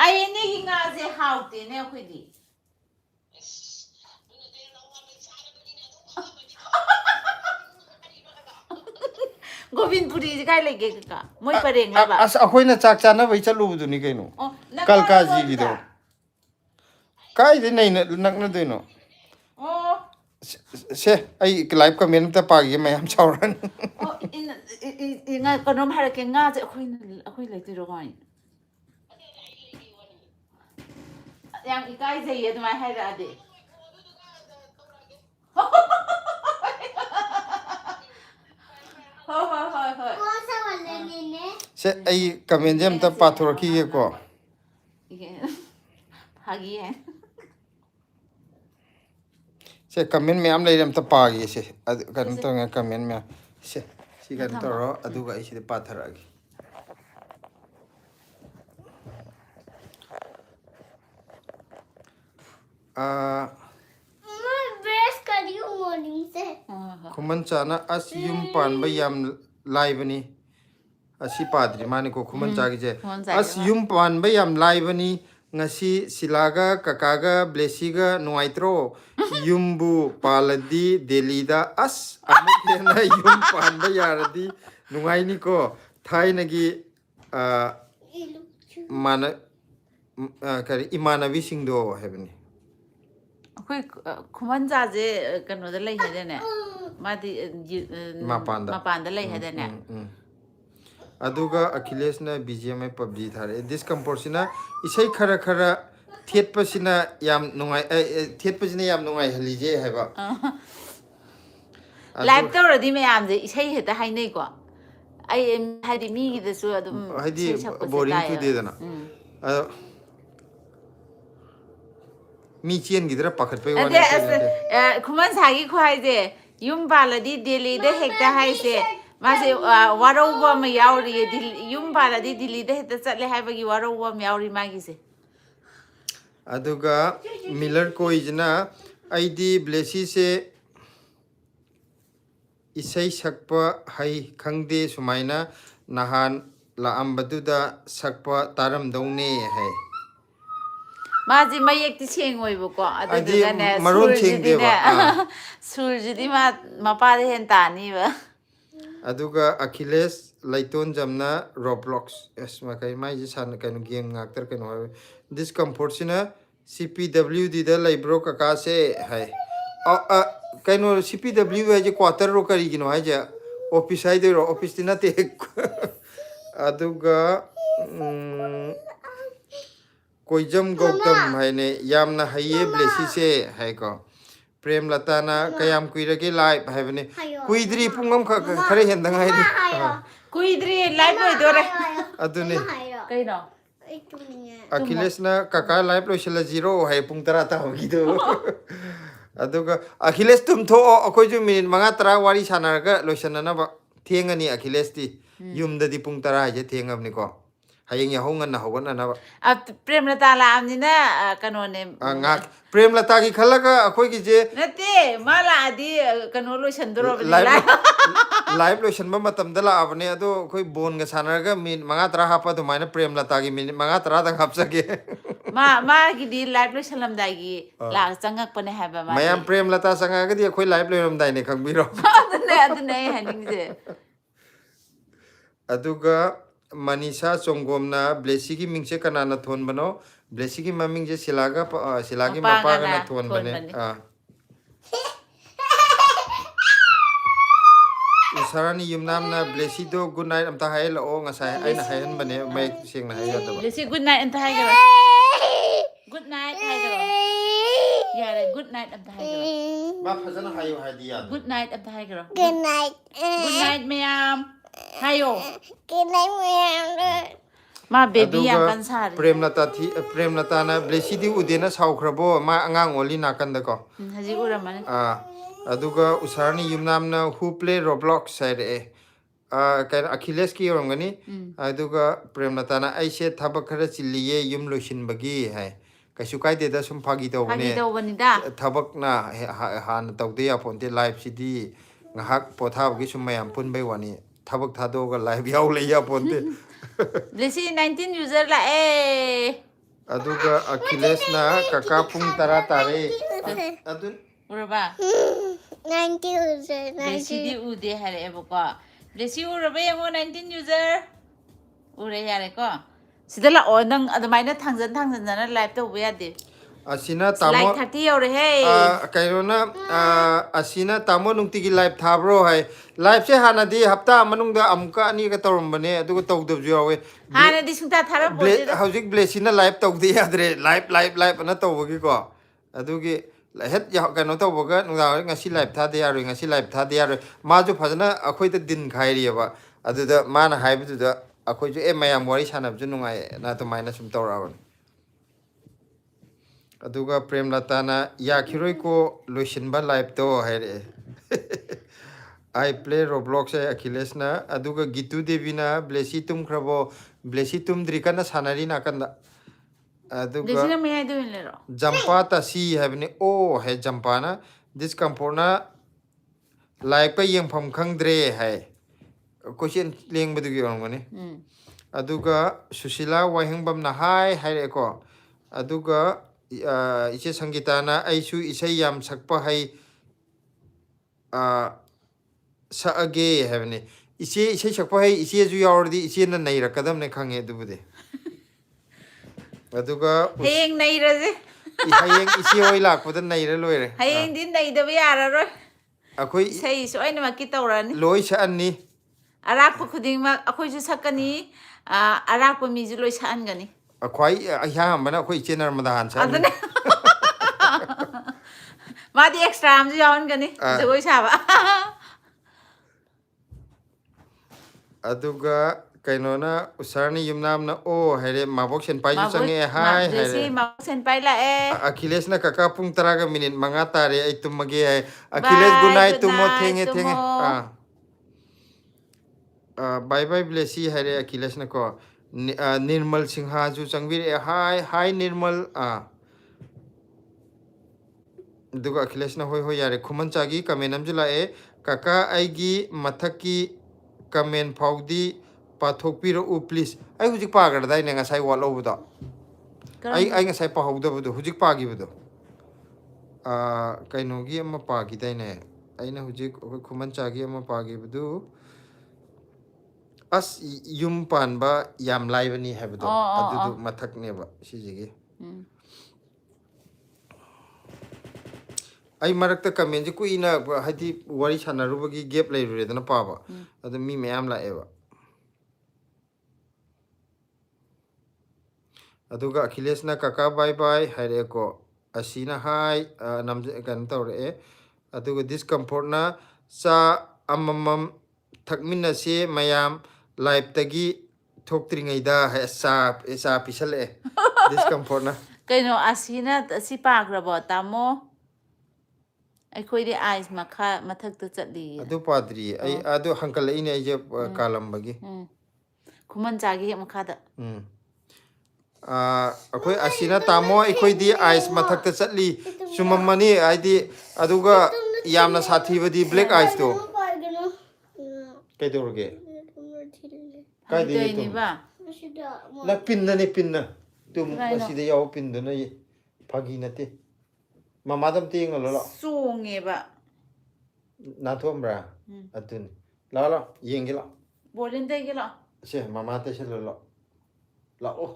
ꯑꯥꯏꯑꯦꯟꯑꯦꯒꯤ ꯉꯥꯁꯦ ꯍꯥꯎꯇꯦꯅꯦ ꯑꯩꯈꯣꯏꯗꯤ ꯒꯣꯕꯤꯟꯄꯨꯔꯤꯁꯦ ꯀꯥꯏ ꯂꯩꯒꯦ ꯀꯀꯥ ꯃꯣꯏ ꯄꯔꯦꯡ ꯂꯕ ꯑꯁ ꯑꯩꯈꯣꯏꯅ ꯆꯥꯛ ꯆꯥꯅꯕꯩ ꯆꯠꯂꯨꯕꯗꯨꯅꯤ ꯀꯩꯅꯣ ꯑꯣ ꯅꯛꯅꯕ꯭ꯔꯣ ꯀꯜꯀꯥꯖꯤꯒꯤꯗꯣ ꯑꯗꯨꯗ ꯀꯥꯏꯗꯩ ꯅꯛꯅꯗꯣꯏꯅꯣ ꯑꯣ ꯁꯦ ꯑꯩ ꯂꯥꯏꯚ ꯀꯃꯦꯟ ꯑꯝꯇ ꯄꯥꯒꯦ ꯃꯌꯥꯝ ꯁꯥꯎꯔꯛꯑꯅꯤ ꯑꯣ ꯀꯩꯅꯣꯝ ꯍꯥꯏꯔꯛꯀꯦ ꯉꯥꯁꯦ ꯑꯩꯈꯣꯏ ꯂꯩꯇꯣꯏꯔꯣ ꯀꯃꯥꯏꯅ ꯌꯥꯝ ꯏꯀꯥꯏꯖꯩꯌꯦ ꯑꯗꯨꯃꯥꯏꯅ ꯍꯥꯏꯔꯛꯑꯗꯤ ꯍꯣꯏ Cosa vale, nene? ꯁꯦ ꯑꯩ ꯀꯃꯦꯟꯁꯦ ꯑꯝꯇ ꯄꯥꯊꯣꯔꯛꯈꯤꯒꯦꯀꯣ ꯐꯥꯒꯤ ꯁꯦ ꯀꯃꯦꯟ ꯃꯌꯥꯝ ꯂꯩꯔꯦ ꯑꯝꯇ ꯄꯥꯒꯦ ꯁꯦ ꯀꯩꯅꯣ ꯁꯦ ꯇꯧꯔꯤꯉꯩ ꯀꯃꯦꯟ ꯃꯌꯥꯝ ꯁꯦ ꯁꯤ ꯅꯪ ꯀꯩꯅꯣ ꯊꯝꯃꯣ ꯇꯧꯔꯣ ꯑꯗꯨꯒ ꯑꯩ ꯁꯤꯗ ꯄꯥꯊꯔꯛꯑꯒꯦ My breast got you morning say. ꯈꯨꯃꯟ ꯆꯥꯅ ꯑꯁ ꯌꯨꯝ ꯄꯥꯟꯕ ꯌꯥꯝ ꯂꯥꯏꯕꯅꯤ ꯑꯁꯤ ꯄꯥꯗ꯭ꯔꯤ ꯃꯥꯅꯤꯀꯣ ꯈꯨꯃꯟ ꯆꯥꯒꯤꯁꯦ ꯑꯁ ꯌꯨꯝ ꯄꯥꯟꯕ ꯌꯥꯝ ꯂꯥꯏꯕꯅꯤ ꯉꯁꯤ ꯁꯤꯂꯥꯒ ꯀꯀꯥꯒ ꯕ꯭ꯂꯦꯁꯤꯒ ꯅꯨꯡꯉꯥꯏꯇ꯭ꯔꯣ ꯌꯨꯝꯕꯨ ꯄꯥꯜꯂꯗꯤ ꯗꯦꯜꯂꯤꯗ ꯑꯁ ꯑꯃꯨꯛ ꯍꯦꯟꯅ ꯌꯨꯝ ꯄꯥꯟꯕ ꯌꯥꯔꯗꯤ ꯅꯨꯡꯉꯥꯏꯅꯤꯀꯣ ꯊꯥꯏꯅꯒꯤ ꯃꯥꯅ ꯀꯔꯤ ꯏꯃꯥꯟꯅꯕꯤꯁꯤꯡꯗꯣ ꯍꯥꯏꯕꯅꯤ ꯑꯩꯈꯣꯏ ꯈꯨꯃꯟꯆꯥꯁꯦ ꯀꯩꯅꯣꯗ ꯂꯩ ꯍꯥꯏꯗꯥꯏꯅꯦ ꯃꯥꯗꯤ ꯃꯄꯥꯟꯗ ꯂꯩ ꯍꯥꯏꯗꯥꯏꯅꯦ ꯑꯗꯨꯒ ꯑꯈꯤꯂꯦꯁꯅ ꯕꯤ ꯖꯤ ꯑꯦꯝ ꯑꯥꯏ ꯄꯕꯖꯤ ꯊꯥꯔꯛꯑꯦ ꯗꯤꯁꯀꯝꯄꯣꯔꯠꯁꯤꯅ ꯏꯁꯩ ꯈꯔ ꯈꯔ ꯊꯦꯠꯄꯁꯤꯅ ꯌꯥꯝ ꯊꯦꯠꯄꯁꯤꯅ ꯌꯥꯝ ꯅꯨꯡꯉꯥꯏꯍꯜꯂꯤꯖꯦ ꯍꯥꯏꯕ ꯂꯥꯏꯚ ꯇꯧꯔꯗꯤ ꯃꯌꯥꯝꯁꯦ ꯏꯁꯩ ꯍꯦꯛꯇ ꯍꯥꯏꯅꯩꯀꯣ ꯑꯩ ꯍꯥꯏꯗꯤ ꯃꯤꯒꯤꯗꯁꯨ ꯑꯗꯨꯝ ꯍꯥꯏꯗꯤ ꯏꯁꯩ ꯁꯛꯄꯁꯦ ꯕꯣꯔꯤꯡ ꯇꯥꯏꯌꯦꯕ ꯆꯨꯗꯦꯗꯅ ꯑꯗꯣ ꯃꯤ ꯆꯦꯟꯈꯤꯗ꯭ꯔꯥ ꯄꯥꯈꯠꯄꯩ ꯋꯥꯅꯤ ꯑꯗꯩ ꯑꯇꯩ ꯑꯁ ꯅꯠꯇꯦ ꯈꯨꯃꯟꯁꯥꯒꯤ ꯈꯨꯍꯥꯏꯁꯦ ꯌꯨꯝ ꯄꯥꯜꯂꯗꯤ ꯗꯦꯜꯂꯤꯗ ꯍꯦꯛꯇ ꯍꯥꯏꯁꯦ ꯃꯥꯁꯦ ꯋꯥꯔꯧꯕ ꯑꯃ ꯌꯥꯎꯔꯤꯌꯦ ꯌꯨꯝ ꯄꯥꯜꯂꯗꯤ ꯗꯤꯜꯂꯤꯗ ꯍꯦꯛꯇ ꯆꯠꯂꯦ ꯍꯥꯏꯕꯒꯤ ꯋꯥꯔꯧꯕ ꯑꯃ ꯌꯥꯎꯔꯤ ꯃꯥꯒꯤꯁꯦ ꯑꯗꯨꯒ ꯃꯤꯂꯔ ꯀꯣꯏꯁꯤꯅ ꯑꯩꯗꯤ ꯕ꯭ꯂꯦꯁꯤꯁꯦ ꯏꯁꯩ ꯁꯛꯄ ꯍꯩ ꯈꯪꯗꯦ ꯁꯨꯃꯥꯏꯅ ꯅꯍꯥꯟ ꯂꯥꯛꯑꯝꯕꯗꯨꯗ ꯁꯛꯄ ꯇꯥꯔꯝꯗꯧꯅꯦ ꯍꯥꯏ ꯃꯥꯁꯤ ꯃꯌꯦꯛꯇꯤ ꯁꯦꯡꯉꯣꯏꯕꯀꯣ ꯍꯥꯏꯗꯤ ꯑꯗꯨꯗꯨꯒꯅꯦ ꯃꯔꯣꯟ ꯁꯨꯔꯁꯤꯗꯤꯅꯦ ꯁꯦꯡꯗꯦꯕ ꯁꯨꯔꯁꯤꯗꯤ ꯃꯥ ꯃꯄꯥꯗ ꯍꯦꯟꯅ ꯇꯥꯅꯤꯕ ꯑꯗꯨꯒ ꯑꯈꯤꯂꯦꯁ ꯂꯩꯇꯣꯟꯖꯝꯅ ꯔꯣꯕ꯭ꯂꯣꯛꯁ ꯑꯦꯁ ꯃꯈꯩ ꯃꯥꯏꯁꯦ ꯀꯩꯅꯣ ꯒꯦꯝ ꯉꯥꯛꯇꯔ ꯀꯩꯅꯣ ꯍꯥꯏꯕ ꯗꯤꯁꯀꯝꯐꯣꯔꯠꯁꯤꯅ ꯁꯤ ꯄꯤ ꯗꯕ꯭ꯂꯤꯎ ꯗꯤꯗ ꯂꯩꯕ꯭ꯔꯣ ꯀꯀꯥꯁꯦ ꯍꯥꯏ ꯀꯩꯅꯣ ꯁꯤ ꯄꯤ ꯗꯕ꯭ꯂꯤꯎ ꯍꯥꯏꯁꯦ ꯀ꯭ꯋꯥꯇꯔꯔꯣ ꯀꯔꯤꯒꯤꯅꯣ ꯍꯥꯏꯁꯦ ꯑꯣꯐꯤꯁ ꯍꯥꯏꯗꯣꯏꯔꯣ ꯑꯣꯐꯤꯁꯇꯤ ꯅꯠꯇꯦ ꯑꯗꯨꯒ ꯀꯣꯏꯖꯝ ꯒꯧꯇꯝ ꯍꯥꯏꯅꯦ ꯌꯥꯝꯅ ꯍꯩꯌꯦ ꯕ꯭ꯂꯦꯁꯤꯁꯦ ꯍꯥꯏꯀꯣ ꯄ꯭ꯔꯦꯝꯂꯇꯥꯅ ꯀꯌꯥꯝ ꯀꯨꯏꯔꯒꯦ ꯂꯥꯏꯚ ꯍꯥꯏꯕꯅꯤ ꯀꯨꯏꯗ꯭ꯔꯤ ꯄꯨꯡ ꯑꯃꯈꯛ ꯈꯔ ꯍꯦꯟꯗ ꯉꯥꯏꯔꯤ ꯀꯨꯏꯗ꯭ꯔꯤ ꯂꯥꯏꯚ ꯂꯣꯏꯗꯣꯔꯦ ꯑꯗꯨꯅꯤ ꯀꯩꯅꯣ ꯇꯨꯝꯃꯣ ꯑꯈꯤꯂꯦꯁꯅ ꯀꯀꯥ ꯂꯥꯏꯚ ꯂꯣꯏꯁꯤꯜꯂꯁꯤꯔꯣ ꯍꯥꯏ ꯄꯨꯡ 10 ꯇꯥꯕꯒꯤꯗꯣ ꯑꯗꯨꯒ ꯑꯈꯤꯂꯦꯁ ꯇꯨꯝꯊꯣꯛꯑꯣ ꯑꯩꯈꯣꯏꯁꯨ ꯃꯤꯅꯤꯠ 5-10 ꯋꯥꯔꯤ ꯁꯥꯟꯅꯔꯒ ꯂꯣꯏꯁꯤꯟꯅꯅꯕ ꯊꯦꯡꯉꯅꯤ ꯑꯈꯤꯂꯦꯁꯇꯤ ꯌꯨꯝꯗꯗꯤ ꯄꯨꯡ 10 ꯍꯥꯏꯁꯦ ꯊꯦꯡꯉꯕꯅꯤꯀꯣ hayeng ya hongan na hogan na Prem Lata laamnina kanone ngak prem lata gi khalaga akhoi gi je nate mala adi kano lo shandoro live live lotion ba matam dala abne ado khoi bon ga sanarga min manga tra hapa do maina prem lata gi min manga tra da hapsake ma gidi live lo shalam dai la changak pane haba ma mayam prem lata sanga ga di khoi live lo rom dai ne khang biro adune haning je aduga Manisha Chongomna Blessy ki mingse kanana thon bano Blessy ki maming je silagi mapa kana thon bane Usarani yumnam na Blessy do good night amta hai la o ngasai aina hayan bane mai sing na hai ga ba Blessy good night amta hai ga good night hai ga yare good night amta hai ga ma phajana hayo hai diya good night amta hai ga Good night. good night mayam hayo Good night, ma'am. ma baby yang kan sar prem lata na Blessy di udena saukrabo ma angang oli nakan da ko haji uramane aduga usarani yumnam na who play Roblox side kan Achilles ki yorongani aduga prem lata na aise thabak khara chilliye yum loishin bagi hai kasu kai de da sum phagi to hagi ne do banida thabak na han tawde ya ponte live city ngahak pothab gi sum mayam pun bai wani thabak thado ga live yaw le ya ponte Blessy 19 user la aduga Achilles na kaka pung tara tare adun uraba 90 user. Blessy di ude hare eboko Blessy uraba yango 19 user ure yare ko sidala onang adamaina thangjan na live to bu yade asina like tamo 30 yore hey kairona asina tamo nungti gi live thabro hai live se hana di hafta manung da amka ani ka torum bane adu ko tawdab ju yawe hana di sungta thara boje hauzik Blessy na live tawdi adre live na tawgi ko adu gi het ya ka no tawga nungda ngasi live tha de yaro ngasi live tha de yaro ma ju phajana akhoi ta din khairi ba adu da mana haibu da akhoi ju e mayam wari sanab ju nungai na to maina sum tawra aduga prem lata na yakhiroi ko loishinba live to haire I play Roblox Achilles na aduga Gitu Devi na Blessy tum khrabo Blessy tum drikana sanari na kanda aduga Blessy na me do lero jampa ta si habne o he jampa na this kampona live pa yengpham khangdre hai question leng badu gi orngani aduga Susila Wahingbam na hai haire ko aduga iche sangita na aisu isai yam sakpa hai sa age havne iche isai sakpa hai iche ju yaurdi iche na nei rakadam ne khange dubude aduga hayeng nei raje hayeng iche oi lakpada nei ra loire hayeng din nei da yara ro akhoi sei so aina makki tawrani loi sa anni arak khuding ma akhoi ju sakani arak pa mi ju loi sa angani akhoi ahya mana akhoi iche narmada han sa adune madi extra am ju yawn gani jogoi saba aduga kainona usarni yumnam na o haire mabok sen pai ju sange hai haire mabok sen pai la Achilles na kaka pung taraga minit manga tare ay tumage ay Achilles good night tumo thenge bye bye Blessy haire Achilles na ko Nirmal Singha ju changvir hi Nirmal duga Achilles na hoi yare khuman chagi comment am jula kaka aigi mathaki comment faudi pathokpiro please ai hujik pagar dai ne ngasai walo buda ai ngasai pa hauda budo hujik pagi budo kainogi amma pagi dai ne aina hujik khuman chagi amma pagi budu as yum pan ba yam lai bani habudo adudu mathak ne ba sijigi ai marakta comment ji kuina hadi wari sanaruba gi gap lai rure dana pa ba adu mi mayam la eba aduga Achilles na kaka bye bye haire ko asina hai nam kan tawre aduga discomfort na sa amamam thakmina se mayam live tagi thoktringai da sa pisale discomfort na kaino asina si pagrabo tamo akhoi de eyes makha mathak ta chatli adu padri ai adu hankal ine je kalam bagi Kuman chagi hek makhada. ꯑꯩꯈꯣꯏ ꯑꯁꯤꯅ ꯇꯥꯃꯣ ꯑꯩꯈꯣꯏꯗꯤ ice ꯃꯊꯛꯇ ꯆꯠꯂꯤ ꯆꯨꯝꯃꯝꯃꯅꯤ ꯍꯥꯏꯗꯤ ꯑꯗꯨꯒ ꯌꯥꯝꯅ ꯁꯥꯊꯤꯕꯗꯤ black ꯑꯥꯏꯁꯇꯣ ꯀꯩꯗꯧꯔꯒꯦ ꯀꯥꯏꯗ Ni ba? ꯅ ꯄꯤꯟꯅꯅꯤ ꯄꯤꯟꯅ ꯇꯨꯝ ꯑꯁꯤꯗ ꯌꯥꯎꯕ ꯄꯤꯟꯗꯨꯅ ꯐꯥꯒꯤ ꯅꯠꯇꯦ ꯃꯃꯥꯗ ꯑꯝꯇ ꯌꯦꯡꯍꯜꯂꯣ ꯂꯥꯛꯑꯣ Songe ba. ꯅꯥꯟꯊꯣꯛꯑꯝꯕ꯭ꯔꯥ ꯑꯗꯨꯅꯤ ꯂꯥꯛꯑꯣ ꯂꯥꯛꯑꯣ ꯌꯦꯡꯒꯦ ꯂꯥꯛꯑꯣ Bolin tay gila. ꯁꯦ ꯃꯃꯥ ꯇꯩꯁꯜꯂꯣ ꯂꯥꯛꯑꯣ ꯂꯥꯛꯑꯣ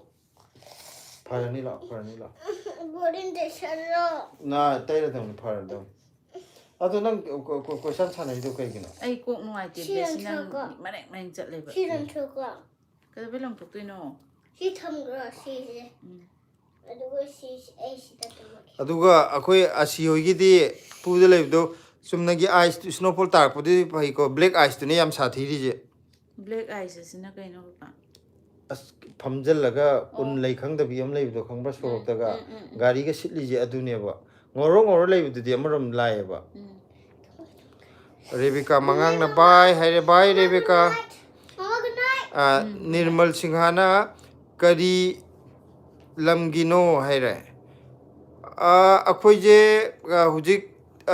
ꯐꯔꯅꯤ ꯂꯥꯛꯑꯣ ꯐꯔꯅꯤ ꯂꯥꯛꯑꯣ Boarding station lo. ꯅꯥ ꯇꯩꯔꯗꯧꯅꯤ ꯐꯔꯗꯧꯅꯤ ꯑꯗꯣ ꯅꯪ ꯀꯣꯏꯁꯟ ꯁꯥꯟꯅꯔꯤꯗꯣ ꯀꯩꯒꯤꯅꯣ Ay kok nuai te blessing nang manek nang chat le ba. She don't talk well. Kada belang tok tu no. She come girl, she's otherwise she's a she doesn't work. ꯑꯗꯨꯒ ꯑꯩꯈꯣꯏ ꯑꯁꯤ ꯍꯣꯏꯒꯤꯗꯤ ꯄꯨꯗ ꯂꯩꯕꯗꯣ ꯆꯨꯝꯅꯒꯤ ꯑꯥꯏꯁ ꯁ꯭ꯅꯣꯐꯣꯜ ꯇꯥꯔꯛꯄꯗꯨꯗꯤ ꯐꯩꯀꯣ black ꯑꯥꯏꯁꯇꯨꯅꯦ ꯌꯥꯝ ꯁꯥꯊꯤꯔꯤꯁꯦ Black eyes asina kay no ba. ꯑꯁ ꯐꯝꯖꯤꯜꯂꯒ ꯎꯟ ꯂꯩ ꯈꯪꯗꯕꯤ ꯑꯃ ꯂꯩꯕꯗꯣ ꯈꯪꯕ꯭ꯔꯥ ꯁꯣꯔꯣꯛꯇꯒ ꯒꯥꯔꯤꯒ ꯁꯤꯠꯂꯤꯁꯦ ꯑꯗꯨꯅꯦꯕ ꯉꯧꯔꯣ ꯉꯧꯔꯣ ꯂꯩꯕꯗꯨꯗꯤ ꯑꯃꯔꯣꯝ ꯂꯥꯛꯑꯦꯕ ꯔꯦꯕꯤꯀꯥ ꯃꯉꯥꯡꯅ ꯕꯥꯏ ꯍꯥꯏꯔꯦ ꯕꯥꯏ Rebika Mama, good night. Nirmal ꯁꯤꯡꯍꯥꯅ ꯀꯔꯤ ꯂꯝꯒꯤꯅꯣ ꯍꯥꯏꯔꯦ ꯑꯩꯈꯣꯏꯁꯦ ꯍꯧꯖꯤꯛ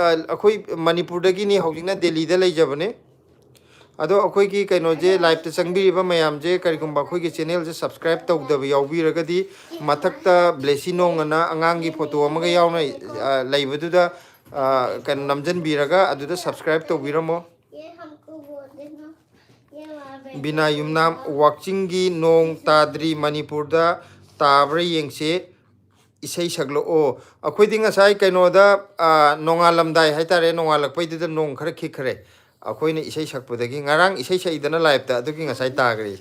ꯑꯩꯈꯣꯏ ꯃꯅꯤꯄꯨꯔꯗꯒꯤꯅꯤ ꯍꯧꯖꯤꯛꯅ ꯗꯦꯜꯂꯤꯗ ꯂꯩꯖꯕꯅꯦ ꯑꯗꯣ ꯑꯩꯈꯣꯏꯒꯤ ꯀꯩꯅꯣꯁꯦ ꯂꯥꯏꯚꯇ ꯆꯪꯕꯤꯔꯤꯕ ꯃꯌꯥꯝꯁꯦ ꯀꯔꯤꯒꯨꯝꯕ ꯑꯩꯈꯣꯏꯒꯤ ꯆꯦꯅꯦꯜꯁꯦ ꯁꯕꯁꯀ꯭ꯔꯥꯏꯕ ꯇꯧꯗꯕ ꯌꯥꯎꯕꯤꯔꯒꯗꯤ ꯃꯊꯛꯇ ꯕ꯭ꯂꯦꯁꯤ ꯅꯣꯡꯑꯅ ꯑꯉꯥꯡꯒꯤ ꯐꯣꯇꯣ ꯑꯃꯒ ꯌꯥꯎꯅ ꯂꯩꯕꯗꯨꯗ ꯀꯩꯅꯣ ꯅꯝꯖꯟꯕꯤꯔꯒ ꯑꯗꯨꯗ ꯁꯕꯁꯀ꯭ꯔꯥꯏꯕ तौबीरमो ये हमको बोल देना ये वहाँ बिना युमनाम वाचिंगी नोंग ताद्री मणिपुरदा ताब्रा येंगसे इसै सकलो अखोइदि ngасai कइनोदा नोंगालमदाई हाइतारे नोंगालकपैदुदा नोंग खरा खिखरे अखोइने इसै सकपदगी ngarang इसै सैदना लाइवता अदुगी ngасai तागरे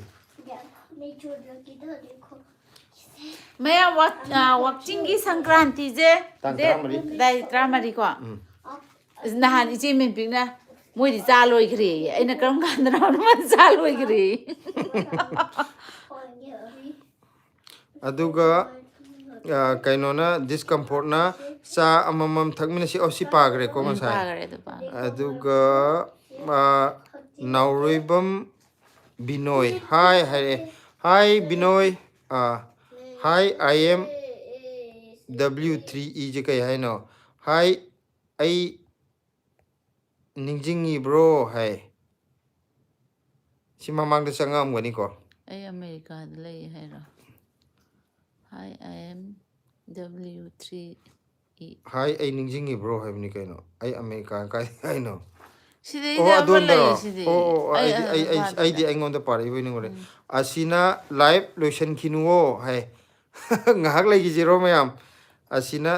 मैं छोड़ रखी तो देखो Maya watching gi Sankranti je dai tramari ko. Nahan ichi min pingna moi di cha loi khri aina karam kan ra ma cha loi khri. अदुगा कइनोना डिस्कम्फोर्टना चा अममम थकमिना सी ओसी पागरे को ngасai Pagare do pa. अदुगा Nauribam Binoy hi hi Binoy hi I am W3E जे कई है no हाय आई निंजिंगी bro है सिमा मांगदे संगम गनी को Ay America lay hai ra. Hi, I am W3E. Hi आई निंजिंगी ब्रो है बनी कइनो आई अमेरिका का है नो Sidi ओ da अदोन lay दरो sidi. ओ आई दी अंगोंदा पारे बनी गोरे असिना लाइव लोशन खिनुओ है ngahak lagi zero mayam asina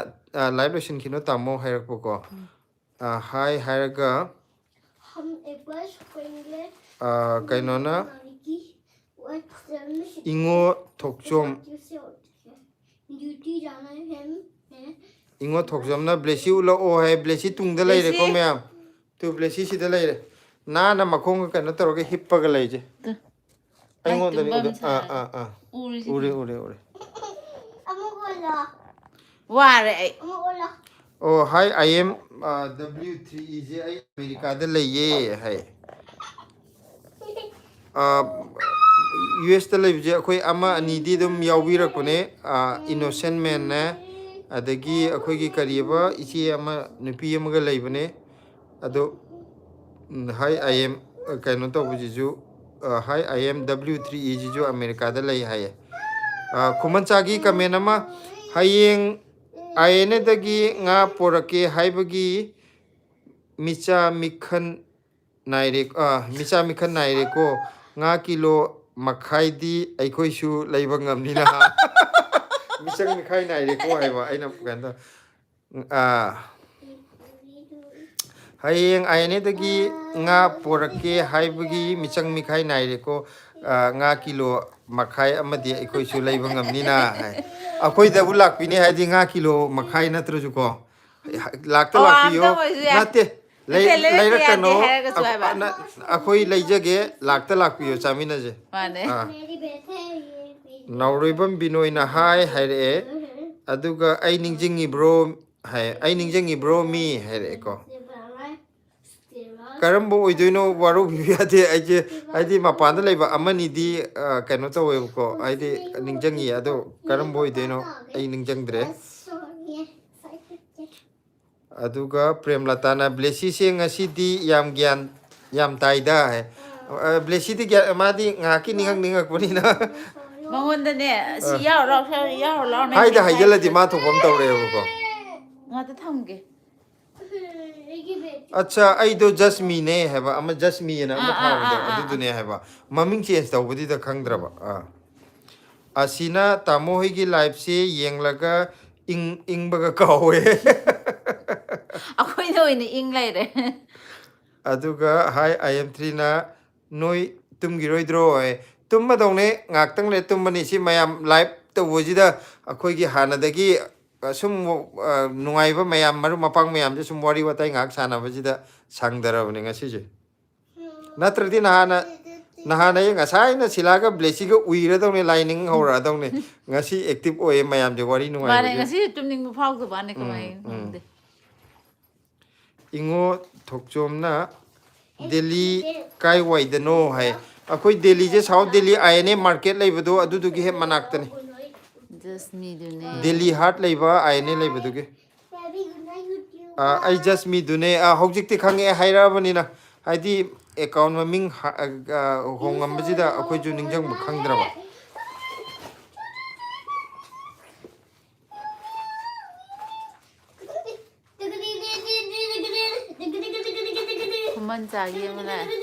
live lotion kino tamo hairako ko hi hairaga हम एक बार स्प्रिंगले kainona what's the mission ingo thokchom duty जाना है हम ingo thokchom na blessy ulo o hai blessy tungda lai re ko mayam tu blessy sida lai re na makhong ka na toroge hippa ga lai je aingo dani ure Ware ay. oh hi I am W3EJ ai America da lai ye hai US da lai je akhoi ama ani di dum yawbirakune innocent man ne adagi akhoi gi kariba ichi ama nupi ama ga laibane ado hi I am kaino to bujiju hi I am W3EJ jo America da lai hai kumanchagi kamen ama hayeng आयने दगी nga porake haibagi micha mikhan naire ko nga kilo makhai di aikoi su leiba ngamni na michang mikhai naire ko haiba aina kanda hayeng ayane dagi nga porake haibagi michang mikhai naire ko nga kilo makhai amadi aikoi su leiba ngamni na अखोई दबु लाकपिने हाइदि nga kilo makhai natraju ko lakta lakpiyo nate leirаккано अखोई लेजगे lakta lakpiyo chamina je Mane. नाउरिबम बिनोइना हाय हाइरे अदुगा आई निंजिंगी bro hi आई निंजिंगी bro मी हाइरे को karam bo oidoino waru biade aije mapanda leba amani di kano to we ko aide ningjangi ado karam bo oidoino ai ningjangdre aduga premlata na blessy se ngasi di yam gyan yam taida hai blessy di madi ngaki ningak puni na ꯃꯉꯣꯟꯗꯅꯦ ꯁꯤ ꯌꯥꯎꯔ ꯂꯥꯎ haida haijala di ma thopam tawre ko ꯉꯥꯛꯇ ꯊꯝꯒꯦ acha aido just me ne haba ama just me na ama thawdo adu ne haba maming change tawbudi da khangdraba asina tamo higi life se yenglaga ingbaga kawe ꯑꯩꯈꯣꯏꯅ ꯑꯣꯏꯅ ꯏꯪ ꯂꯩꯔꯦ aduga hi I am 3 na noi tumgiroidro tummadone ngaktang le tummani si mayam live tawjida akhoi gi hanadagi sum nungaiba mayam maru mapang mayam je sum wari watai ngak sana bajida sangdarabni ngasi je natradi nahana ye ngasai na silaga blessy ga uira dawne lining hora dawne ngasi active oye mayam je wari nungai ꯃꯥꯅꯦ ꯉꯁꯤ ꯇꯨꯝꯅꯤꯡꯕ ꯐꯥꯎꯗꯕꯅꯦ ꯀꯃꯥꯏ ꯈꯪꯗꯦ ingo thokchomna delhi kai waidano hai akoi delhi je south delhi ayane market leibado adudu gi he manaktani just me dune delhi heart leiba ayane leibado gi I just me dune hojikti khange hairabani na haidi account maming hongam bajida akoi ju ningjang khangdraba ꯈꯨꯃꯟ ꯆꯥꯒꯤ ꯑꯃ ꯂꯥꯛꯑꯦ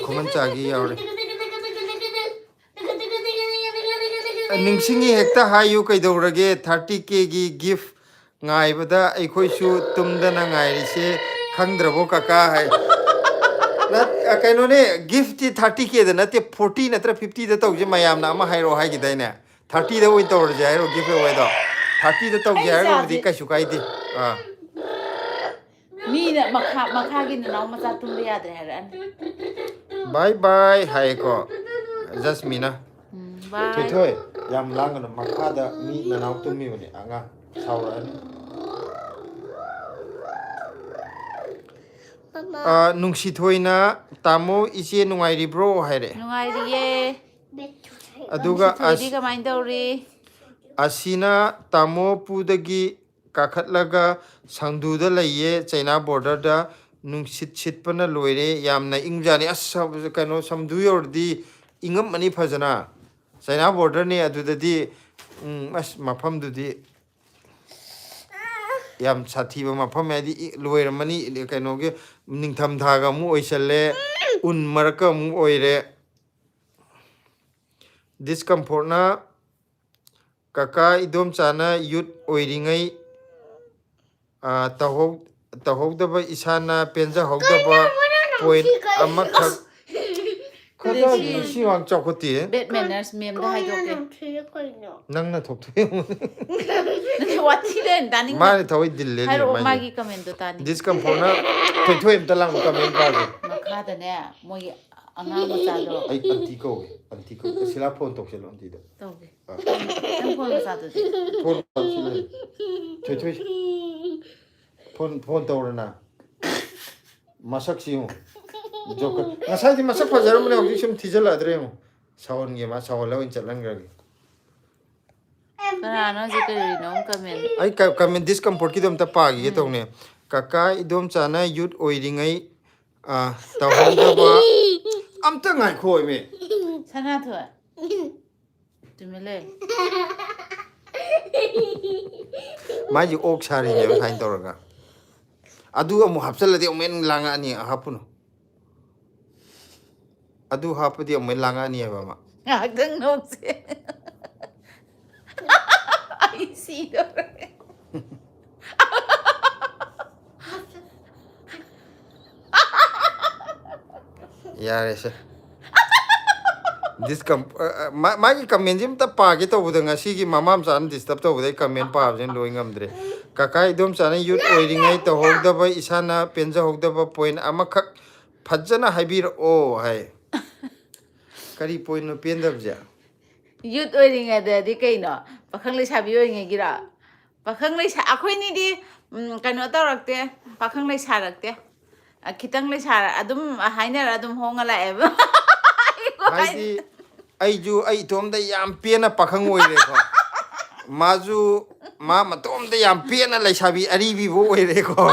kuman chagi yaure ningsingi hekta hayu kaidorage 30k gi gift ngaibada aikoi su tumdana ngairise khangdrabo kaka hai na kaino ne gift 30k da nate 40 natra 50 da tawje mayam na ma hairo hai gidaine 30 da woi tawr jairo gift woi da 30 da tawje hairo di ka shukai di ꯃꯤꯅ ꯃꯈꯥꯒꯤ ꯅꯅꯥꯎ ꯃꯆꯥ ꯇꯨꯝꯕ ꯌꯥꯗ꯭ꯔꯦ ꯍꯥꯏꯔꯛꯑꯅꯤ bye bye hai ko just mina ꯕꯥꯏ thoi yam langana makhada mi nanau tummi bani anga saurani nungsi thoina tamo ise nungai bro haire ꯅꯨꯡꯉꯥꯏꯔꯤꯌꯦ aduga ꯊꯣꯏꯗꯤ ꯀꯃꯥꯏꯅ ꯇꯧꯔꯤ asina tamo pudagi kakhatlaga sangduda laiye china border da nungsit sitpana loire yamna ingjani kano samdu yordi ingam mani phajana china border ne adudadi mafam dudi yam sathiba mafam adi loiramani kano ge ningtham thaga mu oisalle un marka mu oire discomfort na kaka idom chana youth oiringai tahogdaba isana penja hogdaba point amakak kada si wang chokoti ꯕꯦꯠ manners ꯃꯦꯝꯗ ꯍꯥꯏꯗꯣꯛꯀꯦ nangna thokthwe ꯋꯥꯊꯤꯗ ꯇꯥꯅꯤꯡꯕ mari thawai dille ꯍꯥꯏꯔꯛꯑꯣ ni ꯃꯥꯒꯤ ꯀꯃꯦꯟꯇꯣ ꯇꯥꯅꯤꯡ discomfort na thoi amta lang comment pa ꯃꯈꯥꯗꯅꯦ ꯃꯣꯏꯒꯤ ꯑꯉꯥꯡ ꯃꯆꯥꯗꯣ ai anti ko sila phone tokselo anti da ꯇꯧꯒꯦ ꯅꯪ phone ꯃꯆꯥꯗꯨꯗꯤ phone thoi phone tawrana masak siu joker ngasai di masak pajaram ne hoji sum thijal adre mo sawon ge ma sawala in chalan gragi ꯀꯅꯥꯅꯣ ꯍꯧꯖꯤꯛ ꯀꯔꯤꯅꯣ ꯀꯃꯦꯟ ai comment discomfort ki dom ta pa gi tawne kaka idom chana youth oiringai tahongdaba amta ngai khoi me ꯁꯅꯥꯊꯣꯏ ꯇꯨꯃꯤꯟ ꯂꯩ maji ok sari ne sain tawraga adu amu hapsaladi omen langa ani hapuno adu hapadi omen langa ani ba ma ꯉꯥꯏꯍꯥꯛꯇꯪ ꯅꯣꯛꯁꯦ ꯑꯩ ꯁꯤꯗꯧꯔꯦ yare se magi comment jim ta pa ge tawbuda ngasi gi mamam chan disturb tawbuda comment pa jen loi ngamdre kaka idom chana youth oiringai to hogdaba isana penja hogdaba point amakhak phajana haibir o hai ꯀꯔꯤ ꯄꯣꯏꯟꯅꯣ ꯄꯦꯟꯗꯕꯁꯦ ꯌꯨꯠ ꯑꯣꯏꯔꯤꯉꯩꯗꯗꯤ ꯀꯩꯅꯣ ꯄꯥꯈꯪ ꯂꯩꯁꯥꯕꯤ ꯑꯣꯏꯔꯤꯉꯩꯒꯤꯔ ꯄꯥꯈꯪ ꯂꯩꯁꯥ ꯑꯩꯈꯣꯏꯅꯤꯗꯤ ꯀꯩꯅꯣ ꯇꯧꯔꯛꯇꯦ ꯄꯥꯈꯪ ꯂꯩꯁꯥꯔꯛꯇꯦ ꯈꯤꯇꯪ ꯂꯩꯁꯥꯔ ꯑꯗꯨꯝ ꯍꯥꯏꯅꯔ ꯑꯗꯨꯝ ꯍꯣꯡꯉ ꯂꯥꯛꯑꯦꯕ ꯍꯥꯏꯗꯤ ꯑꯩ ꯏꯇꯣꯝꯗ ꯌꯥꯝ ꯄꯦꯟꯅ ꯄꯥꯈꯪ ꯑꯣꯏꯔꯦꯀꯣ ꯃꯥꯁꯨ ꯃꯥ ꯃꯇꯣꯝꯗ ꯌꯥꯝ ꯄꯦꯟꯅ ꯂꯩꯁꯥꯕꯤ ꯑꯔꯤꯕꯤꯕꯨ ꯑꯣꯏꯔꯦꯀꯣ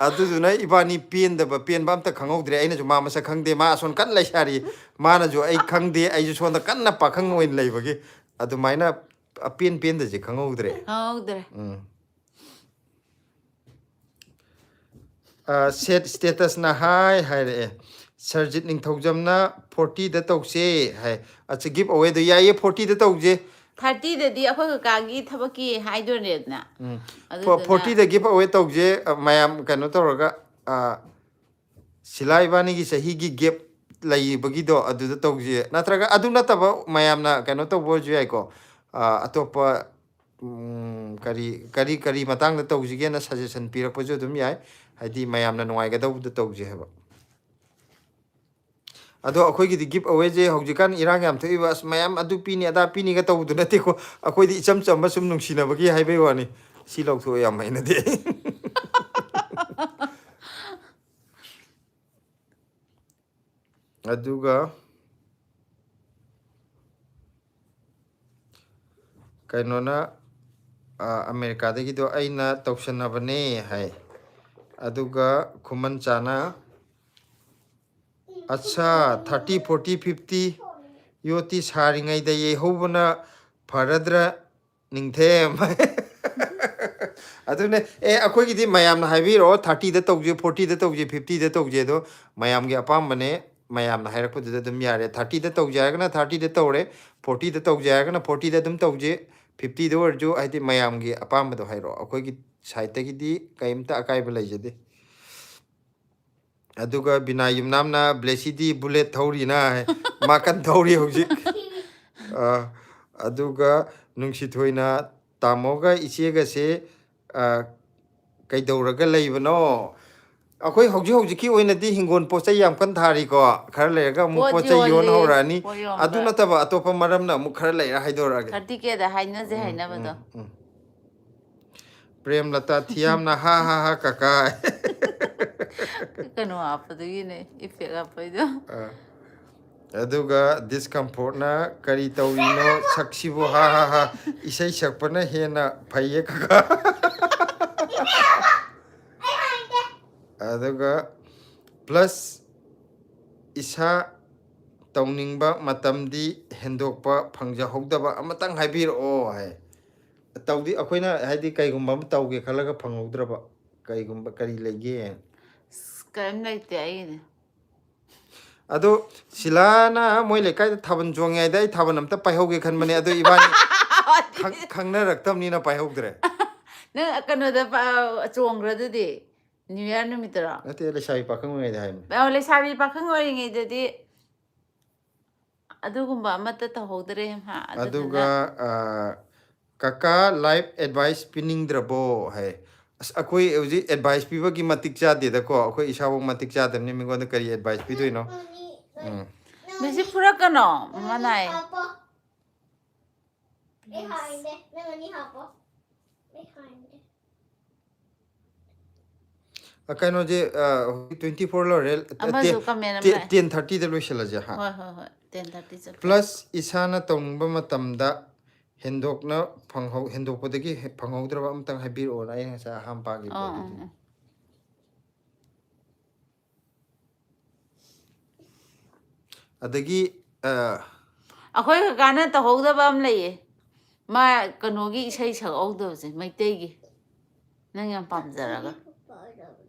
ꯑꯗꯨꯗꯨꯅ ꯏꯕꯥꯅꯤ ꯄꯦꯟꯕ ꯑꯝꯇ ꯈꯪꯍꯧꯗ꯭ꯔꯦ ꯑꯩꯅꯁꯨ ꯃꯥ ꯃꯁꯛ ꯈꯪꯗꯦ ꯃꯥ ꯑꯁꯣꯝ ꯀꯟꯅ ꯂꯩꯁꯥꯔꯤ ꯃꯥꯅꯁꯨ ꯑꯩ ꯈꯪꯗꯦ ꯑꯩꯁꯨ ꯁꯣꯝꯗ ꯀꯟꯅ ꯄꯥꯈꯪ ꯑꯣꯏꯅ ꯂꯩꯕꯒꯤ ꯑꯗꯨꯃꯥꯏꯅ ꯄꯦꯟꯗꯁꯦ ꯈꯪꯍꯧꯗ꯭ꯔꯦ ꯈꯪꯍꯧꯗ꯭ꯔꯦ ꯁꯦꯠ ꯁ꯭ꯇꯦꯇꯁꯅ ꯍꯥꯏꯔꯛꯑꯦ ꯁꯔꯖꯤꯠ ꯅꯤꯡꯊꯧꯖꯝꯅ 40ꯗ ꯇꯧꯁꯦ ꯍꯥꯏ ꯑꯠꯆꯥ ꯒꯤꯐ ꯑꯋꯦꯗꯣ ꯌꯥꯏꯌꯦ 40ꯗ ꯇꯧꯁꯦ 30ꯗꯗꯤ ꯑꯩꯈꯣꯏ ꯀꯀꯥꯒꯤ ꯊꯕꯛꯀꯤ ꯍꯥꯏꯗꯣꯏꯅꯦꯗꯅ ꯑꯗꯨꯗꯨꯅ 40ꯗ ꯒꯤꯐ ꯑꯋꯦ ꯇꯧꯁꯦ ꯃꯌꯥꯝ ꯀꯩꯅꯣ ꯇꯧꯔꯒ ꯁꯤꯂꯥ ꯏꯕꯥꯅꯤꯒꯤ ꯆꯍꯤꯒꯤ ꯒꯦꯞ ꯂꯩꯕꯒꯤꯗꯣ ꯑꯗꯨꯗ ꯇꯧꯁꯦ ꯅꯠꯇ꯭ꯔꯒ ꯑꯗꯨ ꯅꯠꯇꯕ ꯃꯌꯥꯝꯅ ꯀꯩꯅꯣ ꯇꯧꯕ ꯑꯣꯏꯔꯁꯨ ꯌꯥꯏꯀꯣ ꯑꯇꯣꯞꯄ ꯀꯔꯤ ꯃꯇꯥꯡꯗ ꯇꯧꯁꯤꯒꯦꯅ ꯁꯖꯦꯁꯟ ꯄꯤꯔꯛꯄꯁꯨ ꯑꯗꯨꯝ ꯌꯥꯏ ꯍꯥꯏꯗꯤ ꯃꯌꯥꯝꯅ ꯅꯨꯡꯉꯥꯏꯒꯗꯧꯕꯗ ꯇꯧꯁꯦ ꯍꯥꯏꯕ ꯑꯗꯣ ꯑꯩꯈꯣꯏꯒꯤꯗꯤ ꯒꯤꯐ ꯑꯋꯦꯁꯦ ꯍꯧꯖꯤꯛꯀꯥꯟ ꯏꯔꯥꯡ ꯌꯥꯝ ꯊꯣꯛꯏꯕ ꯑꯁ ꯃꯌꯥꯝ ꯑꯗꯨ ꯄꯤꯅꯤ ꯑꯗꯥ ꯄꯤꯅꯤꯒ ꯇꯧꯕꯗꯨ ꯅꯠꯇꯦꯀꯣ ꯑꯩꯈꯣꯏꯗꯤ ꯏꯆꯝ ꯆꯝꯕ ꯁꯨꯝ ꯅꯨꯡꯁꯤꯅꯕꯒꯤ ꯍꯥꯏꯕꯩ ꯋꯥꯅꯤ ꯁꯤ ꯂꯧꯊꯣꯛꯑ ꯌꯥꯝ ꯍꯩꯅꯗꯦ ꯑꯗꯨꯒ ꯀꯩꯅꯣꯅ ꯑꯃꯦꯔꯤꯀꯥꯗꯒꯤꯗꯣ ꯑꯩꯅ ꯇꯧꯁꯟꯅꯕꯅꯦ ꯍꯥꯏ ꯑꯗꯨꯒ ꯈꯨꯃꯟ ꯆꯥꯅ ꯑꯠꯁꯥ 30 40 50 ꯌꯣꯠꯇꯤ ꯁꯥꯔꯤꯉꯩꯗ ꯌꯩꯍꯧꯕꯅ ꯐꯔꯗ꯭ꯔꯥ ꯅꯤꯡꯊꯦꯝ ꯑꯗꯨꯅꯦ ꯑꯩꯈꯣꯏꯒꯤꯗꯤ ꯃꯌꯥꯝꯅ ꯍꯥꯏꯕꯤꯔꯛꯑꯣ 30ꯗ ꯇꯧꯁꯦ 40ꯗ ꯇꯧꯁꯦ 50ꯗ ꯇꯧꯁꯦ ꯑꯗꯣ ꯃꯌꯥꯝꯒꯤ ꯑꯄꯥꯝꯕꯅꯦ ꯃꯌꯥꯝꯅ ꯍꯥꯏꯔꯛꯄꯗꯨꯗ ꯑꯗꯨꯝ ꯌꯥꯔꯦ 30ꯗ ꯇꯧꯁꯦ ꯍꯥꯏꯔꯒꯅ 30ꯗ ꯇꯧꯔꯦ 40ꯗ ꯇꯧꯁꯦ ꯍꯥꯏꯔꯒana 40ꯗ ꯑꯗꯨꯝ ꯇꯧꯁꯦ 50ꯗ ꯑꯣꯏꯔꯁꯨ ꯍꯥꯏꯗꯤ ꯃꯌꯥꯝꯒꯤ ꯑꯄꯥꯝꯕꯗꯣ ꯍꯥꯏꯔꯛꯑꯣ ꯑꯩꯈꯣꯏꯒꯤ ꯁꯥꯏꯠꯇꯒꯤꯗꯤ ꯀꯩꯝꯇ ꯑꯀꯥꯏꯕ ꯂꯩꯖꯗꯦ ꯑꯗꯨꯒ ꯕꯤꯅꯥ ꯌꯨꯝꯅꯥꯝꯅ ꯕ꯭ꯂꯦꯁꯤꯗꯤ ꯕꯨꯂꯦꯠ ꯊꯧꯔꯤꯅ ꯃꯥ ꯀꯟ ꯊꯧꯔꯤ ꯍꯧꯖꯤꯛ ꯑꯗꯨꯒ ꯅꯨꯡꯁꯤꯊꯣꯏꯅ ꯇꯥꯃꯣꯒ ꯏꯆꯦꯒꯁꯦ ꯀꯩꯗꯧꯔꯒ ꯂꯩꯕꯅꯣ ꯑꯩꯈꯣꯏ ꯍꯧꯖꯤꯛꯀꯤ ꯑꯣꯏꯅꯗꯤ ꯍꯤꯡꯒꯣꯜ ꯄꯣꯠ ꯆꯩ ꯌꯥꯝ ꯀꯟꯅ ꯊꯥꯔꯤꯀꯣ ꯈꯔ ꯂꯩꯔꯒ ꯑꯃꯨꯛ ꯄꯣꯠ ꯄꯣꯠ ꯆꯩ ꯌꯣꯟ ꯌꯣꯜꯂꯤ ꯍꯧꯔꯛꯑꯅꯤ ꯄꯣꯠ ꯑꯗꯨ ꯌꯣꯟꯕ ꯅꯠꯇꯕ ꯑꯇꯣꯞꯄ ꯃꯔꯝꯅ ꯑꯃꯨꯛ ꯈꯔ ꯂꯩꯔ ꯍꯥꯏꯗꯣꯔꯛꯑꯒꯦ 30Kꯗ ꯍꯥꯏꯅꯁꯦ ꯍꯥꯏꯅꯕꯗꯣ ꯄ꯭ꯔꯦꯝꯂꯇꯥ ꯊꯤꯌꯥꯝꯅ ꯍꯥ ꯀꯀꯥ ꯀꯩꯅꯣ ꯍꯥꯞꯄꯗꯨꯒꯤꯅꯦ ꯏꯐꯦꯛ ꯍꯥꯞꯄꯩꯗꯣ ꯑꯗꯨꯒ ꯗꯤꯁꯀꯝꯐꯣꯔꯠꯅ ꯀꯔꯤ ꯇꯧꯔꯤꯅꯣ ꯁꯛꯁꯤꯕꯨ ꯍꯥ ꯏꯁꯩ ꯁꯛꯄꯅ ꯍꯦꯟꯅ ꯐꯩꯌꯦ ꯀꯀꯥ ꯑꯗꯨꯒ ꯄ꯭ꯂꯁ ꯏꯁꯥ ꯇꯧꯅꯤꯡꯕ ꯃꯇꯝꯗꯤ ꯍꯦꯟꯗꯣꯛꯄ ꯐꯪꯖꯍꯧꯗꯕ ꯑꯃꯇꯪ ꯍꯥꯏꯕꯤꯔꯛꯑꯣ ꯍꯥꯏ ꯇꯧꯗꯤ ꯑꯩꯈꯣꯏꯅ ꯍꯥꯏꯗꯤ ꯀꯩꯒꯨꯝꯕ ꯑꯃ ꯇꯧꯒꯦ ꯈꯜꯂꯒ ꯐꯪꯍꯧꯗ꯭ꯔꯕ ꯀꯩꯒꯨꯝꯕ ꯀꯔꯤ ꯂꯩꯒꯦ ꯀꯔꯤꯝ ꯂꯩꯇꯦ ꯑꯩꯒꯤꯗꯤ ꯑꯗꯣ ꯁꯤꯂꯥꯅ ꯃꯣꯏ ꯂꯩꯀꯥꯏꯗ ꯊꯥꯕꯜ ꯆꯣꯡꯉꯤꯉꯩꯗ ꯑꯩ ꯊꯥꯕꯜ ꯑꯝꯇ ꯄꯥꯏꯍꯧꯒꯦ ꯈꯟꯕꯅꯦ ꯑꯗꯣ ꯏꯕꯥꯅꯤ ꯈꯪꯅꯔꯛꯇꯕꯅꯤꯅ ꯄꯥꯏꯍꯧꯗ꯭ꯔꯦ ꯅꯪ ꯀꯩꯅꯣꯗ ꯆꯣꯡꯈ꯭ꯔꯗꯨꯗꯤ ꯅ꯭ꯌꯨ ꯏꯌꯥꯔ ꯅꯨꯃꯤꯠꯇꯔꯣ ꯅꯠꯇꯦ ꯂꯩꯁꯥꯕꯤ ꯄꯥꯈꯪ ꯑꯣꯏꯉꯩꯗ ꯍꯥꯏꯕꯅꯤ ꯂꯩꯁꯥꯕꯤ ꯄꯥꯈꯪ ꯑꯣꯏꯔꯤꯉꯩꯗꯗꯤ ꯑꯗꯨꯒꯨꯝꯕ ꯑꯃꯠꯇ ꯇꯧꯍꯧꯗ꯭ꯔꯦ ꯑꯗꯨꯗꯨꯅ ꯑꯗꯨꯒ ꯀꯀꯥ ꯂꯥꯏꯐ ꯑꯦꯗꯚꯥꯏꯁ ꯄꯤꯅꯤꯡꯗ꯭ꯔꯕꯣ ꯍꯥꯏ ꯑꯁ ꯑꯩꯈꯣꯏ ꯍꯧꯖꯤꯛ ꯑꯦꯗꯚꯥꯏꯁ ꯄꯤꯕꯒꯤ ꯃꯇꯤꯛ ꯆꯥꯗꯦꯗꯀꯣ ꯑꯩꯈꯣꯏ ꯏꯁꯥꯐꯥꯎ ꯃꯇꯤꯛ ꯆꯥꯗꯕꯅꯤ ꯃꯤꯉꯣꯟꯗ ꯀꯔꯤ ꯑꯦꯗꯚꯥꯏꯁ ꯄꯤꯗꯣꯏꯅꯣ ꯃꯦꯁꯤ ꯐꯨꯔꯛꯀꯅꯣ ꯃꯅꯥꯏ ꯀꯩꯅꯣꯁꯦ 24 ꯂꯣꯏꯔꯦ ꯑꯃꯁꯨ ꯀꯃꯦꯟ ꯑꯃ ꯂꯥꯛꯑꯦ 10:30ꯗ ꯂꯣꯏꯁꯤꯜꯂꯁꯦ ꯍꯣꯏ 10:30 ꯆꯠꯄ ꯄ꯭ꯂꯁ ꯏꯁꯥꯅ ꯇꯧꯅꯤꯡꯕ ꯃꯇꯝꯗ ꯍꯦꯟꯗꯣꯛꯄꯗꯒꯤ ꯐꯪꯍꯧꯗ꯭ꯔꯕ ꯑꯝꯇꯪ ꯍꯥꯏꯕꯤꯔꯛꯑꯣꯅ ꯑꯩ ꯉꯁꯥꯏ ꯑꯍꯥꯟꯕ ꯄꯥꯈꯤꯕꯗꯣ ꯑꯗꯨꯗꯤ ꯑꯗꯒꯤ ꯑꯩꯈꯣꯏ ꯀꯀꯥꯅ ꯇꯧꯍꯧꯗꯕ ꯑꯃ ꯂꯩꯌꯦ ꯃꯥ ꯀꯩꯅꯣꯒꯤ ꯏꯁꯩ ꯁꯛꯍꯧꯗꯕꯁꯦ ꯃꯩꯇꯩꯒꯤ ꯅꯪ ꯌꯥꯝ ꯄꯥꯝꯖꯔꯒ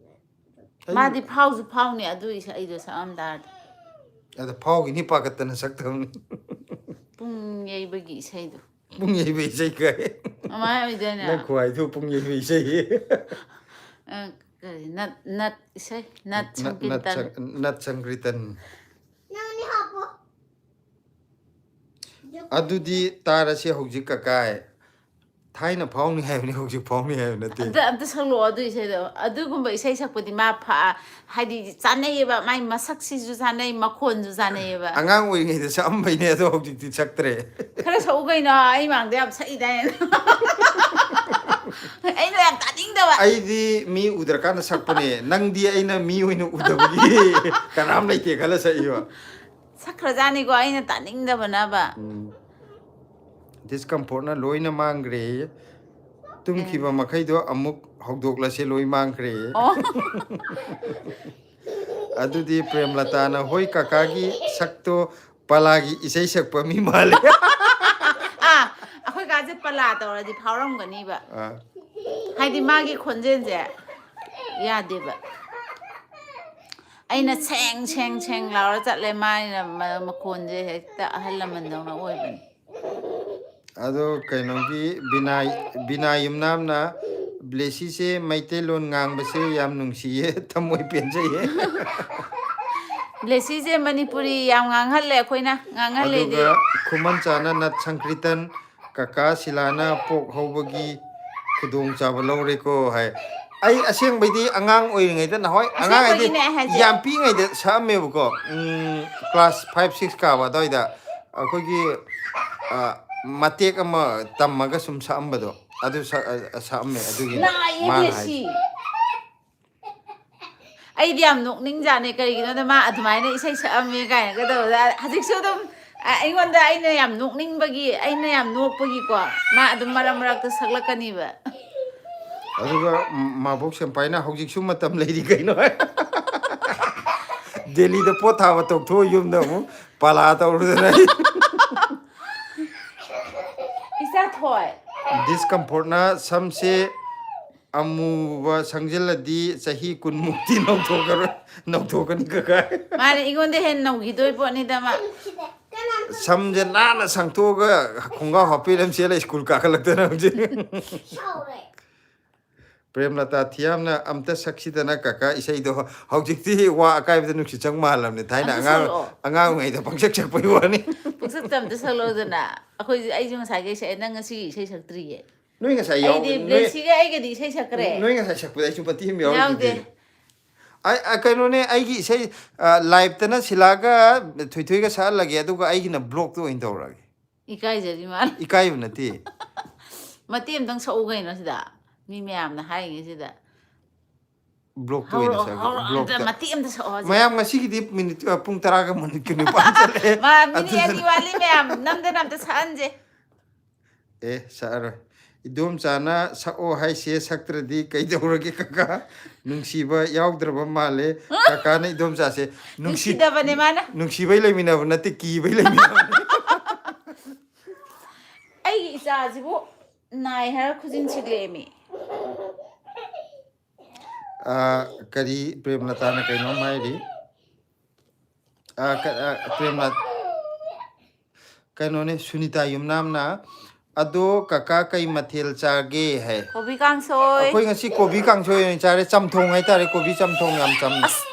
ꯃꯥꯗꯤ ꯐꯥꯎꯁꯨ ꯐꯥꯎꯅꯤ ꯑꯗꯨ ꯏꯁꯩꯗꯣ ꯁꯛꯑꯝ ꯇꯥꯔꯗꯤ ꯑꯗ ꯐꯥꯎꯈꯤꯅꯤ ꯄꯥꯈꯠꯇꯅ ꯁꯛꯇꯕꯅꯤ ꯄꯨꯡ ꯌꯩꯕꯒꯤ ꯏꯁꯩꯗꯣ ꯄꯨꯡ ꯌꯩꯕ ꯏꯁꯩ ꯀꯥꯏ ꯑꯗꯨꯃꯥꯏꯅ ꯑꯣꯏꯗꯣꯏꯅꯦ ꯅꯪ ꯈꯨꯍꯥꯏꯗꯨ ꯄꯨꯡ ꯌꯩꯕ ꯏꯁꯩ ꯀꯔꯤ ꯅꯠ ꯏꯁꯩ ꯅꯠ ꯁꯪꯀꯤꯔꯇꯟ ꯅꯠ ꯁꯪꯀ꯭ꯔꯤꯇꯟ ꯑꯗꯨꯗꯤ ꯇꯥꯔꯁꯤ ꯍꯧꯖꯤꯛ ꯀꯀꯥꯏ ꯊꯥꯏꯅ ꯐꯥꯎꯅꯤ ꯍꯥꯏꯕꯅꯤ ꯍꯧꯖꯤꯛ ꯐꯥꯎꯅꯤ ꯍꯥꯏꯕ ꯅꯠꯇꯦ ꯑꯝꯇ ꯁꯛꯂꯛꯑꯣ ꯑꯗꯨ ꯏꯁꯩꯗꯣ ꯑꯗꯨꯒꯨꯝꯕ ꯏꯁꯩ ꯁꯛꯄꯗꯤ ꯃꯥ ꯍꯥꯏꯗꯤ ꯆꯥꯅꯩꯌꯦꯕ ꯃꯥꯏ ꯃꯁꯛꯁꯤꯁꯨ ꯆꯥꯅꯩ ꯃꯈꯣꯟꯁꯨ ꯆꯥꯅꯩꯌꯦꯕ ꯑꯉꯥꯡ ꯑꯣꯏꯔꯤꯉꯩꯗ ꯁꯛꯑꯝꯕꯩꯅꯦ ꯑꯗꯣ ꯍꯧꯖꯤꯛꯇꯤ ꯁꯛꯇ꯭ꯔꯦ ꯈꯔ ꯁꯛꯎ ꯀꯩꯅꯣ ꯑꯩ ꯃꯥꯡꯗ ꯌꯥꯝ ꯁꯛꯏꯗꯥꯏꯅ ꯑꯩꯅ ꯌꯥꯝ ꯇꯥꯅꯤꯡꯗꯕ ꯑꯩꯗꯤ ꯃꯤ ꯎꯗ꯭ꯔꯀꯥꯟꯗ ꯁꯛꯄꯅꯦ ꯅꯪꯗꯤ ꯑꯩꯅ ꯃꯤ ꯑꯣꯏꯅ ꯎꯗꯕꯒꯤ ꯀꯅꯥꯝ ꯂꯩꯇꯦ ꯈꯜꯂ ꯁꯛꯏꯕ ꯁꯛꯈ꯭ꯔꯖꯥꯠꯅꯤꯀꯣ ꯑꯩꯅ ꯇꯥꯅꯤꯡꯗꯕꯅꯕ ꯗꯤꯁꯀꯝꯐꯣꯔꯠꯅ ꯂꯣꯏꯅ ꯃꯥꯡꯈ꯭ꯔꯦ ꯇꯨꯝꯈꯤꯕ ꯀꯩꯅꯣ ꯃꯈꯩꯗꯣ ꯑꯃꯨꯛ ꯍꯧꯗꯣꯛꯂꯁꯦ ꯂꯣꯏ ꯃꯥꯡꯈ꯭ꯔꯦ ꯑꯣ ꯑꯗꯨꯗꯤ ꯄ꯭ꯔꯦꯝꯂꯇꯥꯅ ꯍꯣꯏ ꯀꯀꯥꯒꯤ ꯁꯛꯇꯣ ꯄꯂꯥꯒꯤ ꯏꯁꯩ ꯁꯛꯄ ꯃꯤ ꯃꯥꯜꯂꯦ ꯑꯩꯈꯣꯏ ꯀꯥꯁꯦ ꯄꯂꯥ ꯇꯧꯔꯗꯤ ꯐꯥꯎꯔꯝꯒꯅꯤꯕ ꯑꯥ ꯍꯥꯏꯗꯤ ꯃꯥꯒꯤ ꯈꯣꯟꯖꯦꯜꯁꯦ ꯌꯥꯗꯦꯕ ꯑꯩꯅ ꯁꯦꯡ ꯁꯦꯡ ꯁꯦꯡ ꯂꯥꯎꯔ ꯆꯠꯂꯦ ꯃꯥꯅ ꯃꯈꯣꯟꯁꯦ ꯍꯦꯛꯇ ꯑꯍꯜ ꯂꯃꯟꯗꯧꯅ ꯑꯣꯏꯕꯅꯤ ꯑꯗꯣ ꯀꯩꯅꯣꯒꯤ ꯕꯤꯅꯥ ꯌꯨꯝꯅꯥꯝꯅ ꯕ꯭ꯂꯦꯁꯤꯁꯦ ꯃꯩꯇꯩꯂꯣꯟ ꯉꯥꯡꯕꯁꯦ ꯌꯥꯝ ꯅꯨꯡꯁꯤꯌꯦ ꯊꯃꯣꯏ ꯄꯦꯟꯖꯩꯌꯦ ꯕ꯭ꯂꯦꯁꯤꯁꯦ ꯃꯅꯤꯄꯨꯔꯤ ꯌꯥꯝ ꯉꯥꯡꯍꯜꯂꯦ ꯑꯩꯈꯣꯏꯅ ꯉꯥꯡꯍꯜꯂꯦꯗꯤ ꯑꯗꯨꯒ ꯈꯨꯃꯟ ꯆꯥꯅ ꯅꯠ ꯁꯪꯀ꯭ꯔꯤꯇꯟ ꯀꯀꯥ ꯁꯤꯂꯥꯅ ꯄꯣꯛ ꯍꯧꯕꯒꯤ ꯈꯨꯗꯣꯡꯆꯥꯕ ꯂꯧꯔꯦꯀꯣ ꯍꯥꯏ ꯑꯩ ꯑꯁꯦꯡꯕꯩꯗꯤ ꯑꯉꯥꯡ ꯑꯣꯏꯔꯤꯉꯩꯗ ꯅꯍꯥꯟꯋꯥꯏ ꯑꯉꯥꯡ ꯍꯥꯏꯗꯤ ꯑꯁꯦꯡꯕꯒꯤꯅꯦ ꯑꯩ ꯍꯥꯏꯁꯦ ꯌꯥꯝ ꯄꯤꯛꯏꯉꯩꯗ ꯁꯛꯑꯝꯃꯦꯕꯀꯣ ꯀ꯭ꯂꯥꯁ 5, 6 ꯀꯥꯕ ꯑꯗꯨꯋꯥꯏꯗ ꯑꯩꯈꯣꯏꯒꯤ ꯃꯇꯦꯛ ꯑꯃ ꯇꯝꯃꯒ ꯁꯨꯝ ꯁꯛꯑꯝꯕꯗꯣ ꯑꯗꯨ ꯁꯛꯑꯝꯃꯦ ꯑꯗꯨꯒꯤꯅꯤ ꯅꯥꯏꯌꯦ ꯃꯥꯅ ꯕ꯭ꯂꯦꯁꯤ ꯍꯥꯏꯁꯦ ꯑꯩꯗꯤ ꯌꯥꯝ ꯅꯣꯛꯅꯤꯡꯖꯥꯠꯅꯦ ꯀꯔꯤꯒꯤꯅꯣꯗ ꯃꯥ ꯑꯗꯨꯃꯥꯏꯅ ꯏꯁꯩ ꯁꯛꯑꯝꯃꯦ ꯀꯥꯏꯅꯒ ꯇꯧꯕꯗ ꯍꯧꯖꯤꯛꯁꯨ ꯑꯗꯨꯝ ꯑꯩꯉꯣꯟꯗ ꯑꯩꯅ ꯌꯥꯝ ꯅꯣꯛꯅꯤꯡꯕꯒꯤ ꯑꯩꯅ ꯌꯥꯝ ꯅꯣꯛꯄꯒꯤꯀꯣ ꯃꯥ ꯑꯗꯨꯝ ꯃꯔꯛ ꯃꯔꯛꯇ ꯁꯛꯂꯛꯀꯅꯤꯕ ꯑꯗꯨꯒ ꯃꯥꯕꯣꯛ ꯁꯦꯡꯄꯥꯏꯅ ꯍꯧꯖꯤꯛꯁꯨ ꯃꯇꯝ ꯂꯩꯔꯤ ꯀꯩꯅꯣ ꯗꯦꯜꯂꯤꯗ ꯄꯣꯠ ꯊꯥꯕ ꯇꯧꯊꯣꯛꯑ ꯌꯨꯝꯗ ꯑꯃꯨꯛ ꯄꯥꯂꯥ ꯇꯧꯔꯨꯗꯅ ꯏꯆꯥꯊꯣꯏ ꯗꯤꯁꯀꯝꯐꯣꯔꯠꯅ ꯁꯝꯁꯦ ꯑꯃꯨꯕ ꯁꯪꯖꯤꯜꯂꯗꯤ ꯆꯍꯤ 10ꯃꯨꯛꯇꯤ ꯅꯧꯊꯣꯛꯀꯅꯤ ꯀꯀꯥ ꯃꯥꯅꯦ ꯑꯩꯉꯣꯟꯗ ꯍꯦꯟꯅ ꯅꯧꯈꯤꯗꯣꯏ ꯄꯣꯠꯅꯤꯗ ꯃꯥ ꯁꯝꯁꯦ ꯅꯥꯟꯅ ꯁꯪꯇꯣꯛꯑꯒ ꯈꯣꯡꯒ꯭ꯔꯥꯎ ꯍꯥꯞꯄꯦꯟ ꯑꯃ ꯁꯦꯠꯂ ꯁ꯭ꯀꯨꯜ ꯀꯥꯈꯠꯂꯛꯇꯅ ꯍꯧꯖꯤꯛ ꯄ꯭ꯔꯦꯝꯂꯇꯥ ꯊꯤꯌꯥꯝꯅ ꯑꯝꯇ ꯁꯛꯁꯤꯗꯅ ꯀꯀꯥ ꯏꯁꯩꯗꯣ ꯍꯧꯖꯤꯛꯇꯤ ꯋꯥ ꯑꯀꯥꯏꯕꯗ ꯅꯨꯡꯁꯤꯠ ꯆꯪ ꯃꯥꯜꯂꯕꯅꯤ ꯊꯥꯏꯅ ꯑꯝꯇ ꯑꯉꯥꯡ ꯁꯛꯂꯛꯑꯣ ꯑꯣꯏꯔꯤꯉꯩꯗ ꯄꯪꯁꯛ ꯁꯛꯄꯒꯤ ꯋꯥꯅꯤ ꯄꯨꯛꯁꯛꯇ ꯑꯝꯇ ꯁꯛꯂꯛꯑꯣꯗꯅ ꯑꯩꯁꯨ ꯉꯁꯥꯏꯒꯩ ꯁꯛꯑꯦ ꯅꯪ ꯉꯁꯤꯒꯤ ꯏꯁꯩ ꯁꯛꯇ꯭ꯔꯤꯌꯦ ꯅꯣꯏ ꯉꯁꯥꯏ ꯑꯩꯗꯤ ꯕ꯭ꯂꯦꯁꯤꯒ ꯑꯩꯒꯗꯤ ꯏꯁꯩ ꯁꯛꯈ꯭ꯔꯦ ꯅꯣꯏ ꯉꯁꯥꯏ ꯁꯛꯄꯗ ꯑꯩꯁꯨ ꯃꯇꯦꯛ ꯑꯃ ꯌꯥꯎꯗꯦ ꯌꯥꯎꯔꯤꯗꯨꯗꯤ ꯀꯩꯅꯣꯅꯦ ꯑꯩꯒꯤ ꯏꯁꯩ ꯂꯥꯏꯞꯇꯅ ꯁꯤꯂꯥꯒ ꯊꯣꯏꯊꯣꯏꯒ ꯁꯛꯍꯜꯂꯒꯦ ꯑꯗꯨꯒ ꯑꯩꯒꯤꯅ ꯕ꯭ꯂꯣꯛꯇ ꯑꯣꯏꯅ ꯇꯧꯔꯛꯑꯒꯦ ꯏꯀꯥꯏꯖꯔꯤ ꯃꯥꯜꯂꯦ ꯏꯀꯥꯏꯕ ꯅꯠꯇꯦ ꯃꯇꯦꯛ ꯑꯃꯇꯪ ꯁꯛꯎ ꯀꯩꯅꯣ ꯁꯤꯗ ꯃꯤ ꯃꯌꯥꯝꯅ ꯍꯥꯏꯔꯤꯉꯩꯁꯤꯗ ꯕ꯭ꯂꯣꯛꯇ ꯑꯣꯏꯅ ꯍꯧꯔꯛꯑꯣ ꯁꯛꯑꯒꯦ ꯍꯧꯔꯛꯑꯣ ꯑꯝꯇ ꯕ꯭ꯂꯣꯛꯇ ꯃꯇꯦꯛ ꯑꯃꯇ ꯁꯛꯑꯣ ꯍꯧꯖꯤꯛ ꯃꯌꯥꯝ ꯉꯁꯤꯒꯤꯗꯤ ꯃꯤꯅꯤꯠ ꯄꯨꯡ 10ꯒ ꯃꯤꯅꯤꯠ 9 ꯆꯠꯂꯦ ꯃꯤꯅꯤꯠ ꯑꯗꯨꯗꯨꯅ 2 ꯋꯥꯠꯂꯤ ꯃꯌꯥꯝ ꯅꯝꯗꯅ ꯑꯝꯇ ꯁꯛꯍꯟꯁꯦ ꯁꯛꯑꯔꯣꯏ ꯏꯗꯣꯝꯆꯥꯅ ꯁꯛꯑꯣ ꯍꯥꯏꯁꯦ ꯁꯛꯇ꯭ꯔꯗꯤ ꯀꯩꯗꯧꯔꯒꯦ ꯀꯀꯥ ꯅꯨꯡꯁꯤꯕ ꯌꯥꯎꯗ꯭ꯔꯕ ꯃꯥꯜꯂꯦ ꯀꯀꯥꯅ ꯏꯗꯣꯝꯆꯥꯁꯦ ꯅꯨꯡꯁꯤꯗꯕꯅꯦ ꯃꯥꯅ ꯅꯨꯡꯁꯤꯕꯩ ꯂꯩꯃꯤꯟꯅꯕ ꯅꯠꯇꯦ ꯀꯤꯕꯩ ꯂꯩꯃꯤꯟꯅꯕꯅꯦ ꯑꯩꯒꯤ ꯏꯆꯥꯁꯤꯕꯨ ꯅꯥꯏ ꯍꯥꯏꯔ ꯈꯨꯖꯤꯟ ꯁꯤꯛꯂꯛꯑꯦꯃꯤ ꯀꯔꯤ ꯄ꯭ꯔꯦꯝꯂꯇꯥꯅ ꯀꯩꯅꯣꯝ ꯍꯥꯏꯔꯤ ꯄ꯭ꯔꯦꯝꯂꯇꯥ ꯀꯩꯅꯣꯅꯦ ꯁꯨꯅꯤꯇꯥ ꯌꯨꯝꯅꯥꯝꯅ ꯑꯗꯣ ꯀꯀꯥ ꯀꯩ ꯃꯊꯦꯜ ꯆꯥꯒꯦ ꯍꯥꯏ ꯀꯣꯕꯤ ꯀꯥꯡꯁꯣꯏ ꯑꯩꯈꯣꯏ ꯉꯁꯤ ꯀꯣꯕꯤ ꯀꯥꯡꯁꯣꯏ ꯑꯣꯏꯅ ꯆꯥꯔꯦ ꯆꯝꯊꯣꯡ ꯍꯥꯏꯇꯥꯔꯦ ꯀꯣꯕꯤ ꯆꯝꯊꯣꯡ ꯌꯥꯝ ꯆꯝꯅ ꯑꯁ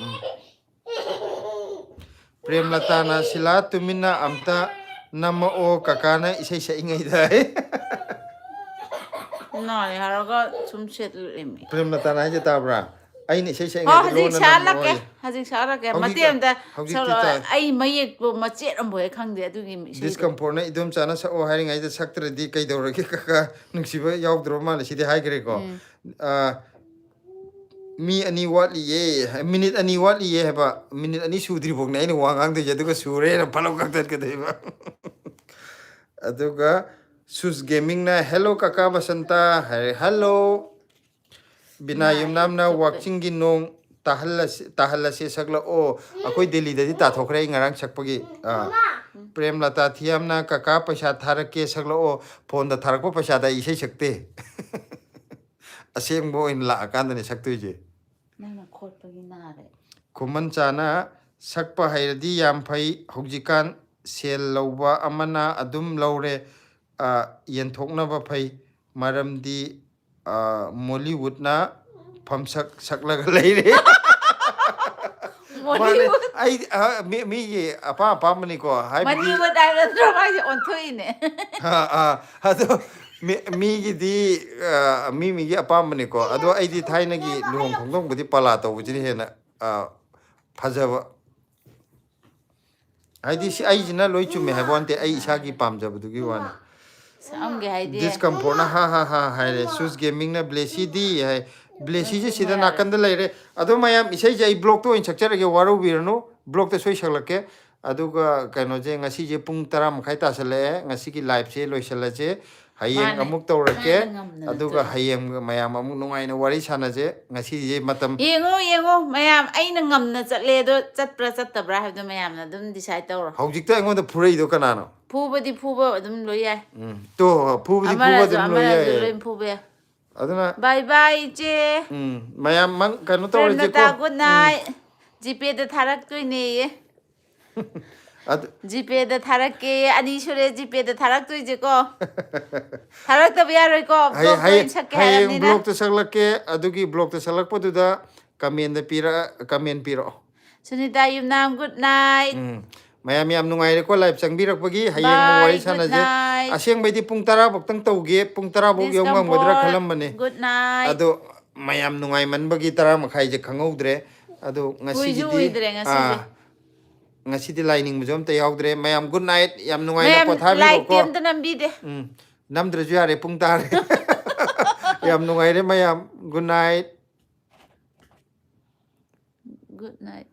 ꯄ꯭ꯔꯦꯝꯂꯇꯥꯅ ꯁꯤꯂꯥ ꯇꯨꯃꯤꯟꯅ ꯑꯝꯇ ꯅꯝꯃꯛꯑꯣ ꯀꯀꯥꯅ ꯏꯁꯩ ꯁꯛꯏꯉꯩꯗ ꯅꯥꯏ ꯍꯥꯏꯔꯒ ꯁꯨꯝ ꯁꯦꯠꯂꯛꯑꯦꯃꯤ ꯄ꯭ꯔꯦꯝꯂꯇꯥꯅ ꯍꯥꯏꯁꯦ ꯇꯥꯕ꯭ꯔꯥ ꯑꯩꯅ ꯏꯁꯩ ꯍꯣꯏ ꯁꯛꯏꯉꯩꯗ ꯍꯧꯖꯤꯛ ꯂꯣꯟꯅ ꯁꯛꯍꯜꯂꯛꯀꯦ ꯅꯝꯃꯛꯑꯣꯌꯦ ꯍꯧꯖꯤꯛ ꯁꯛꯍꯜꯂꯛꯀꯦ ꯃꯇꯦꯛ ꯍꯧꯖꯤꯛ ꯑꯃꯇ ꯍꯧꯖꯤꯛꯇꯤ ꯁꯛꯂꯛꯑꯣ ꯑꯩ ꯃꯌꯦꯛꯄꯨ ꯃꯆꯦꯠ ꯑꯃꯕꯨ ꯍꯦꯛ ꯈꯪꯗꯦ ꯑꯗꯨꯒꯤ ꯏꯁꯩꯗꯣ ꯗꯤꯁꯀꯝꯐꯣꯔꯠꯅ ꯏꯗꯣꯝꯆꯥꯅ ꯁꯛꯑꯣ ꯍꯥꯏꯔꯤꯉꯩꯗ ꯁꯛꯇ꯭ꯔꯗꯤ ꯀꯩꯗꯧꯔꯒꯦ ꯀꯀꯥ ꯅꯨꯡꯁꯤꯕ ꯌꯥꯎꯗ꯭ꯔꯕ ꯃꯥꯜꯂꯦ ꯁꯤꯗꯤ ꯍꯥꯏꯈ꯭ꯔꯦꯀோ ꯃꯤ 2 ꯋꯥꯠꯂꯤꯌꯦ ꯃꯤꯅꯤꯠ 2 ꯋꯥꯠꯂꯤꯌꯦ ꯍꯥꯏꯕ ꯃꯤꯅꯤꯠ 2 ꯁꯨꯗ꯭ꯔꯤꯐꯥꯎꯅꯦ ꯑꯩꯅ ꯋꯥ ꯉꯥꯡꯗꯣꯏꯁꯦ ꯑꯗꯨꯒ ꯁꯨꯔꯦꯅ ꯐꯠꯂꯥꯎ ꯀꯛꯊꯠꯀꯗꯣꯏꯕ ꯑꯗꯨꯒ ꯁꯨꯁ ꯒꯦꯃꯤꯡꯅ ꯍꯦꯜꯂꯣ ꯀꯀꯥ ꯕꯁꯟꯇ ꯍꯥꯏꯔꯦ ꯍꯜꯂꯣ ꯕꯤꯅꯥ ꯅꯥꯏꯌꯦ ꯌꯨꯝꯅꯥꯝꯅ ꯆꯨꯞꯄꯦ ꯋꯥꯛꯆꯤꯡꯒꯤ ꯅꯣꯡ ꯇꯥꯍꯜꯂꯁꯤ ꯁꯛꯂꯛꯑꯣ ꯑꯩꯈꯣꯏ ꯗꯦꯜꯂꯤꯗꯗꯤ ꯇꯥꯊꯣꯛꯈ꯭ꯔꯦ ꯑꯩ ꯉꯔꯥꯡ ꯁꯛꯄꯒꯤ ꯄ꯭ꯔꯦꯝꯂꯇꯥ ꯊꯤꯌꯥꯝꯅ ꯀꯀꯥ ꯄꯩꯁꯥ ꯊꯥꯔꯛꯀꯦ ꯁꯛꯂꯛꯑꯣ ꯐꯣꯟꯗ ꯊꯥꯔꯛꯄ ꯄꯩꯁꯥꯗ ꯑꯩ ꯏꯁꯩ ꯁꯛꯇꯦ ꯑꯁꯦꯡꯕ ꯑꯣꯏꯅ ꯂꯥꯛꯑꯀꯥꯟꯗꯅꯦ ꯁꯛꯇꯣꯏꯁꯦ ꯅꯪꯅ ꯈꯣꯠꯄꯒꯤ ꯅꯥꯔꯦ ꯈꯨꯃꯟ ꯆꯥꯅ ꯁꯛꯄ ꯍꯩꯔꯗꯤ ꯌꯥꯝ ꯐꯩ ꯍꯧꯖꯤꯛꯀꯥꯟ ꯁꯦꯜ ꯂꯧꯕ ꯑꯃꯅ ꯑꯗꯨꯝ ꯂꯧꯔꯦ ꯌꯦꯟꯊꯣꯛꯅꯕ ꯐꯩ ꯃꯔꯝꯗꯤ ꯃꯣꯂꯤꯋꯨꯠꯅ ꯐꯝꯁꯛ ꯁꯛꯂꯒ ꯂꯩꯔꯦ ꯃꯥꯅꯦ ꯃꯣꯂꯤꯋꯨꯠ ꯑꯩ ꯃꯤꯒꯤ ꯑꯄꯥꯝꯕꯅꯤꯀꯣ ꯍꯥꯏꯕꯗꯤ ꯃꯅꯤꯋꯨꯠ ꯍꯥꯏꯕ ꯅꯠꯇ꯭ꯔꯣ ꯃꯥꯏꯁꯦ ꯑꯣꯟꯊꯣꯛꯏꯅꯦ ꯑꯗꯣ ꯃꯤꯒꯤꯗꯤ ꯃꯤꯒꯤ ꯑꯄꯥꯝꯕꯅꯤꯀꯣ ꯑꯗꯣ ꯑꯩꯗꯤ ꯊꯥꯏꯅꯒꯤ ꯂꯨꯍꯣꯡ ꯈꯣꯡꯗꯣꯡꯕꯗꯤ ꯄꯥꯂꯥ ꯇꯧꯕꯁꯤꯅ ꯍꯦꯟꯅ ꯐꯖꯕ ꯍꯥꯏꯗꯤ ꯑꯩꯁꯤꯅ ꯂꯣꯏ ꯆꯨꯝꯃꯦ ꯍꯥꯏꯕ ꯋꯥꯅꯠꯇꯦ ꯑꯩ ꯏꯁꯥꯒꯤ ꯄꯥꯝꯖꯕꯗꯨꯒꯤ ꯋꯥꯅꯤ ꯁꯝꯒꯦ ꯍꯥꯏꯗꯤ ꯗꯤꯁꯀꯝꯐꯣꯔꯠꯅ ha ꯍꯥꯏꯔꯦ ꯁꯨꯁ ꯒꯦꯃꯤꯡꯅ ꯕ꯭ꯂꯦꯁꯤꯗꯤ ꯍꯥꯏ ꯕ꯭ꯂꯦꯁꯤꯁꯦ ꯀꯨꯝꯕ ꯁꯤꯗ ꯌꯥꯔꯣꯏ ꯅꯥꯀꯟꯗ ꯂꯩꯔꯦ ꯑꯗꯣ ꯃꯌꯥꯝ ꯏꯁꯩꯁꯦ ꯑꯩ ꯕ꯭ꯂꯣꯛꯇ ꯑꯣꯏꯅ ꯁꯛꯆꯔꯒꯦ ꯋꯥꯔꯧꯕꯤꯔꯅꯨ ꯕ꯭ꯂꯣꯛꯇ ꯁꯣꯏ ꯁꯛꯂꯛꯀꯦ ꯑꯗꯨꯒ ꯀꯩꯅꯣꯁꯦ ꯉꯁꯤꯁꯦ ꯄꯨꯡ 10:30 ꯇꯥꯁꯜꯂꯛꯑꯦ ꯉꯁꯤꯒꯤ ꯂꯥꯏꯚꯁꯦ ꯂꯣꯏꯁꯤꯜꯂꯁꯦ ꯍꯌꯦꯡ ꯃꯥꯅꯦ ꯑꯃꯨꯛ ꯇꯧꯔꯛꯀꯦ ꯃꯥꯅ ꯉꯝꯗꯅ ꯑꯗꯨꯒ ꯇꯣꯛꯑꯦ ꯍꯌꯦꯡ ꯃꯌꯥꯝ ꯑꯃꯨꯛ ꯅꯨꯡꯉꯥꯏꯅ ꯋꯥꯔꯤ ꯁꯥꯟꯅꯁꯦ ꯉꯁꯤꯁꯦ ꯃꯇꯝ ꯌꯦꯡꯉꯣ ꯃꯌꯥꯝ ꯑꯩꯅ ꯉꯝꯅ ꯆꯠꯂꯦ ꯑꯗꯣ ꯆꯠꯄ꯭ꯔꯥ ꯆꯠꯇꯕ꯭ꯔꯥ ꯍꯥꯏꯕꯗꯣ ꯃꯌꯥꯝꯅ ꯑꯗꯨꯝ ꯗꯤꯁꯥꯏꯠ ꯇꯧꯔꯣ ꯍꯧꯖꯤꯛꯇ ꯑꯩꯉꯣꯟꯗ ꯐꯨꯔꯛꯏꯗꯣ ꯀꯅꯥꯅꯣ ꯐꯨꯕꯗꯤ ꯐꯨꯕ ꯑꯗꯨꯝ ꯂꯣꯏ ꯌꯥꯏ ꯇꯣ ꯐꯨꯕꯗꯤ ꯐꯨꯕ ꯑꯗꯨꯝ ꯂꯣꯏ ꯑꯃꯅꯁꯨ ꯌꯥꯏꯌꯦ ꯂꯣꯏ ꯐꯨꯕ ꯌꯥꯏ ꯑꯗꯨꯅ ꯕꯥꯏ ꯕꯥꯏ ꯏꯆꯦ ꯃꯌꯥꯝ ꯀꯩꯅꯣ ꯄ꯭ꯔꯦꯝꯂꯇꯥ ꯇꯧꯔꯁꯦꯀꯣ ꯒꯨꯗ ꯅꯥꯏꯠ ꯖꯤꯄꯦꯗ ꯊꯥꯔꯛꯇꯣꯏꯅꯦꯌꯦ ꯑꯗꯨ ꯖꯤꯄꯦꯗ ꯊꯥꯔꯛꯀꯦ ꯑꯅꯤ ꯁꯨꯔꯦ ꯖꯤꯄꯦꯗ ꯊꯥꯔꯛꯇꯣꯏꯁꯦꯀꯣ ꯊꯥꯔꯛꯇꯕ ꯌꯥꯔꯣꯏꯀꯣ ꯕ꯭ꯂꯣꯛꯇ ꯑꯣꯏꯅ ꯁꯛꯀꯦ ꯍꯌꯦꯡ ꯍꯥꯏꯔꯕꯅꯤꯅ ꯕ꯭ꯂꯣꯛꯇ ꯁꯛꯂꯛꯀꯦ ꯑꯗꯨꯒꯤ ꯕ꯭ꯂꯣꯛꯇ ꯁꯛꯂꯛꯄꯗꯨꯗ ꯀꯃꯦꯟ ꯄꯤꯔꯛꯑꯣ ꯁꯨꯅꯤꯇꯥ ꯌꯨꯝꯅꯥꯝ ꯒꯨꯗ ꯅꯥꯏꯠ ꯃꯌꯥꯝ ꯌꯥꯝ ꯅꯨꯡꯉꯥꯏꯔꯦꯀꯣ ꯂꯥꯏꯚ ꯆꯪꯕꯤꯔꯛꯄꯒꯤ ꯍꯌꯦꯡ ꯑꯃꯨꯛ ꯕꯥꯏ ꯋꯥꯔꯤ ꯒꯨꯗ ꯁꯥꯟꯅꯁꯦ ꯅꯥꯏꯠ ꯑꯁꯦꯡꯕꯩꯗꯤ ꯄꯨꯡ 10 ꯇꯧꯒꯦ ꯄꯨꯡ 10 ꯌꯧ ꯉꯝꯒꯗ꯭ꯔꯥ ꯗꯤꯁꯀꯝꯐꯣꯔꯠ ꯈꯜꯂꯝꯕꯅꯦ ꯒꯨꯗ ꯅꯥꯏꯠ ꯑꯗꯣ ꯃꯌꯥꯝ ꯅꯨꯡꯉꯥꯏꯃꯟꯕꯒꯤ 10:30ꯁꯦ ꯈꯪꯍꯧꯗ꯭ꯔꯦ ꯑꯗꯣ ꯎꯏꯁꯨ ꯉꯁꯤꯒꯤꯗꯤ ꯎꯏꯗ꯭ꯔꯦ ꯉꯁꯤꯁꯦ ꯉꯁꯤꯗꯤ ꯂꯥꯏꯅꯤꯡꯕꯁꯨ ꯑꯝꯇ ꯌꯥꯎꯗ꯭ꯔꯦ ꯃꯌꯥꯝ ꯒꯨꯗ ꯅꯥꯏꯠ ꯌꯥꯝ ꯅꯨꯡꯉꯥꯏꯅ ꯃꯌꯥꯝ ꯂꯥꯏꯛꯇꯤ ꯄꯣꯊꯥꯕꯤꯔꯣꯀꯣ ꯑꯝꯇ ꯅꯝꯕꯤꯗꯦ ꯅꯝꯗ꯭ꯔꯁꯨ ꯌꯥꯔꯦ ꯄꯨꯡ ꯇꯥꯔꯦ ꯌꯥꯝ ꯅꯨꯡꯉꯥꯏꯔꯦ ꯃꯌꯥꯝ ꯒꯨꯗ ꯅꯥꯏꯠ ꯒꯨꯗ ꯅꯥꯏꯠ